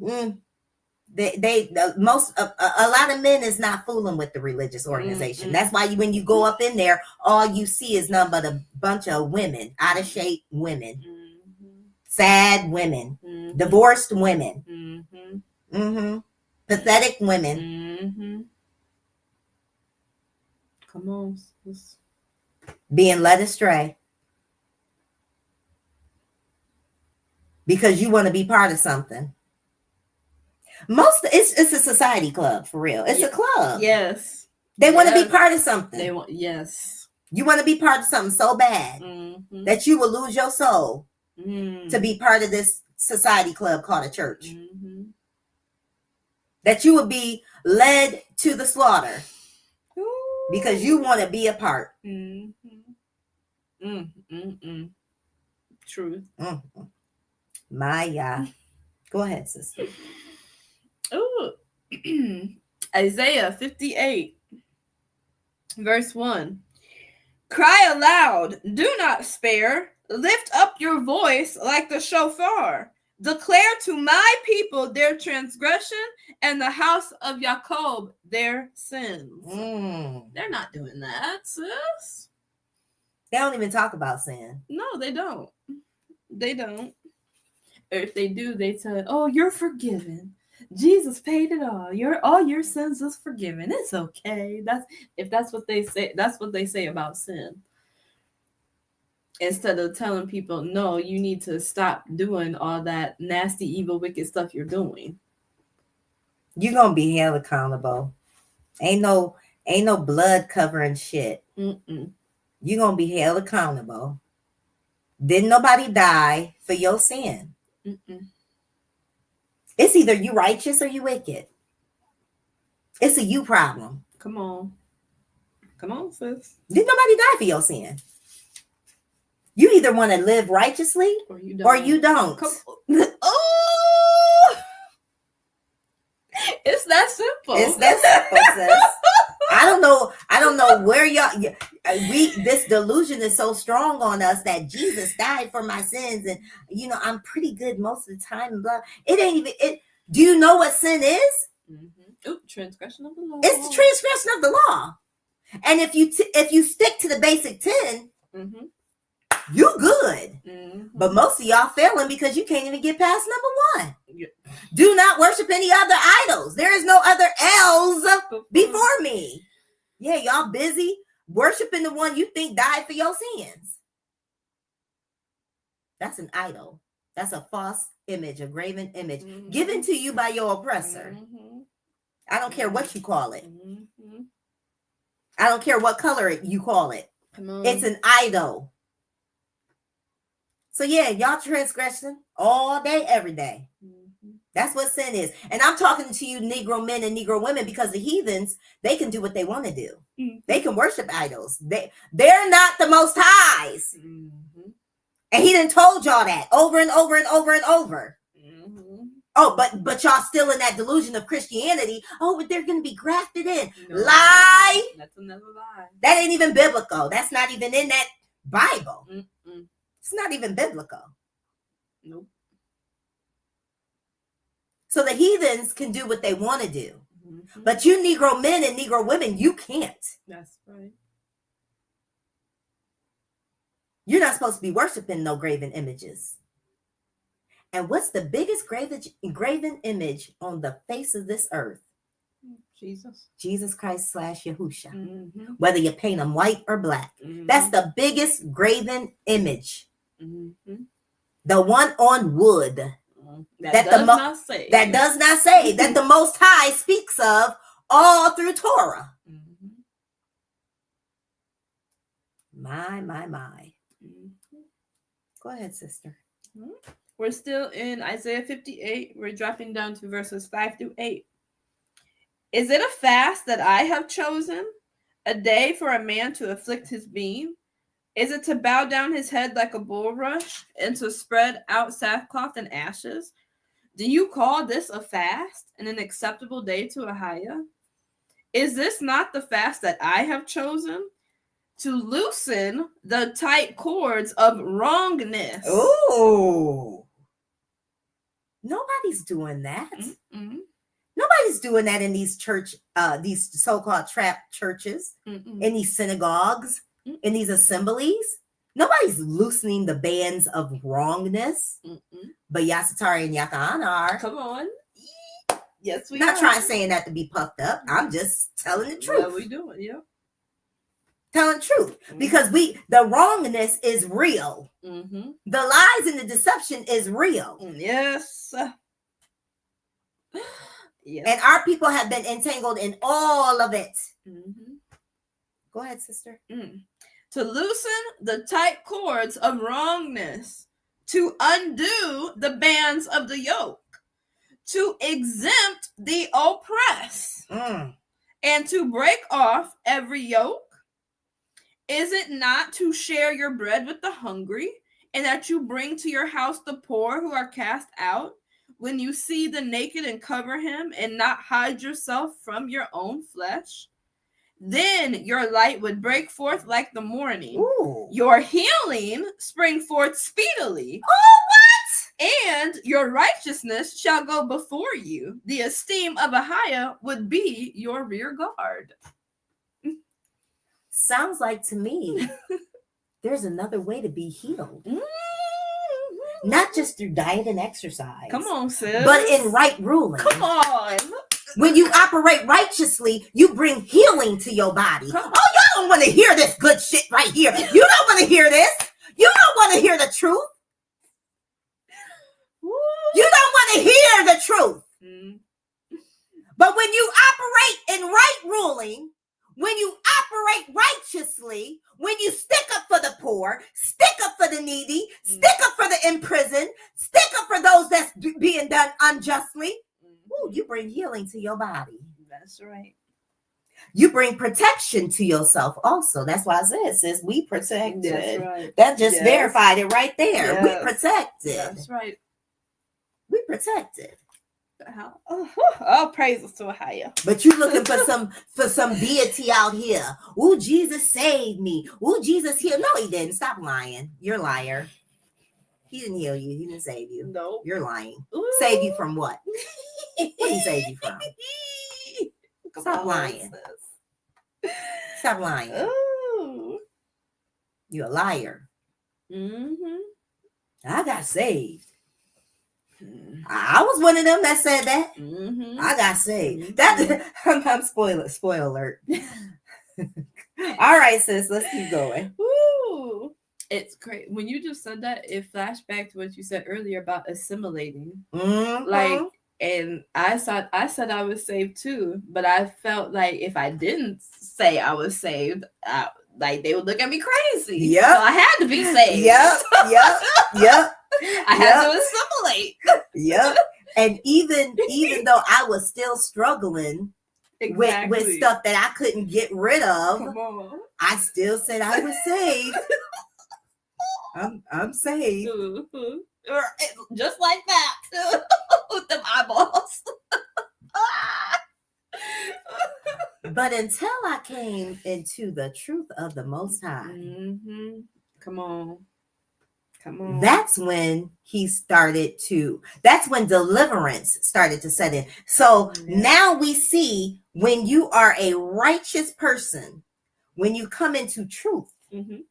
a lot of men is not fooling with the religious organization. That's why when you go up in there, all you see is nothing but a bunch of women, out of shape women, sad women, divorced women, pathetic women, come on, being led astray because you want to be part of something. It's a society club for real. It's a club. Yes, they want to be part of something. They want. Yes, you want to be part of something so bad that you will lose your soul to be part of this society club called a church. That you would be led to the slaughter because you want to be a part. Truth. Maya. Go ahead, sister. Oh, Isaiah 58, verse 1. Cry aloud, do not spare. Lift up your voice like the shofar. Declare to my people their transgression and the house of Jacob their sins. They're not doing that, sis. They don't even talk about sin. No, they don't. They don't. Or if they do, they say, "Oh, you're forgiven. Jesus paid it all. All your sins is forgiven. It's okay." That's what they say. That's what they say about sin. Instead of telling people, no, you need to stop doing all that nasty, evil, wicked stuff you're doing. You're gonna be held accountable. Ain't no blood covering shit. You're gonna be held accountable. Didn't nobody die for your sin. It's either you righteous or you wicked. It's a you problem. Come on, sis. Didn't nobody die for your sin. You either want to live righteously or you don't. Oh, it's that simple. It's that simple, sis. I don't know where this delusion is so strong on us that Jesus died for my sins and I'm pretty good most of the time and blah. It ain't even it. Do you know what sin is? Transgression of the law. It's the transgression of the law. And if you stick to the basic 10, you good. But most of y'all failing because you can't even get past number 1. Do not worship any other idols. There is no other L's before me. Yeah, y'all busy worshiping the one you think died for your sins. That's an idol. That's a false image, a graven image given to you by your oppressor. I don't care what you call it. I don't care what color you call it. It's an idol. So yeah, y'all transgressing all day, every day. That's what sin is. And I'm talking to you Negro men and Negro women because the heathens, they can do what they want to do. They can worship idols. They're not the Most Highs. And he done told y'all that over and over and over and over. Oh, but y'all still in that delusion of Christianity. Oh, but they're going to be grafted in. No, lie. That's another lie. That ain't even biblical. That's not even in that Bible. It's not even biblical. Nope. So the heathens can do what they want to do. But you Negro men and Negro women, you can't. That's right. You're not supposed to be worshiping no graven images. And what's the biggest graven image on the face of this earth? Jesus Christ / Yahushua. Whether you paint them white or black. That's the biggest graven image. The one on wood. That does not say. That does not say that the Most High speaks of all through Torah. My. Go ahead, sister. We're still in Isaiah 58. We're dropping down to verses 5 through 8. Is it a fast that I have chosen? A day for a man to afflict his being? Is it to bow down his head like a bulrush and to spread out sackcloth and ashes? Do you call this a fast and an acceptable day to YAHUAH? Is this not the fast that I have chosen? To loosen the tight cords of wrongness. Oh, nobody's doing that. Nobody's doing that in these these so-called trap churches, in these synagogues, in these assemblies. Nobody's loosening the bands of wrongness. But Yasatari and Yahca'Anna are. Come on. Yes, we not are. trying saying that to be puffed up. I'm just telling the truth. What we doing? Yeah. Telling the truth, because the wrongness is real. The lies and the deception is real. Yes. Yes. And our people have been entangled in all of it. Go ahead, sister. To loosen the tight cords of wrongness, to undo the bands of the yoke, to exempt the oppressed, and to break off every yoke. Is it not to share your bread with the hungry, and that you bring to your house the poor who are cast out? When you see the naked and cover him, and not hide yourself from your own flesh? Then your light would break forth like the morning. Ooh. Your healing spring forth speedily. Oh, what? And your righteousness shall go before you. The esteem of YAHUAH would be your rear guard. Sounds like to me there's another way to be healed. Not just through diet and exercise. Come on, sis. But in right ruling. Come on. When you operate righteously, you bring healing to your body. Oh, y'all don't want to hear this good shit right here. You don't want to hear this. You don't want to hear the truth. You don't want to hear the truth. But when you operate in right ruling, when you operate righteously, when you stick up for the poor, stick up for the needy, stick up for the imprisoned, stick up for those that's being done unjustly, you bring healing to your body. That's right. You bring protection to yourself also. That's why I said, sis, we protected. That's right. That just verified it right there. Yes. We protected. That's right. We protected. Oh, praises to YAHUAH. But you looking for some deity out here. Oh, Jesus saved me. Oh, Jesus healed. No, he didn't. Stop lying. You're a liar. He didn't heal you. He didn't save you. No. You're lying. Ooh. Save you from what? What did he save you from? Stop lying. Stop lying. Ooh. You're a liar. I got saved. I was one of them that said that. I got saved. I'm spoiler alert. All right, sis, let's keep going. Ooh. It's great. When you just said that, it flashed back to what you said earlier about assimilating. Like, and I said I was saved too, but I felt like if I didn't say I was saved, like they would look at me crazy. Yep. So I had to be saved. Yep. I had to assimilate. Yep. And even though I was still struggling with stuff that I couldn't get rid of, I still said I was saved. I'm saved. Just like that. With them eyeballs. But until I came into the truth of the Most High, Come on. that's when that's when deliverance started to set in. So now we see when you are a righteous person, when you come into truth,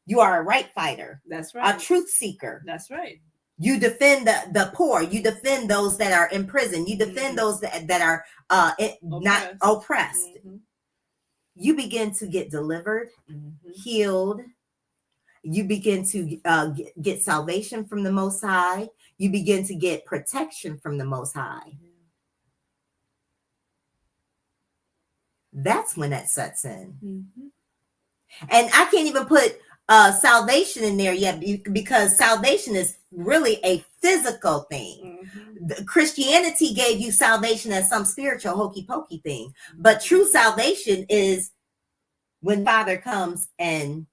you are a right fighter. That's right. A truth seeker. That's right. You defend the poor. You defend those that are in prison. You defend those that are not oppressed. You begin to get delivered, healed. You begin to get salvation from the Most High. you begin to get protection from the Most High. That's when that sets in. Mm-hmm. And I can't even put salvation in there yet, because salvation is really a physical thing. Mm-hmm. Christianity gave you salvation as some spiritual hokey pokey thing, but true salvation is when Father comes and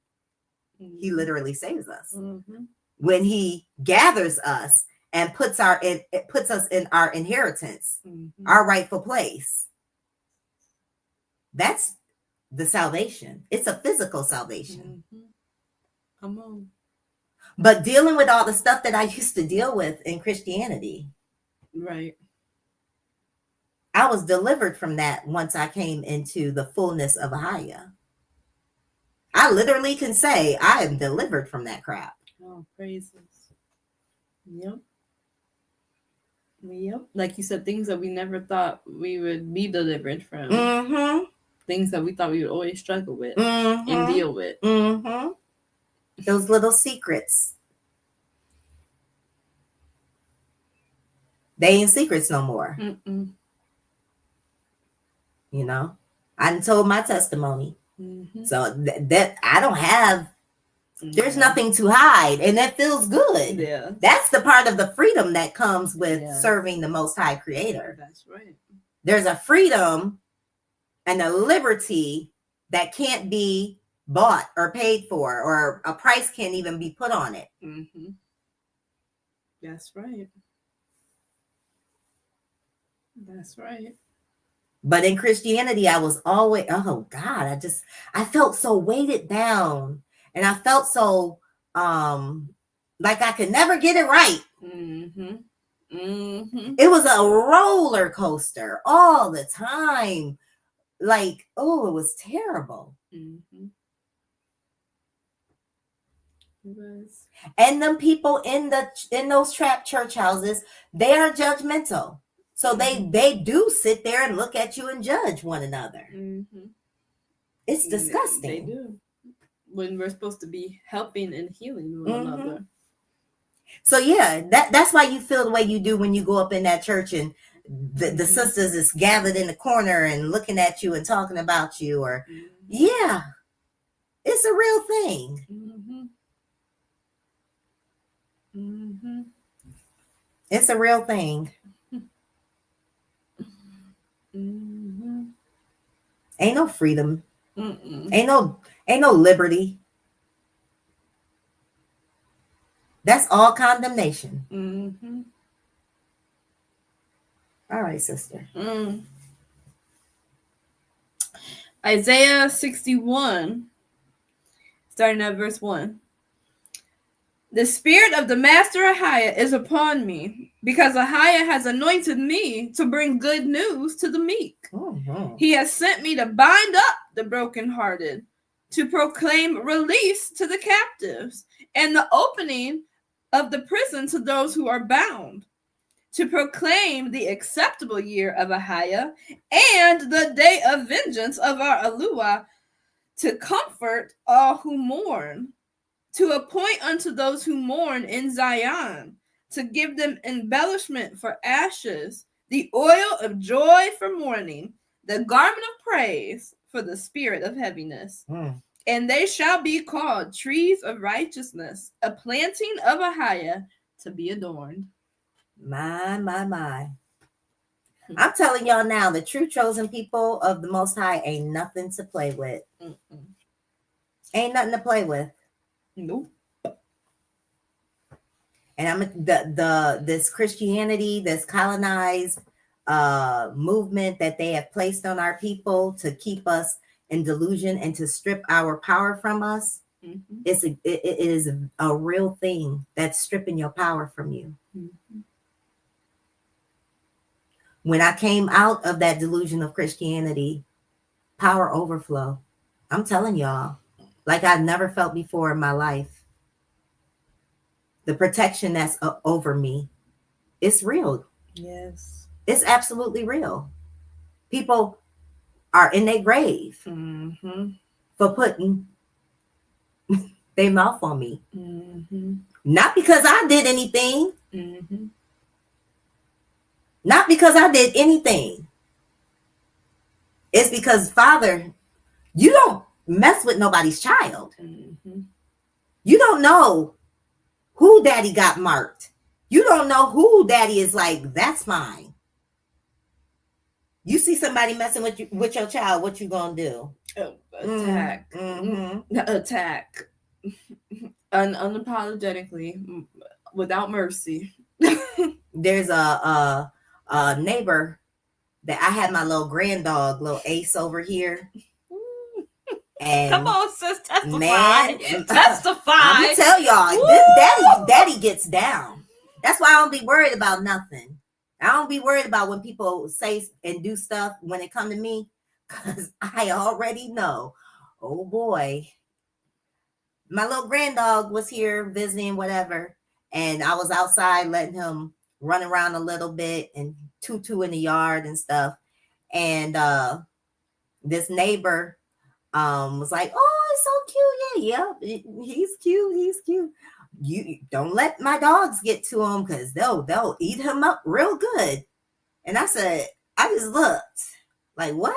he literally saves us. Mm-hmm. When he gathers us and puts us in our inheritance, Mm-hmm. our rightful place. That's the salvation. It's a physical salvation. Mm-hmm. Come on. But dealing with all the stuff that I used to deal with in Christianity, Right. I was delivered from that once I came into the fullness of YAHUAH. I literally can say I am delivered from that crap. Oh, praises. Yep. Yep. Like you said, things that we never thought we would be delivered from. Mm-hmm. Things that we thought we would always struggle with Mm-hmm. and deal with. Mm-hmm. Those little secrets. They ain't secrets no more. Mm-mm. You know, I done told my testimony. Mm-hmm. So that I don't have, there's nothing to hide, and that feels good. Yeah. That's the part of the freedom that comes with Yeah. serving the Most High Creator. That's right. There's a freedom and a liberty that can't be bought or paid for, or a price can't even be put on it. Mm-hmm. That's right. That's right. But in Christianity, I was always, oh God, I felt so weighted down, and I felt so like I could never get it right. Mm-hmm. Mm-hmm. It was a roller coaster all the time. Like, oh, it was terrible. Mm-hmm. It was. And them people in those trap church houses, they are judgmental. So they do sit there and look at you and judge one another. Mm-hmm. It's disgusting. They do. When we're supposed to be helping and healing one another. So yeah, that's why you feel the way you do when you go up in that church and the sisters is gathered in the corner and looking at you and talking about you, or yeah, it's a real thing. Mm-hmm. Mm-hmm. It's a real thing. Mm-hmm. Ain't no freedom. Mm-mm. Ain't no liberty. That's all condemnation. Mm-hmm. All right, sister. Isaiah 61, starting at verse 1. The spirit of the master YAHUAH is upon me, because YAHUAH has anointed me to bring good news to the meek. Mm-hmm. He has sent me to bind up the brokenhearted, to proclaim release to the captives, and the opening of the prison to those who are bound, to proclaim the acceptable year of YAHUAH and the day of vengeance of our YAHUAH, to comfort all who mourn, to appoint unto those who mourn in Zion, to give them embellishment for ashes, the oil of joy for mourning, the garment of praise for the spirit of heaviness. And they shall be called trees of righteousness, a planting of YAHUAH to be adorned. My. I'm telling y'all now, the true chosen people of the Most High ain't nothing to play with. Mm-mm. Ain't nothing to play with. Nope. And this Christianity, this colonized movement that they have placed on our people to keep us in delusion and to strip our power from us. Mm-hmm. It is a real thing that's stripping your power from you. Mm-hmm. When I came out of that delusion of Christianity, power overflow. I'm telling y'all, like I've never felt before in my life. The protection that's over me, it's real. Yes. It's absolutely real. People are in their grave Mm-hmm. for putting their mouth on me. Mm-hmm. Not because I did anything, Mm-hmm. Not because I did anything. It's because, Father, you don't mess with nobody's child. Mm-hmm. You don't know who daddy got marked. You don't know who daddy is like, that's mine. You see somebody messing with your child, what you gonna do? Attack. Mm-hmm. Attack. Unapologetically, without mercy. There's a neighbor that I had my little grand-dog, little Ace over here. And come on, sis, testify. Man, testify. I'm gonna tell y'all, this daddy gets down. That's why I don't be worried about nothing. I don't be worried about when people say and do stuff when it come to me, because I already know. Oh boy, my little grand dog was here visiting, whatever, and I was outside letting him run around a little bit and tutu in the yard and stuff. And this neighbor was like, "Oh, it's so cute. Yeah, he's cute. He's cute. You don't let my dogs get to him because they'll eat him up real good." And I said, I just looked like, what?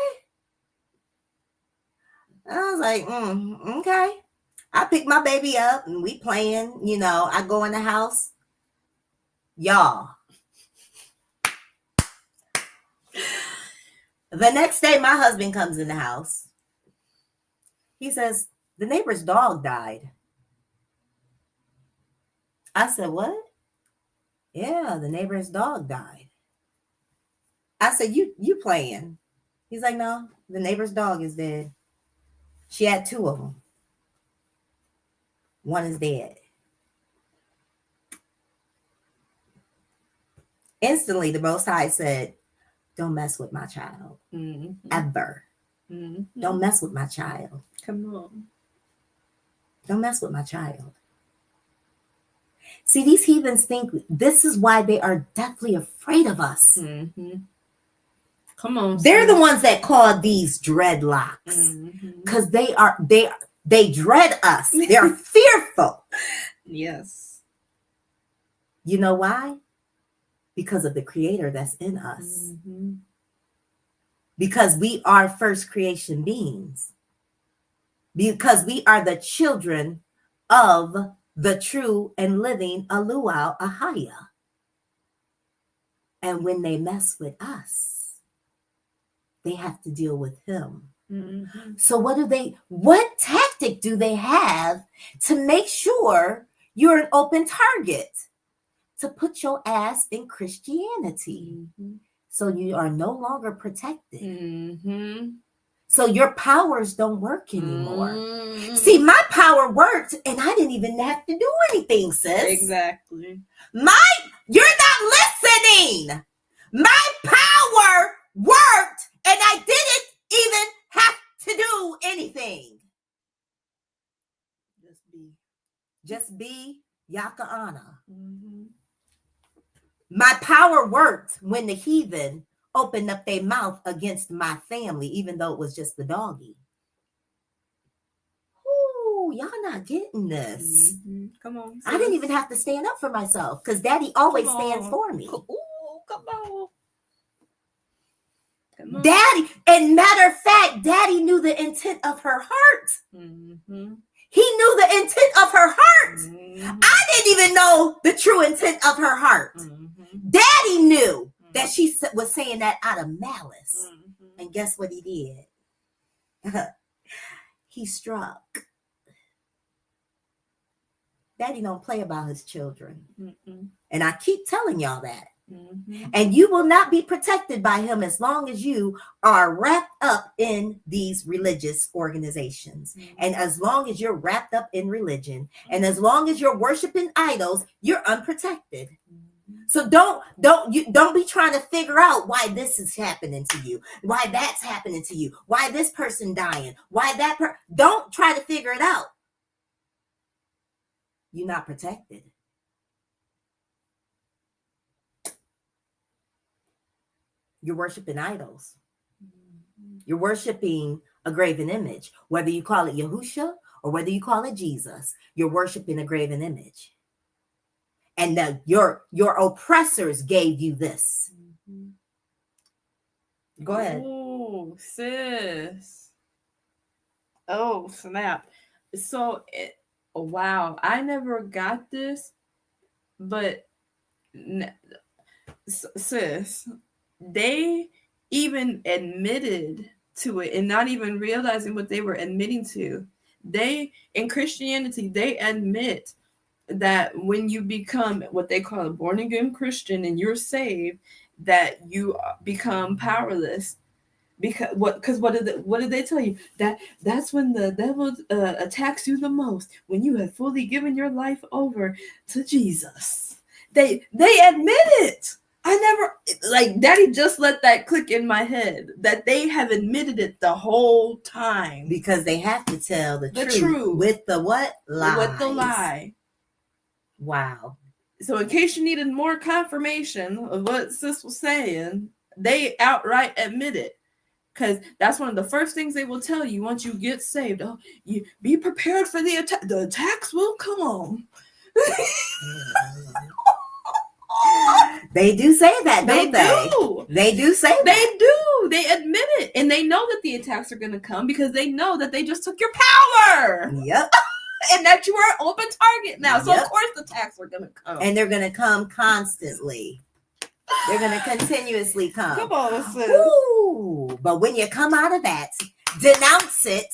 And I was like, okay. I picked my baby up and we playing, I go in the house. Y'all. The next day, my husband comes in the house. He says, the neighbor's dog died. I said, what? Yeah, the neighbor's dog died. I said, you playing? He's like, no, the neighbor's dog is dead. She had 2 of them. One is dead. Instantly, the Most High said, don't mess with my child. Mm-hmm. Ever. Mm-hmm. Don't mess with my child. Come on. Don't mess with my child. See, these heathens think this is why they are deathly afraid of us. Mm-hmm. Come on. They're the ones that call these dreadlocks because they dread us. They're fearful. Yes. You know why? Because of the Creator that's in us. Mm-hmm. Because we are first creation beings. Because we are the children of the true and living YAHUAH. And when they mess with us, they have to deal with him. Mm-hmm. So what tactic do they have to make sure you're an open target? To put your ass in Christianity. Mm-hmm. So you are no longer protected. Mm-hmm. So your powers don't work anymore. Mm-hmm. See, my power worked and I didn't even have to do anything, sis. Exactly. You're not listening. My power worked and I didn't even have to do anything. Just be Yahca'Anna. Mm-hmm. My power worked when the heathen opened up their mouth against my family, even though it was just the doggy. Ooh, y'all not getting this. Mm-hmm. Come on. Sis. I didn't even have to stand up for myself because Daddy always stands for me. Ooh, come on. Come on. Daddy, and matter of fact, Daddy knew the intent of her heart. Mm-hmm. He knew the intent of her heart. Mm-hmm. I didn't even know the true intent of her heart. Mm-hmm. Daddy knew that she was saying that out of malice. Mm-hmm. And guess what he did? He struck. Daddy don't play about his children. Mm-hmm. And I keep telling y'all that. Mm-hmm. And you will not be protected by him as long as you are wrapped up in these religious organizations. Mm-hmm. And as long as you're wrapped up in religion, and as long as you're worshiping idols, you're unprotected. So don't be trying to figure out why this is happening to you, why that's happening to you, why this person dying, why that don't try to figure it out. You're not protected. You're worshiping idols. You're worshiping a graven image, whether you call it Yahushua or whether you call it Jesus. You're worshiping a graven image. and your oppressors gave you this. Go ahead. Oh, sis. Oh, snap. So, wow, I never got this, but sis, they even admitted to it and not even realizing what they were admitting to. They, in Christianity, they admit that when you become what they call a born again Christian and you're saved, that you become powerless. Because what did they tell you? That's when the devil attacks you the most, when you have fully given your life over to Jesus. They admit it. I never, like, Daddy just let that click in my head that they have admitted it the whole time. Because they have to tell the truth with the what? Lies. With the lie. Wow. So in case you needed more confirmation of what sis was saying, they outright admit it. Because that's one of the first things they will tell you once you get saved. Oh, you be prepared for the attack. The attacks will come. They do say that, don't they? They do say that. They do. They admit it. And they know that the attacks are going to come because they know that they just took your power. Yep. And that you are an open target now. So, of course, the attacks are going to come. And they're going to come constantly. They're going to continuously come. Come on, sis. Ooh, but when you come out of that, denounce it.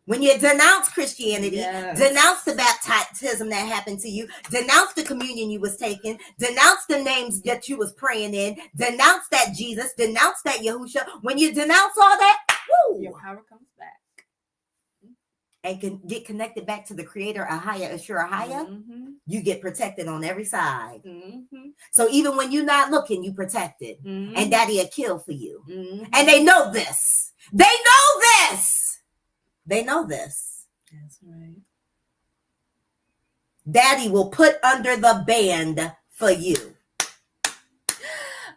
When you denounce Christianity, denounce the baptism that happened to you, denounce the communion you was taking, denounce the names that you was praying in, denounce that Jesus, denounce that Yahushua. When you denounce all that, woo, your power comes back. And can get connected back to the creator, YAHUAH, you get protected on every side. So even when you're not looking, you protected. And Daddy will kill for you. And they know this. They know this. They know this. That's right. Daddy will put under the band for you.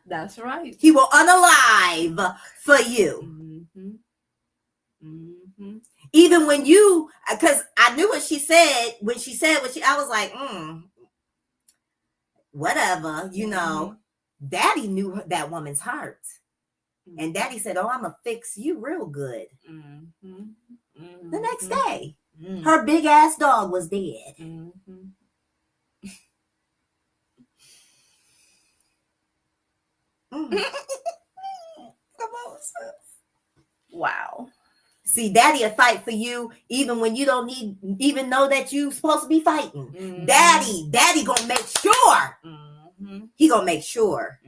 That's right. He will unalive for you. Even when you, because I knew what she said, when she said what I was like, whatever, you know. Daddy knew that woman's heart. And Daddy said, oh, I'm going to fix you real good. The next day, her big ass dog was dead. Come on, sis. Wow. See, Daddy will fight for you even when you don't even know that you're supposed to be fighting. Daddy gonna make sure. He gonna make sure.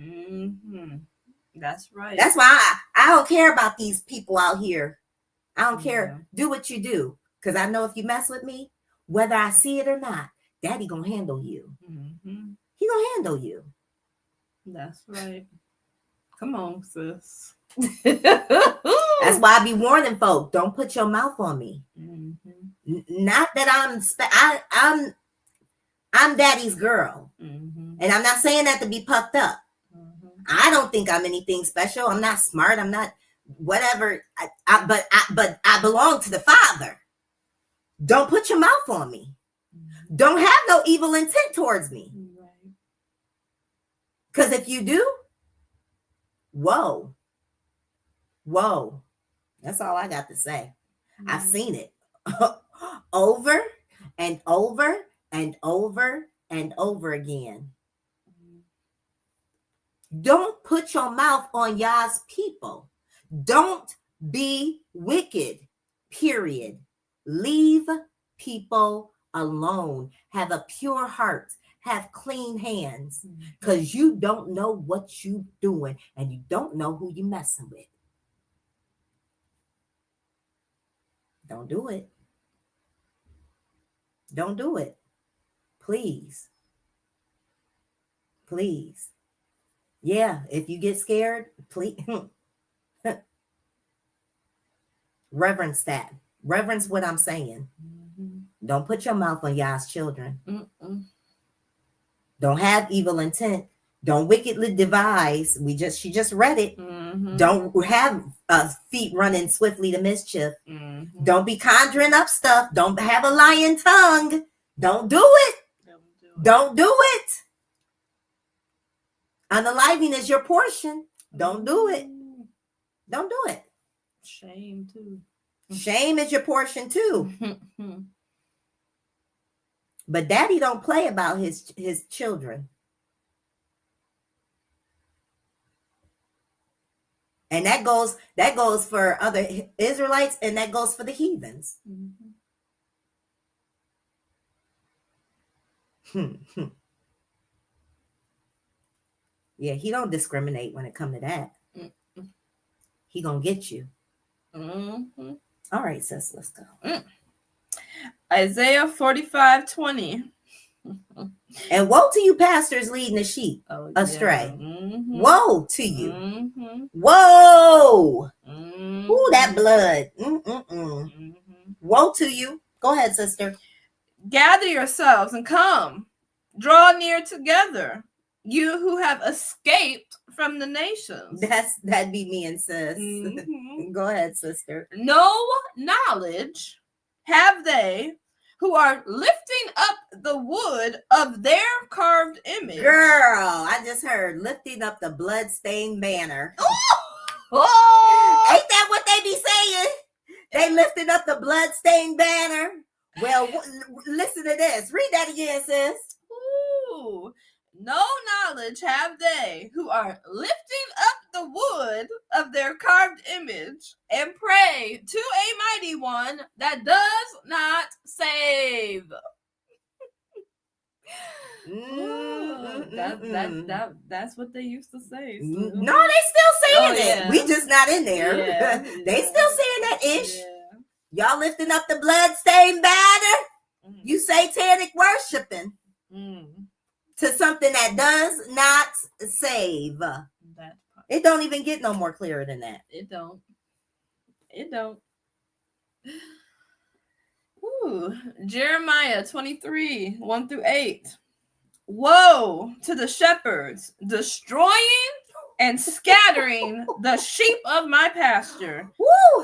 That's right. That's why I don't care about these people out here. I don't care. Do what you do. Because I know if you mess with me, whether I see it or not, Daddy gonna handle you. He gonna handle you. That's right. Come on, sis. That's why I be warning folk, don't put your mouth on me. Not that I'm Daddy's girl. And I'm not saying that to be puffed up. I don't think I'm anything special. I'm not smart. I'm not whatever. But I belong to the Father. Don't put your mouth on me. Don't have no evil intent towards me. Because if you do, whoa. That's all I got to say. I've seen it over and over and over and over again. Don't put your mouth on Yah's people. Don't be wicked, period. Leave people alone. Have a pure heart. Have clean hands. Because you don't know what you're doing and you don't know who you're messing with. Don't do it. Don't do it. Please. Please. Yeah, if you get scared, please. Reverence that. Reverence what I'm saying. Don't put your mouth on Yah's children. Don't have evil intent. Don't wickedly devise. She just read it. Don't have feet running swiftly to mischief. Don't be conjuring up stuff. Don't have a lying tongue. Don't do it. Don't do it. Unaliving is your portion. Don't do it. Don't do it. Shame too. Shame is your portion too. But daddy don't play about his children. And that goes for other Israelites, and that goes for the heathens. Yeah, he don't discriminate when it come to that. He gonna get you. All right, sis, let's go. Isaiah 45:20. And woe to you, pastors leading the sheep astray. Woe to you. Whoa. Ooh, that blood. Woe to you. Go ahead, sister. Gather yourselves and come. Draw near together, you who have escaped from the nations. That'd be me and sis. Go ahead, sister. No knowledge have they who are lifting up the wood of their carved image. Girl, I just heard lifting up the blood-stained banner. Oh! Ain't that what they be saying? They lifting up the blood-stained banner. Well, listen to this. Read that again, sis. Ooh. No knowledge have they who are lifting up the wood of their carved image and pray to a mighty one that does not save. That's what they used to say. So. No, they still saying it. Yeah. We just not in there. Yeah. They still saying that ish. Yeah. Y'all lifting up the blood-stained banner. You satanic worshiping. To something that does not save. It don't even get no more clearer than that. It don't. Ooh, Jeremiah 23:1-8. Woe to the shepherds, destroying and scattering the sheep of my pasture,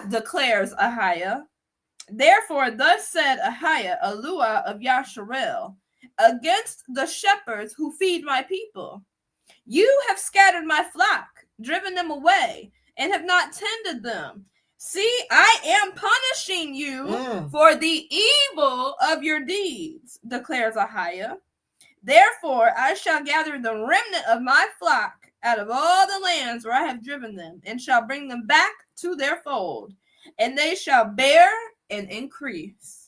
declares Ahiah. Therefore, thus said Ahiah, Eluah of Yasharel, against the shepherds who feed my people. You have scattered my flock, driven them away, and have not tended them. See, I am punishing you for the evil of your deeds, declares Ahiah. Therefore, I shall gather the remnant of my flock out of all the lands where I have driven them, and shall bring them back to their fold, and they shall bear and increase.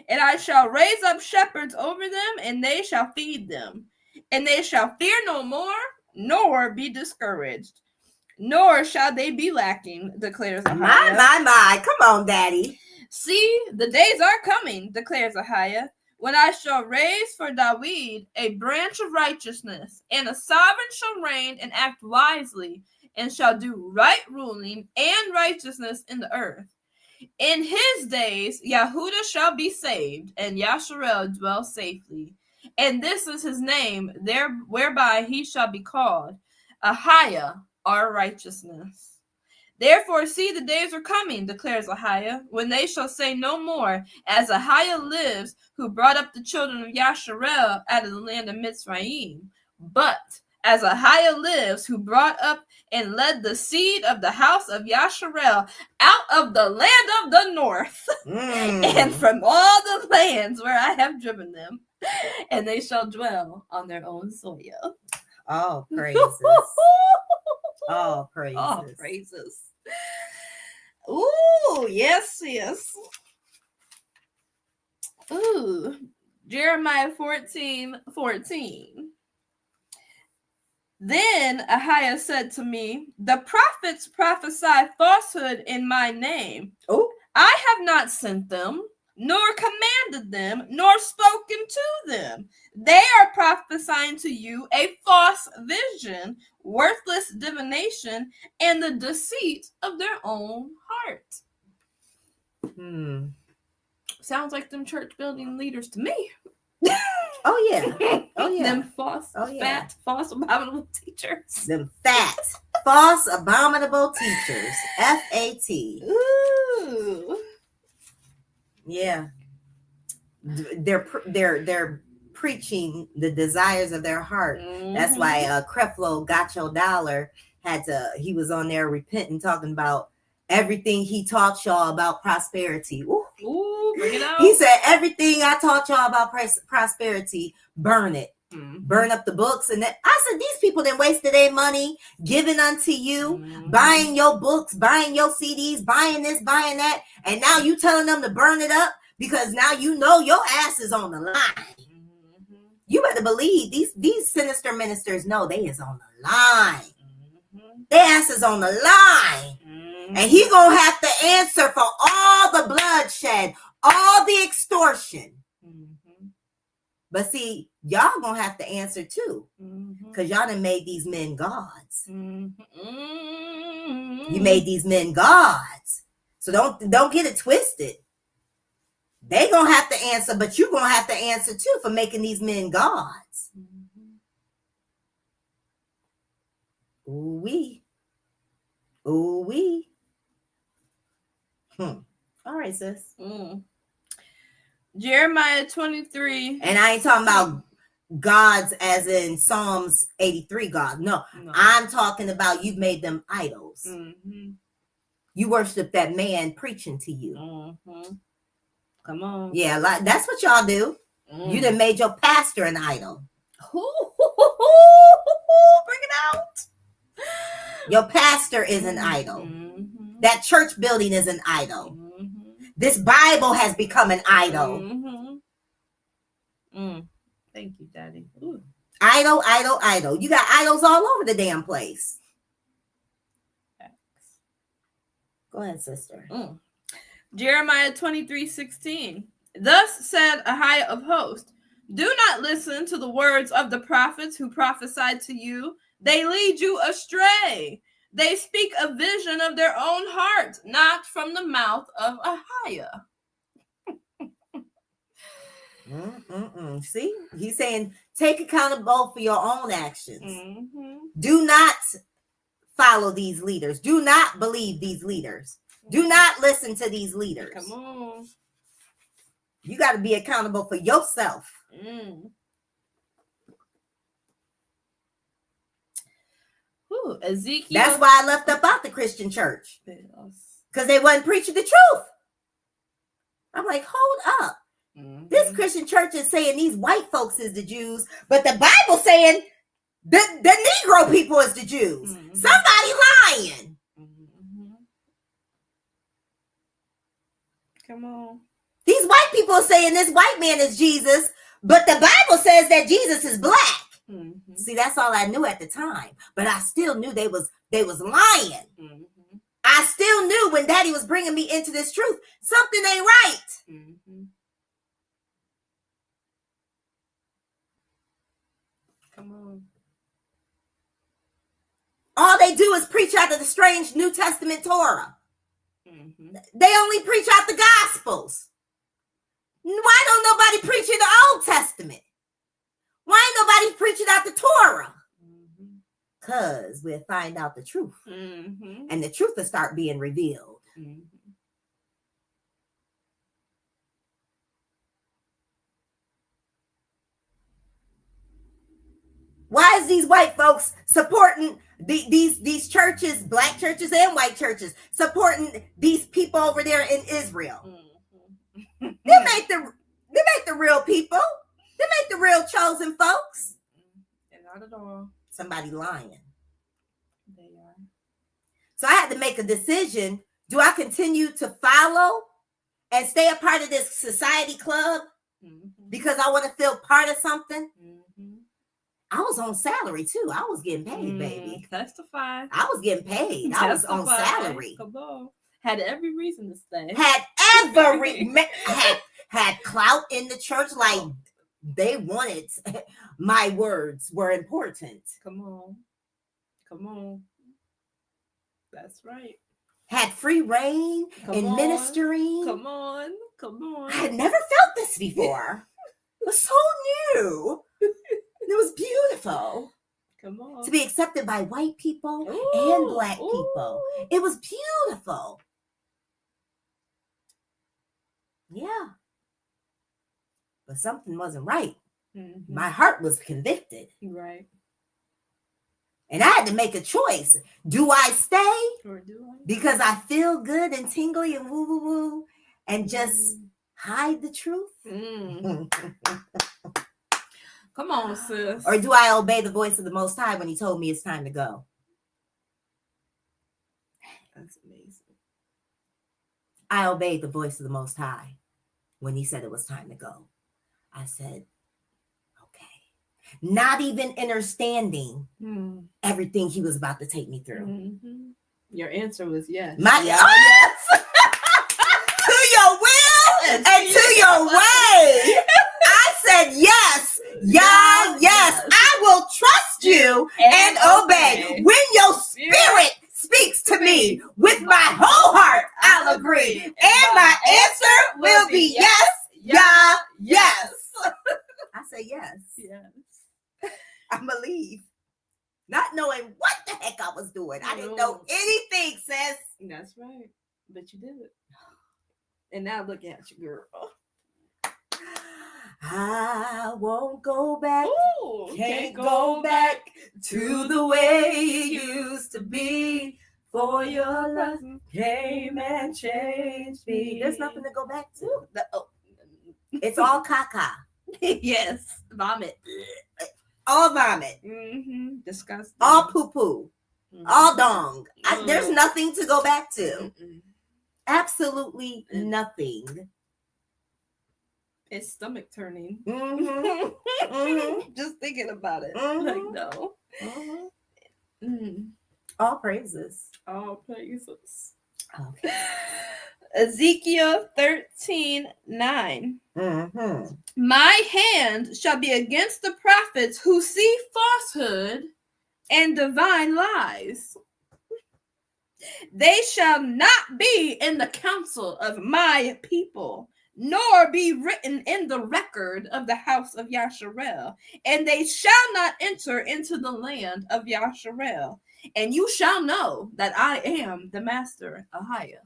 And I shall raise up shepherds over them, and they shall feed them. And they shall fear no more, nor be discouraged, nor shall they be lacking, declares Ahiah. My. Come on, daddy. See, the days are coming, declares Ahiah, when I shall raise for David a branch of righteousness, and a sovereign shall reign and act wisely, and shall do right ruling and righteousness in the earth. In his days, Yahudah shall be saved, and Yasharel dwell safely. And this is his name, there whereby he shall be called, Ahiah, our righteousness. Therefore, see, the days are coming, declares Ahiah, when they shall say no more, as Ahiah lives, who brought up the children of Yasharel out of the land of Mitzrayim, but as Ahiah lives, who brought up and led the seed of the house of Yasharel out of the land of the north, and from all the lands where I have driven them, and they shall dwell on their own soil. All praises. All praises. All praises. Ooh, yes. Ooh, Jeremiah 14:14. Then Ahiah said to me, the prophets prophesy falsehood in my name. Oh, I have not sent them, nor commanded them, nor spoken to them. They are prophesying to you a false vision, worthless divination, and the deceit of their own heart. Sounds like them church building leaders to me. Oh yeah. Them fat, false, abominable teachers. Them fat, false, abominable teachers. FAT. Ooh. Yeah. They're preaching the desires of their heart. That's why Creflo Got Your Dollar he was on there repenting, talking about everything he taught y'all about prosperity. Ooh, bring it out. He said, everything I taught y'all about prosperity, burn it. Burn up the books. And I said, these people that wasted their money giving unto you, buying your books, buying your CDs, buying this, buying that. And now you telling them to burn it up because now you know your ass is on the line. You better believe these sinister ministers know they is on the line. Their ass is on the line. And he gonna have to answer for all the bloodshed, all the extortion. But see, y'all gonna have to answer too, because y'all done made these men gods. You made these men gods, so don't get it twisted. They gonna have to answer, but you gonna have to answer too for making these men gods. Ooh wee, ooh wee. All right, sis. Jeremiah 23. And I ain't talking about gods as in Psalms 83 God. No, I'm talking about you've made them idols. You worship that man preaching to you. Come on. Yeah, like that's what y'all do. You done made your pastor an idol. Bring it out. Your pastor is an idol. That church building is an idol. This Bible has become an idol. Thank you, Daddy. Ooh. Idol, idol, idol. You got idols all over the damn place. Go ahead, sister. Jeremiah 23:16. Thus said YAHUAH of hosts, do not listen to the words of the prophets who prophesied to you. They lead you astray. They speak a vision of their own heart, not from the mouth of YAHUAH. See, he's saying take accountability for your own actions. Do not follow these leaders. Do not believe these leaders. Do not listen to these leaders. Come on. You got to be accountable for yourself. Ooh, Ezekiel. That's why I left up out the Christian church. Because they wasn't preaching the truth. I'm like, hold up. This Christian church is saying these white folks is the Jews, but the Bible saying the Negro people is the Jews. Somebody lying. Come on. These white people are saying this white man is Jesus, but the Bible says that Jesus is black. See, that's all I knew at the time, but I still knew they was lying. I still knew when Daddy was bringing me into this truth, something ain't right. Come on. All they do is preach out of the strange New Testament Torah. They only preach out the Gospels. Why don't nobody preach in the Old Testament? Why ain't nobody preaching out the Torah? Because we'll find out the truth. And the truth will start being revealed. Why is these white folks supporting these churches, black churches and white churches, supporting these people over there in Israel? They make the real people. They make the real chosen folks. Not at all. Somebody lying. They are. So I had to make a decision. Do I continue to follow and stay a part of this society club because I want to feel part of something? I was on salary too. I was getting paid, baby. Testify. I was getting paid. I was on salary. Come on. Had every reason to stay. Had clout in the church, like they wanted. My words were important. Come on. That's right. Had free reign in ministering. Come on. I had never felt this before. It was so new. It was beautiful. Come on. To be accepted by white people and black people. It was beautiful. Yeah. But something wasn't right. My heart was convicted. Right. And I had to make a choice. Do I stay? Or do I? Because I feel good and tingly and woo woo woo and just hide the truth? Come on, sis. Or do I obey the voice of the Most High when he told me it's time to go? That's amazing. I obeyed the voice of the Most High when he said it was time to go. I said, okay. Not even understanding everything he was about to take me through. Your answer was yes. Yes. To your will and to your way. I said yes. Yes. I will trust you and obey. When your spirit speaks to me with my whole heart, I'll agree. And my answer will be yes. Yes. I say yes. Yes. I believe. Not knowing what the heck I was doing. I didn't know anything, sis. That's right. But you did it. And now look at you, girl. I won't go back. Ooh, Can't go back to the way it used to be. For your love came and changed me. There's nothing to go back to. It's all caca. Yes. Vomit. All vomit. Disgusting. All poo-poo. All dong. There's nothing to go back to. Absolutely nothing. It's stomach turning. Mm-hmm. Just thinking about it. Mhm. Like, no. All praises. All praises. Okay. Ezekiel 13:9. Mm-hmm. My hand shall be against the prophets who see falsehood and divine lies. They shall not be in the council of my people, nor be written in the record of the house of Yasharel. And they shall not enter into the land of Yasharel. And you shall know that I am the master, YAHUAH.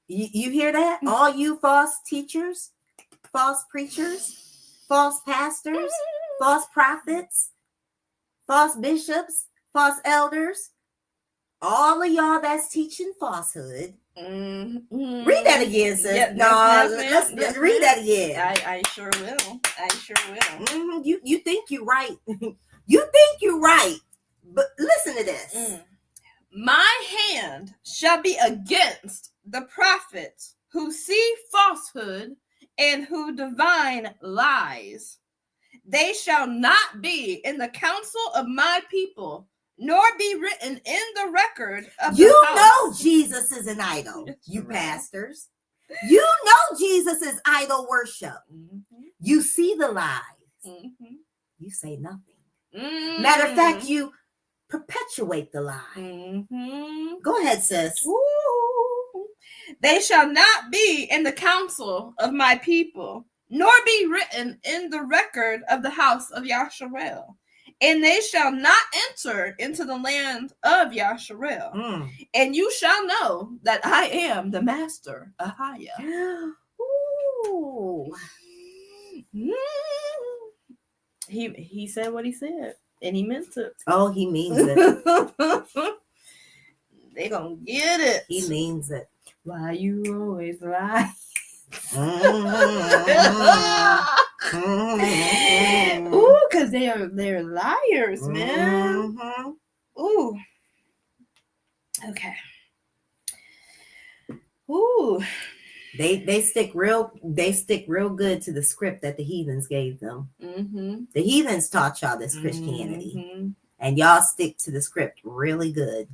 You hear that? All you false teachers, false preachers, false pastors, false prophets, false bishops, false elders, all of y'all that's teaching falsehood. Read that again, sis. Let's read that again. I sure will. You think you're right. You think you're right. But listen to this. My hand shall be against the prophets who see falsehood and who divine lies. They shall not be in the council of my people, nor be written in the record of you the house. know Jesus is an idol, you pastors. You know Jesus is idol worship. You see the lies. You say nothing. Matter of fact, you perpetuate the lie. Go ahead, sis. Ooh. They shall not be in the council of my people, nor be written in the record of the house of Yasharel. And they shall not enter into the land of Yasharel. And you shall know that I am the master, YAHUAH. Ooh. He said what he said, and he meant it. Oh, he means it. They gonna get it. He means it. Why you always lie? Ooh, because they're liars, man. Ooh. Okay. Ooh. They stick real good to the script that the heathens gave them. The heathens taught y'all this Christianity, and y'all stick to the script really good.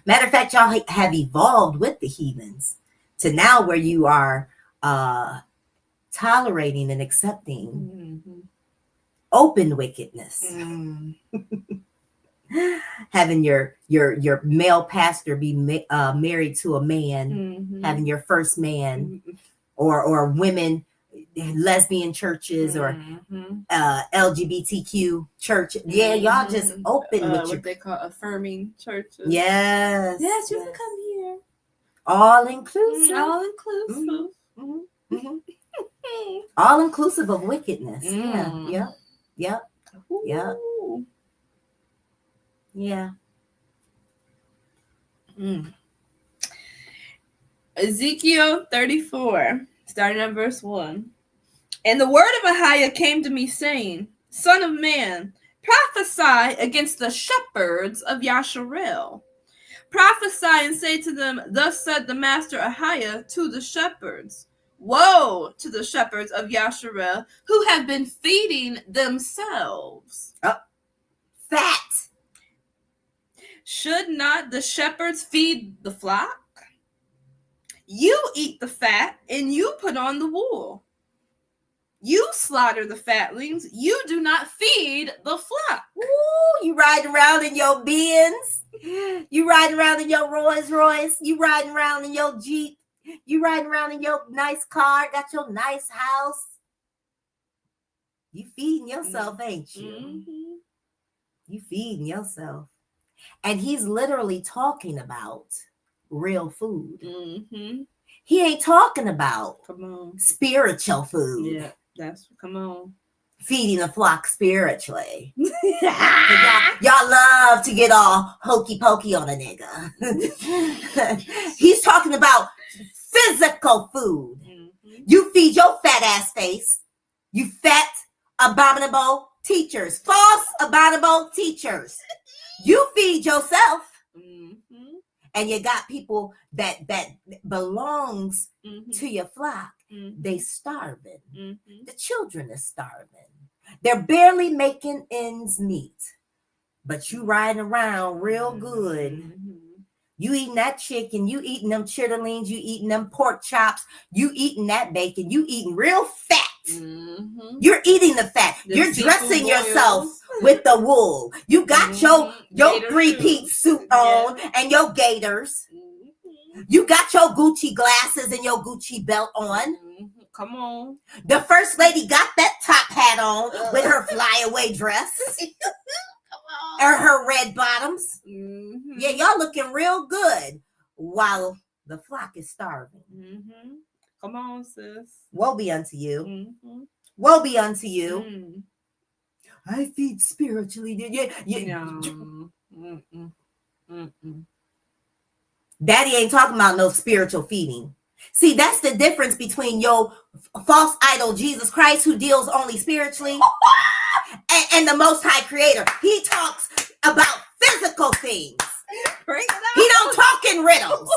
Matter of fact, y'all have evolved with the heathens to now where you are tolerating and accepting open wickedness. Having your male pastor be married to a man, having your first man, or women, lesbian churches, or LGBTQ church. Yeah, y'all just open with what they call affirming churches. Yes, yes, you can come here. All inclusive. All inclusive. All inclusive of wickedness. Yeah. Yep. Yep. Ooh. Yeah. Ezekiel 34, starting at verse 1. And the word of YAHUAH came to me, saying, Son of man, prophesy against the shepherds of Yasharel. Prophesy and say to them, Thus said the master YAHUAH to the shepherds. Woe to the shepherds of Yasharel who have been feeding themselves. Fat. Should not the shepherds feed the flock? You eat the fat and you put on the wool. You slaughter the fatlings. You do not feed the flock. Ooh, you riding around in your Benz. You riding around in your Rolls Royce. You riding around in your Jeep. You riding around in your nice car. Got your nice house. You feeding yourself, ain't you? Mm-hmm. You feeding yourself. And he's literally talking about real food. Mm-hmm. He ain't talking about Come on. spiritual food. Yeah, come on. Feeding the flock spiritually. y'all love to get all hokey pokey on a nigga. He's talking about physical food. Mm-hmm. You feed your fat ass face. You fat, abominable teachers. False, abominable teachers. You feed yourself. Mm-hmm. And you got people that belongs Mm-hmm. to your flock. Mm-hmm. They starving. Mm-hmm. The children are starving. They're barely making ends meet. But you riding around real good. Mm-hmm. You eating that chicken. You eating them chitterlings. You eating them pork chops. You eating that bacon. You eating real fat. Mm-hmm. You're eating the fat. The You're seafood dressing boils. yourself with the wool. You got your Gator three-piece shoes. suit on and your gators. Mm-hmm. You got your Gucci glasses and your Gucci belt on. Mm-hmm. Come on. The first lady got that top hat on with her flyaway dress Come on. or her red bottoms. Mm-hmm. Yeah, y'all looking real good while the flock is starving. Mm-hmm. Come on, sis. Woe be unto you. Mm-hmm. Woe be unto you. Mm. I feed spiritually. No. Mm-mm. Mm-mm. Daddy ain't talking about no spiritual feeding. See, that's the difference between your false idol, Jesus Christ, who deals only spiritually, and the Most High Creator. He talks about physical things. Bring it He don't talk in riddles.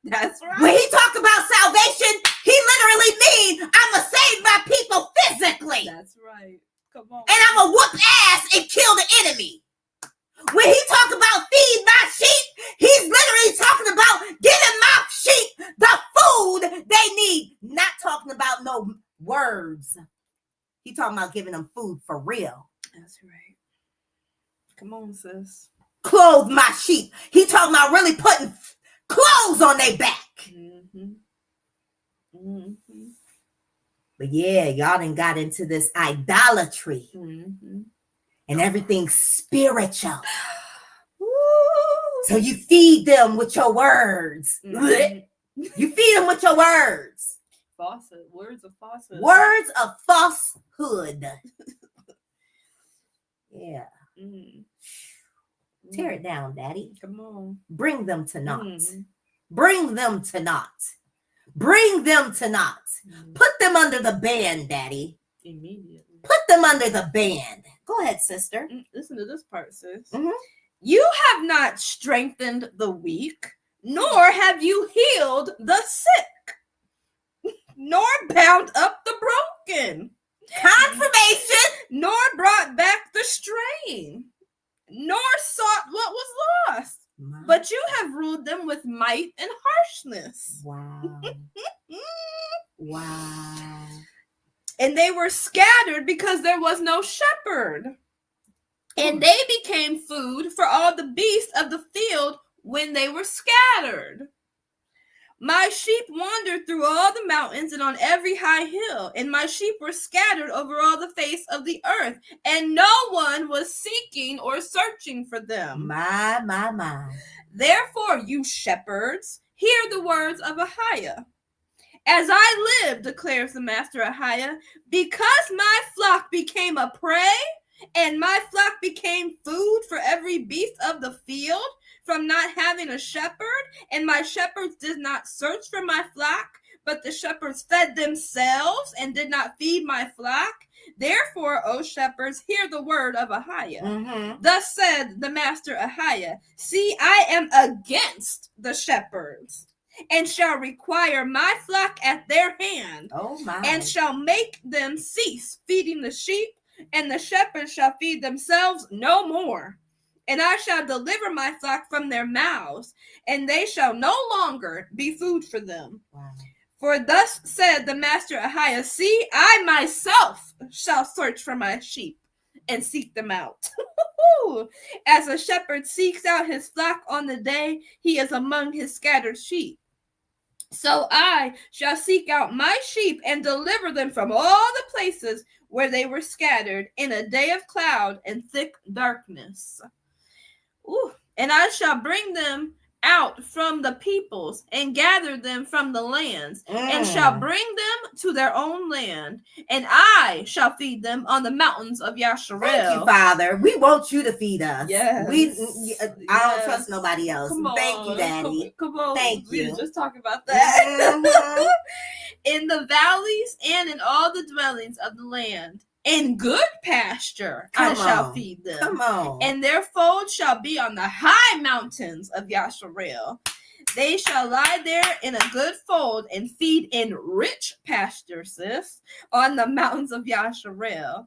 That's right. When he talk about salvation, he literally means I'm going to save my people physically. That's right. Come on. And I'm going to whoop ass and kill the enemy. When he talk about feed my sheep, he's literally talking about giving my sheep the food they need. Not talking about no words. He talking about giving them food for real. That's right. Come on, sis. Clothe my sheep. He talking about really putting clothes on their back. Mm-hmm. Mm-hmm. But yeah, y'all done got into this idolatry. Mm-hmm. And everything's spiritual. So you feed them with your words. Mm-hmm. You feed them with your words. Falsehood. Words of falsehood. Words of falsehood. Yeah. Mm-hmm. Tear it down, Daddy. Come on. Bring them to naught. Mm-hmm. Bring them to naught. Bring them to naught. Mm-hmm. Put them under the ban, Daddy. Immediately. Put them under the ban. Go ahead, sister. Listen to this part, sis. Mhm. You have not strengthened the weak, nor have you healed the sick, nor bound up the broken, Confirmation. nor brought back the straying, nor sought what was lost. But you have ruled them with might and harshness. Wow. Wow. And they were scattered because there was no shepherd. And they became food for all the beasts of the field when they were scattered. My sheep wandered through all the mountains and on every high hill, and my sheep were scattered over all the face of the earth, and no one was seeking or searching for them. My. Therefore, you shepherds, hear the words of YAHUAH. As I live, declares the Master Yahuwah, because my flock became a prey, and my flock became food for every beast of the field, from not having a shepherd, and my shepherds did not search for my flock, but the shepherds fed themselves and did not feed my flock. Therefore, O shepherds, hear the word of Yahuwah. Thus said the Master Yahuwah, see, I am against the shepherds, and shall require my flock at their hand, and shall make them cease feeding the sheep, and the shepherds shall feed themselves no more. And I shall deliver my flock from their mouths, and they shall no longer be food for them. Wow. For thus said the Master Yahuwah, see, I myself shall search for my sheep and seek them out. As a shepherd seeks out his flock on the day he is among his scattered sheep, so I shall seek out my sheep and deliver them from all the places where they were scattered in a day of cloud and thick darkness. And I shall bring them out from the peoples and gather them from the lands and shall bring them to their own land, and I shall feed them on the mountains of Yasharel. Thank you, Father. We want you to feed us. Yes. I don't trust nobody else. Thank you, Daddy. Come on. Thank We you. were just talking about that. In the valleys and in all the dwellings of the land, in good pasture I shall feed them. Come on. And their fold shall be on the high mountains of Yasharel. They shall lie there in a good fold and feed in rich pasture, sis, on the mountains of Yasharel.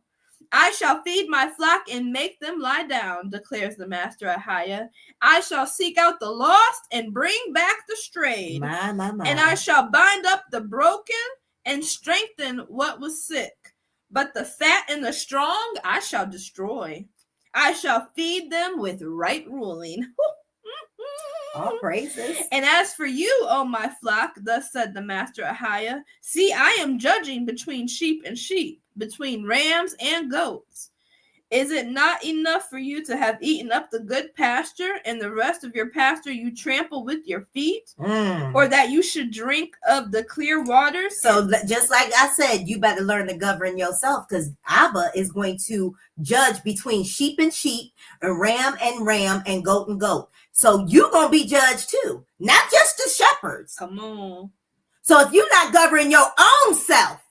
I shall feed my flock and make them lie down, declares the Master Yahuwah. I shall seek out the lost and bring back the strayed. My. And I shall bind up the broken and strengthen what was sick. But the fat and the strong I shall destroy. I shall feed them with right ruling. All praises. And as for you, O my flock, thus said the Master Yahuwah, see, I am judging between sheep and sheep, between rams and goats. Is it not enough for you to have eaten up the good pasture, and the rest of your pasture you trample with your feet? Or that you should drink of the clear waters? So just like I said, you better learn to govern yourself, because Abba is going to judge between sheep and sheep, and ram and goat and goat. So you're going to be judged too, not just the shepherds. Come on. So if you're not governing your own self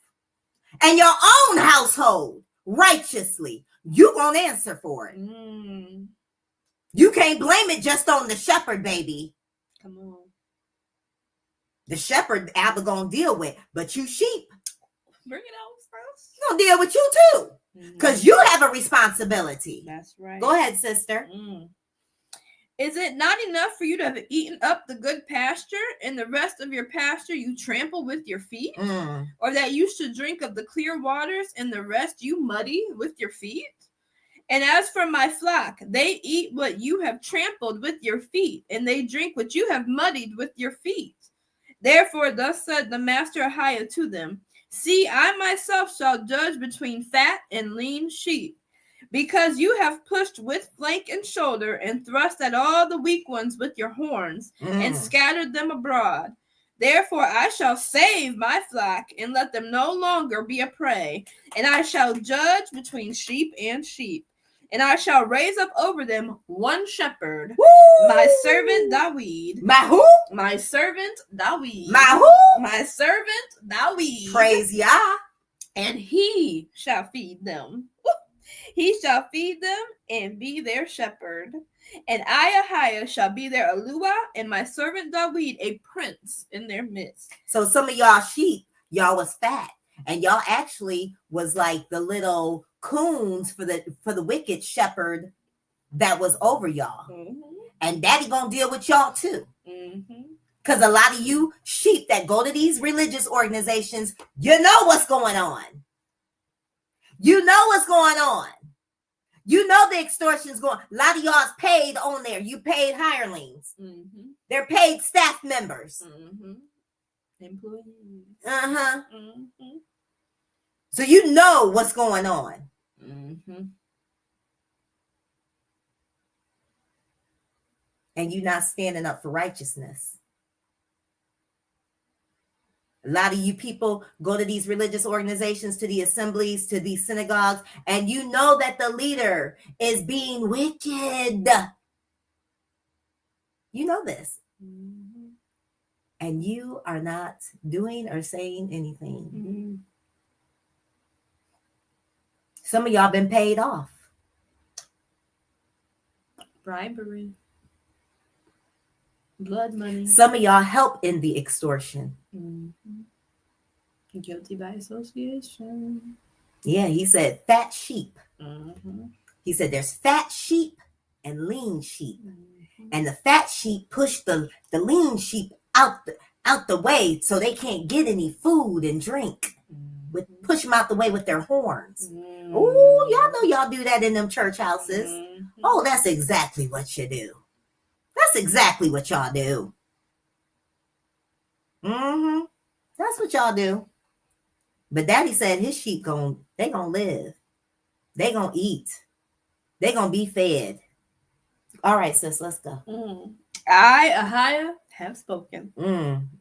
and your own household righteously, you're going to answer for it. You can't blame it just on the shepherd, baby. Come on. The shepherd Abba going to deal with, but you sheep, Bring it out first. going to deal with you too, because you have a responsibility. That's right. Go ahead, sister. Is it not enough for you to have eaten up the good pasture, and the rest of your pasture you trample with your feet? Or that you should drink of the clear waters, and the rest you muddy with your feet? And as for my flock, they eat what you have trampled with your feet, and they drink what you have muddied with your feet. Therefore, thus said the Master Yahuwah to them, see, I myself shall judge between fat and lean sheep. Because you have pushed with flank and shoulder, and thrust at all the weak ones with your horns, and scattered them abroad. Therefore I shall save my flock, and let them no longer be a prey. And I shall judge between sheep and sheep. And I shall raise up over them one shepherd, my servant Dawid. My who? My servant Dawid. My who? My servant Dawid. Praise Yah. And he shall feed them. He shall feed them and be their shepherd. And I, Yahuwah, shall be their Aluah, and my servant Dawid a prince in their midst. So some of y'all sheep, y'all was fat, and y'all actually was like the little coons for the wicked shepherd that was over y'all. And Daddy gonna deal with y'all too. Because a lot of you sheep that go to these religious organizations, you know what's going on. You know what's going on. You know the extortion's going. A lot of y'all's paid on there. You paid hirelings. They're paid staff members. Employees. So you know what's going on. And you're not standing up for righteousness. A A lot of you people go to these religious organizations, to the assemblies, to these synagogues, and you know that the leader is being wicked. You know this. Mm-hmm. And you are not doing or saying anything. Mm-hmm. Some of y'all been paid off. Bribery. Blood money. Some of y'all help in the extortion. Mm-hmm. Guilty by association. Yeah, he said fat sheep. Mm-hmm. He said there's fat sheep and lean sheep. Mm-hmm. And the fat sheep push the lean sheep out the way so they can't get any food and drink. Push them out the way with their horns. Mm-hmm. Oh, y'all know y'all do that in them church houses. Mm-hmm. Oh, that's exactly what you do. That's exactly what y'all do. Mm-hmm. That's what y'all do. But Daddy said his sheep they gonna live. They gonna eat. They gonna be fed. All right, sis, let's go. I, YAHUAH, have spoken.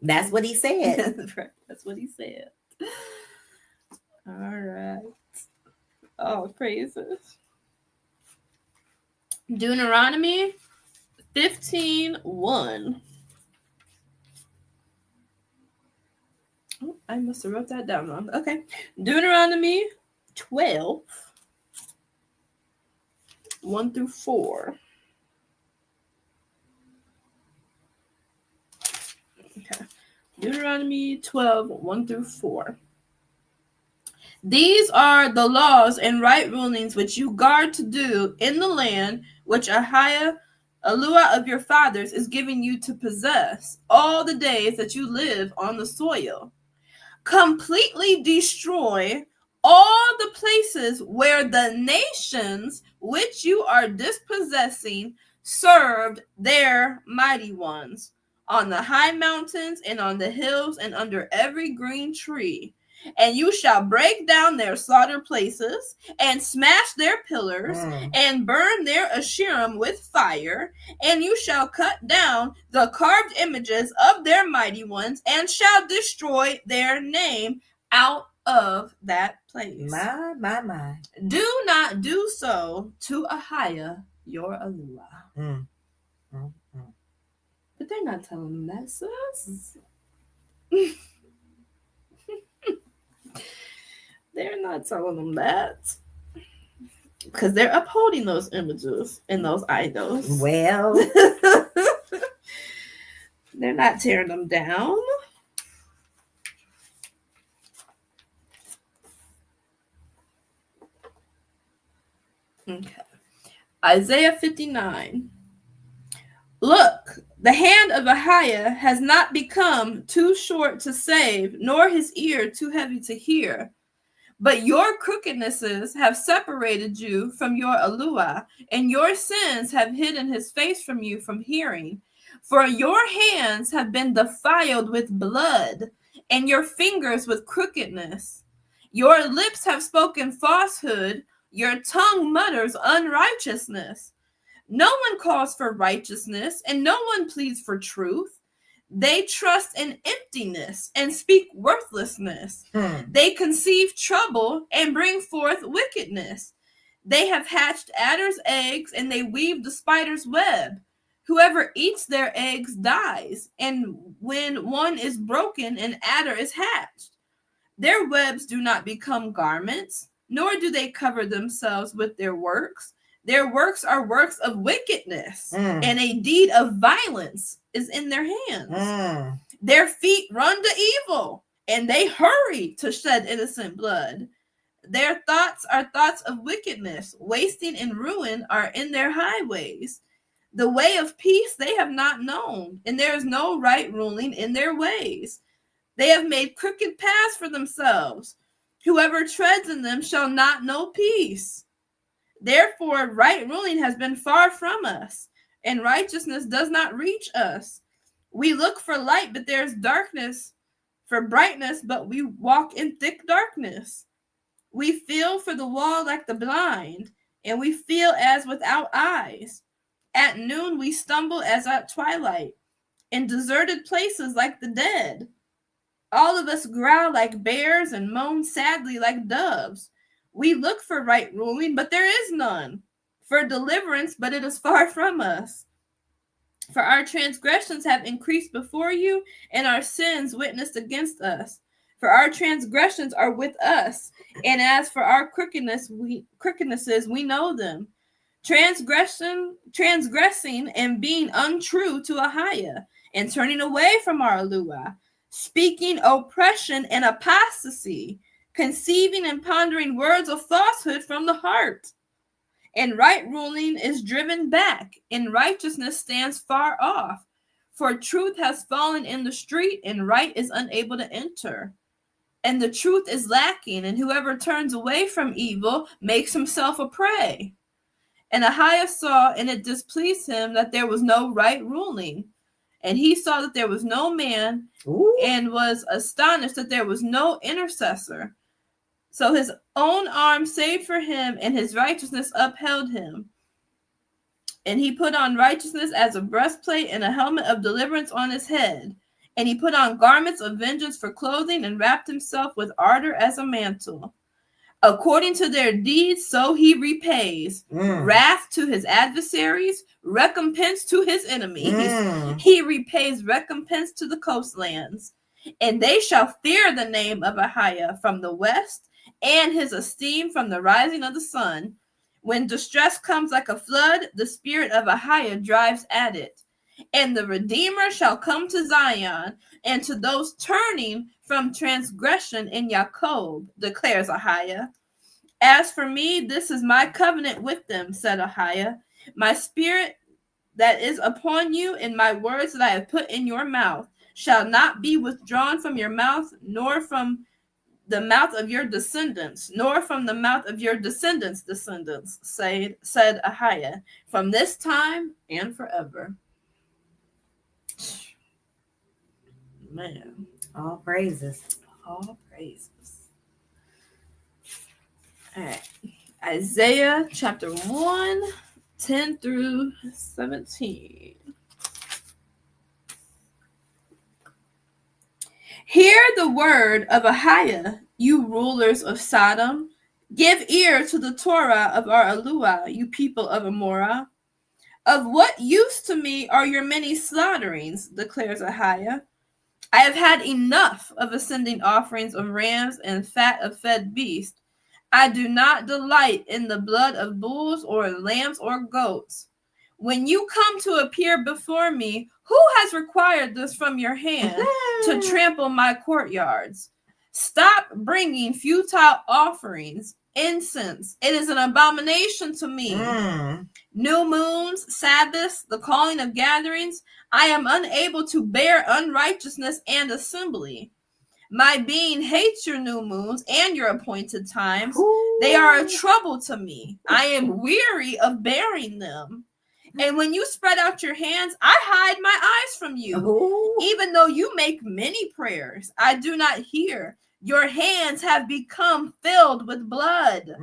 That's what he said. That's what he said. All right. Oh, praises. Deuteronomy 15:1. Oh, I must have wrote that down wrong. Okay. Deuteronomy 12:1-4. Okay. Deuteronomy 12:1-4. These are the laws and right rulings which you guard to do in the land which YAHUAH of your fathers is giving you to possess all the days that you live on the soil. Completely destroy all the places where the nations which you are dispossessing served their mighty ones, on the high mountains and on the hills and under every green tree. And you shall break down their slaughter places and smash their pillars and burn their Asherim with fire. And you shall cut down the carved images of their mighty ones and shall destroy their name out of that place. My. Do not do so to YAHUAH your Yahuwah. But they're not telling them that, sis. They're not telling them that. Because they're upholding those images and those idols. Well, they're not tearing them down. Okay. Isaiah 59. Look, the hand of YAHUAH has not become too short to save, nor his ear too heavy to hear. But your crookednesses have separated you from your Yahuwah, and your sins have hidden his face from you from hearing. For your hands have been defiled with blood, and your fingers with crookedness. Your lips have spoken falsehood, your tongue mutters unrighteousness. No one calls for righteousness, and no one pleads for truth. They trust in emptiness and speak worthlessness. They conceive trouble and bring forth wickedness. They have hatched adder's eggs, and they weave the spider's web. Whoever eats their eggs dies, and when one is broken, an adder is hatched. Their webs do not become garments, nor do they cover themselves with their works. Their works are works of wickedness, and a deed of violence is in their hands. Their feet run to evil, and they hurry to shed innocent blood. Their thoughts are thoughts of wickedness. Wasting and ruin are in their highways. The way of peace they have not known, and there is no right ruling in their ways. They have made crooked paths for themselves. Whoever treads in them shall not know peace. Therefore, right ruling has been far from us, and righteousness does not reach us. We look for light, but there's darkness, for brightness, but we walk in thick darkness. We feel for the wall like the blind, and we feel as without eyes. At noon we stumble as at twilight, in deserted places like the dead. All of us growl like bears and moan sadly like doves. We look for right ruling, but there is none. For deliverance, but it is far from us. For our transgressions have increased before you, and our sins witnessed against us. For our transgressions are with us, and as for our crookednesses, we know them. Transgressing and being untrue to YAHUAH, and turning away from our YAHUAH, speaking oppression and apostasy, conceiving and pondering words of falsehood from the heart. And right ruling is driven back, and righteousness stands far off. For truth has fallen in the street, and right is unable to enter. And the truth is lacking, and whoever turns away from evil makes himself a prey. And YAHUAH saw, and it displeased him that there was no right ruling. And he saw that there was no man, and was astonished that there was no intercessor. So his own arm saved for him, and his righteousness upheld him. And he put on righteousness as a breastplate, and a helmet of deliverance on his head. And he put on garments of vengeance for clothing, and wrapped himself with ardor as a mantle. According to their deeds, so he repays. Wrath to his adversaries, recompense to his enemies. He repays recompense to the coastlands. And they shall fear the name of YAHUAH from the west, and his esteem from the rising of the sun. When distress comes like a flood, the spirit of YAHUAH drives at it. And the Redeemer shall come to Zion, and to those turning from transgression in Jacob, declares YAHUAH. As for me, this is my covenant with them, said YAHUAH. My spirit that is upon you, and my words that I have put in your mouth, shall not be withdrawn from your mouth, nor from the mouth of your descendants, nor from the mouth of your descendants' descendants, said YAHUAH, from this time and forever. Man. All praises. All praises. All right. Isaiah chapter 1, 10 through 17. Hear the word of YAHUAH, you rulers of Sodom. Give ear to the Torah of our YAHUAH, you people of Amorah. Of what use to me are your many slaughterings, declares YAHUAH. I have had enough of ascending offerings of rams and fat of fed beasts. I do not delight in the blood of bulls or lambs or goats. When you come to appear before me, who has required this from your hand to trample my courtyards? Stop bringing futile offerings, incense. It is an abomination to me. New moons, Sabbaths, the calling of gatherings. I am unable to bear unrighteousness and assembly. My being hates your new moons and your appointed times. They are a trouble to me. I am weary of bearing them. And when you spread out your hands, I hide my eyes from you. Even though you make many prayers, I do not hear. Your hands have become filled with blood.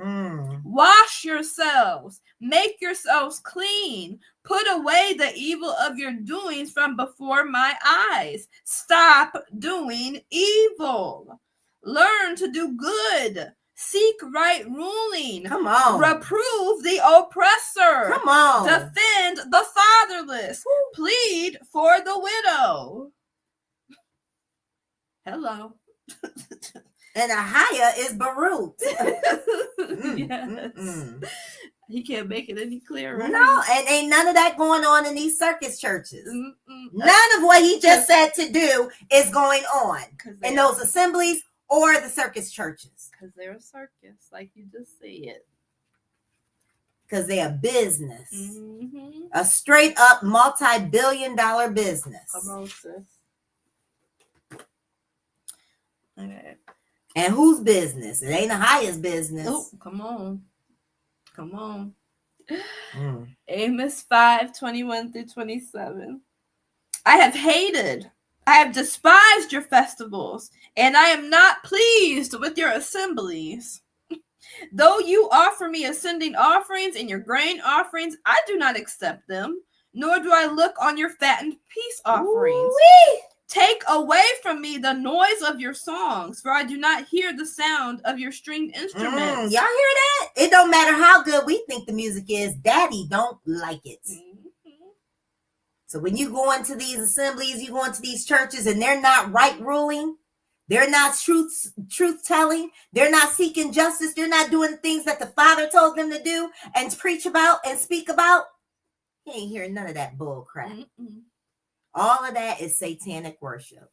Wash yourselves. Make yourselves clean. Put away the evil of your doings from before my eyes. Stop doing evil. Learn to do good. Seek right ruling. Come on. Reprove the oppressor. Come on. Defend the fatherless. Plead for the widow. Hello. And YAHUAH is Baruch. Yes. He can't make it any clearer. No, and ain't none of that going on in these circus churches. None of what he just said to do is going on in those assemblies or the circus churches. Because they're a circus, like you just said. Because they're a business. A straight up multi-billion-dollar business. Come on, sis. Okay. And whose business? It ain't YAHUAH's business. Oh, come on. Come on. Amos 5:21 through 27. I have despised your festivals, and I am not pleased with your assemblies. Though you offer me ascending offerings and your grain offerings, I do not accept them, nor do I look on your fattened peace offerings. Take away from me the noise of your songs, for I do not hear the sound of your stringed instruments. Y'all hear that? It don't matter how good we think the music is. Daddy don't like it. So when you go into these assemblies, you go into these churches, and they're not right ruling, they're not truth telling, they're not seeking justice, they're not doing the things that the Father told them to do and preach about and speak about, you ain't hearing none of that bull crap. All of that is satanic worship.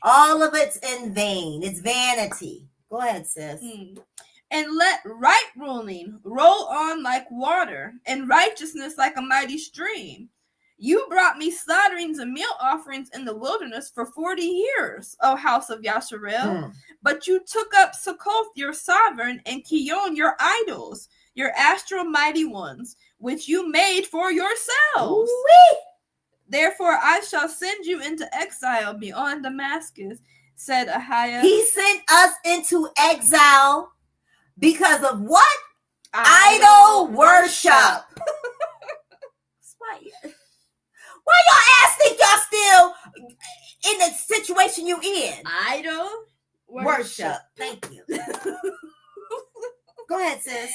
All of it's in vain. It's vanity. Go ahead, sis. And let right ruling roll on like water, and righteousness like a mighty stream. You brought me slaughterings and meal offerings in the wilderness for 40 years, O house of Yasharel. But you took up Succoth, your sovereign, and Kion, your idols, your astral mighty ones, which you made for yourselves. Ooh-wee. Therefore I shall send you into exile beyond Damascus, said YAHUAH. He sent us into exile because of what? Idol worship. Why y'all ass think y'all still in the situation you in? Idol Worship. Thank you. Go ahead, sis.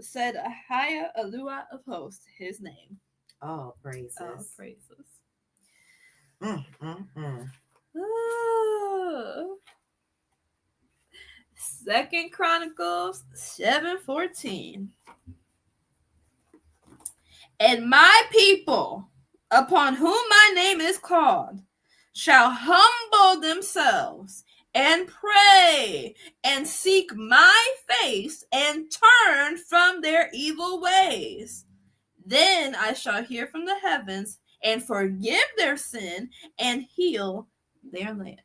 Said YAHUAH, Eluah of hosts, his name. Oh, praises. Oh, praises. Second Chronicles 7:14. And my people, upon whom my name is called, shall humble themselves and pray and seek my face and turn from their evil ways. Then I shall hear from the heavens and forgive their sin and heal their land.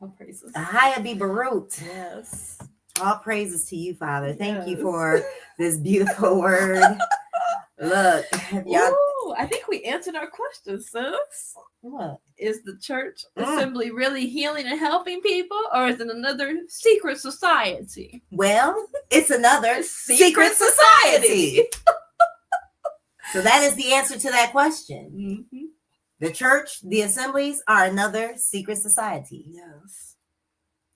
All praises. YAHUAH be Baruch. Yes. All praises to you, Father. Thank you Yes. for this beautiful word. Look, y'all. Ooh, I think we answered our question, sis. What? Is the church assembly really healing and helping people, or is it another secret society? Well, it's another secret society. So that is the answer to that question. Mm-hmm. The church, the assemblies are another secret society. Yes.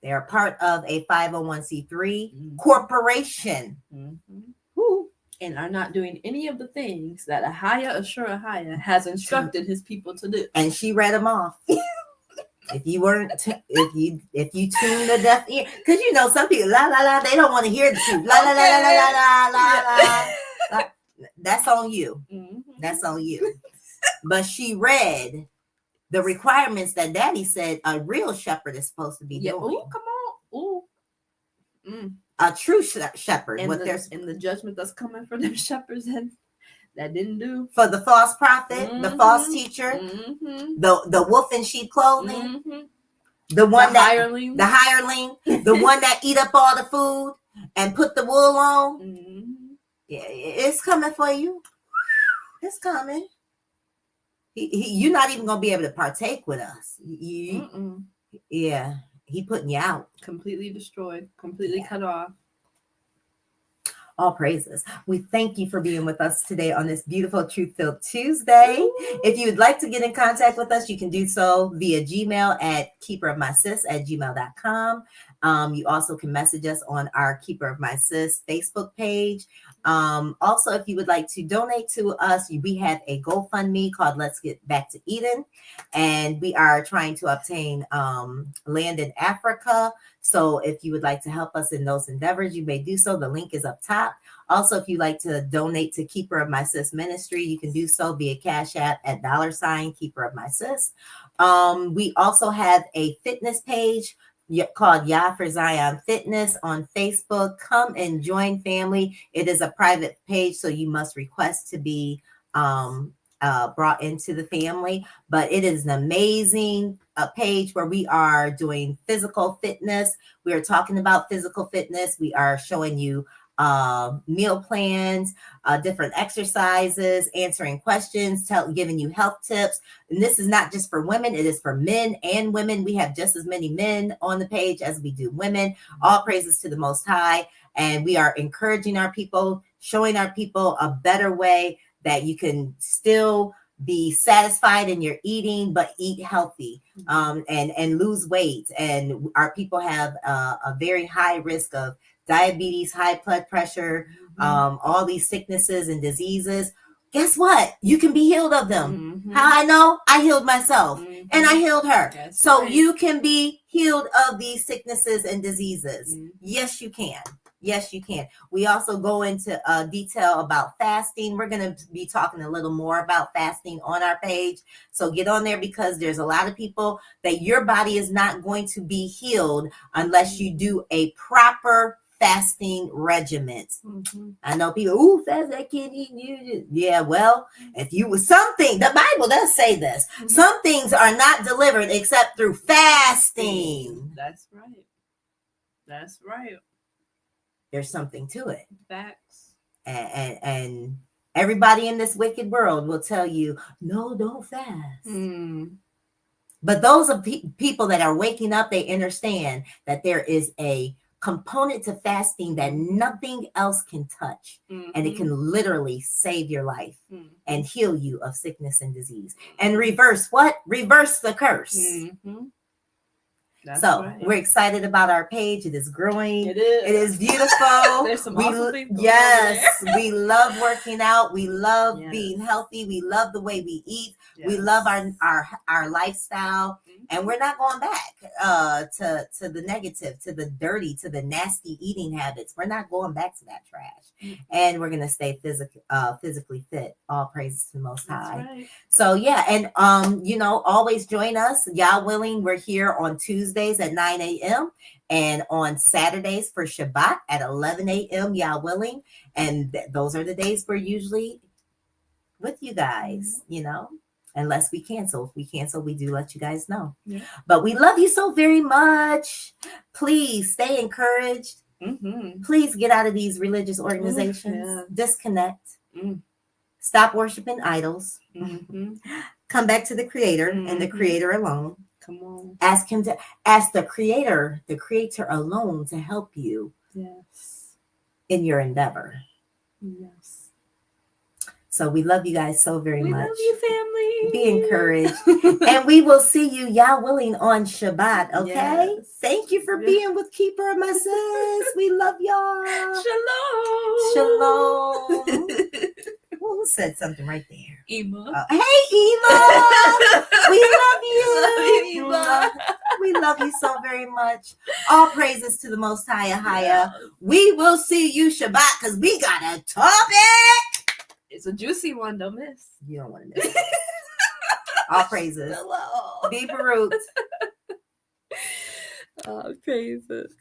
They are part of a 501c3 corporation. Who and are not doing any of the things that YAHUAH has instructed his people to do. And she read them off. If you weren't, if you tune the deaf ear, because you know some people they don't want to hear the truth. La. That's on you. That's on you. But she read the requirements that Daddy said a real shepherd is supposed to be doing. Ooh, come on. Ooh. A true shepherd. And, what the judgment that's coming for them shepherds that didn't do. For the false prophet, the false teacher, the wolf in sheep clothing, the hireling, the one that eat up all the food and put the wool on. Yeah, it's coming for you. It's coming. You're not even gonna be able to partake with us. Yeah, he putting you out. Completely destroyed, completely cut off. All praises. We thank you for being with us today on this beautiful Truth-Filled Tuesday. If you would like to get in contact with us, you can do so via Gmail at keeperofmysis@gmail.com. You also can message us on our Keeper of My Sis Facebook page. Also, if you would like to donate to us, we have a GoFundMe called Let's Get Back to Eden. And we are trying to obtain land in Africa. So if you would like to help us in those endeavors, you may do so. The link is up top. Also, if you'd like to donate to Keeper of My Sis Ministry, you can do so via Cash App at $ Keeper of My Sis. We also have a fitness page called Yah for Zion Fitness on Facebook. Come and join family. It is a private page, so you must request to be brought into the family. But it is an amazing page where we are doing physical fitness. We are talking about physical fitness. We are showing you meal plans, different exercises, answering questions, giving you health tips. And this is not just for women, it is for men and women. We have just as many men on the page as we do women. All praises to the Most High. And we are encouraging our people, showing our people a better way that you can still be satisfied in your eating, but eat healthy, and lose weight. And our people have a very high risk of diabetes, high blood pressure, all these sicknesses and diseases. Guess what? You can be healed of them. How I know? I healed myself, and I healed her. That's so right. You can be healed of these sicknesses and diseases. Yes, you can. Yes, you can. We also go into detail about fasting. We're going to be talking a little more about fasting on our page. So get on there, because there's a lot of people that your body is not going to be healed unless you do a proper fasting regimen. I know people, ooh, fast, I can't eat. Yeah, well, if you was something, the Bible does say this. Some things are not delivered except through fasting. That's right. That's right. There's something to it. Facts. And everybody in this wicked world will tell you, no, don't fast. But those are people that are waking up, they understand that there is a component to fasting that nothing else can touch. And it can literally save your life and heal you of sickness and disease. And reverse what? Reverse the curse. That's so right. We're excited about our page. It is growing. It is. It is beautiful. There's some awesome things going on Yes, there. we love working out. We love being healthy. We love the way we eat. We love our lifestyle, and we're not going back to the negative, to the dirty, to the nasty eating habits. We're not going back to that trash, and we're gonna stay physically fit. All praises to the Most High. That's right. So yeah, and always join us. Yah willing, we're here on Tuesdays at 9 a.m. and on Saturdays for Shabbat at 11 a.m. Yah willing, and those are the days we're usually with you guys. Unless we cancel. If we cancel, we do let you guys know. But we love you so very much. Please stay encouraged. Please get out of these religious organizations. Disconnect. Stop worshiping idols. Come back to the Creator and the Creator alone. Come on. Ask the Creator alone to help you in your endeavor. Yes. So we love you guys so very much. We love you, family. Be encouraged. And we will see you, Yah willing, on Shabbat. Okay? Yes. Thank you for being with Keeper of My Sis. We love y'all. Shalom. Shalom. Who said something right there? Ema. Hey, Ema. We love you. Ema. We love you so very much. All praises to the Most High, YAHUAH. We will see you Shabbat, because we got a topic. It's a juicy one, don't miss. You don't want to miss it. All praises. Hello. Be Baruch. All praises.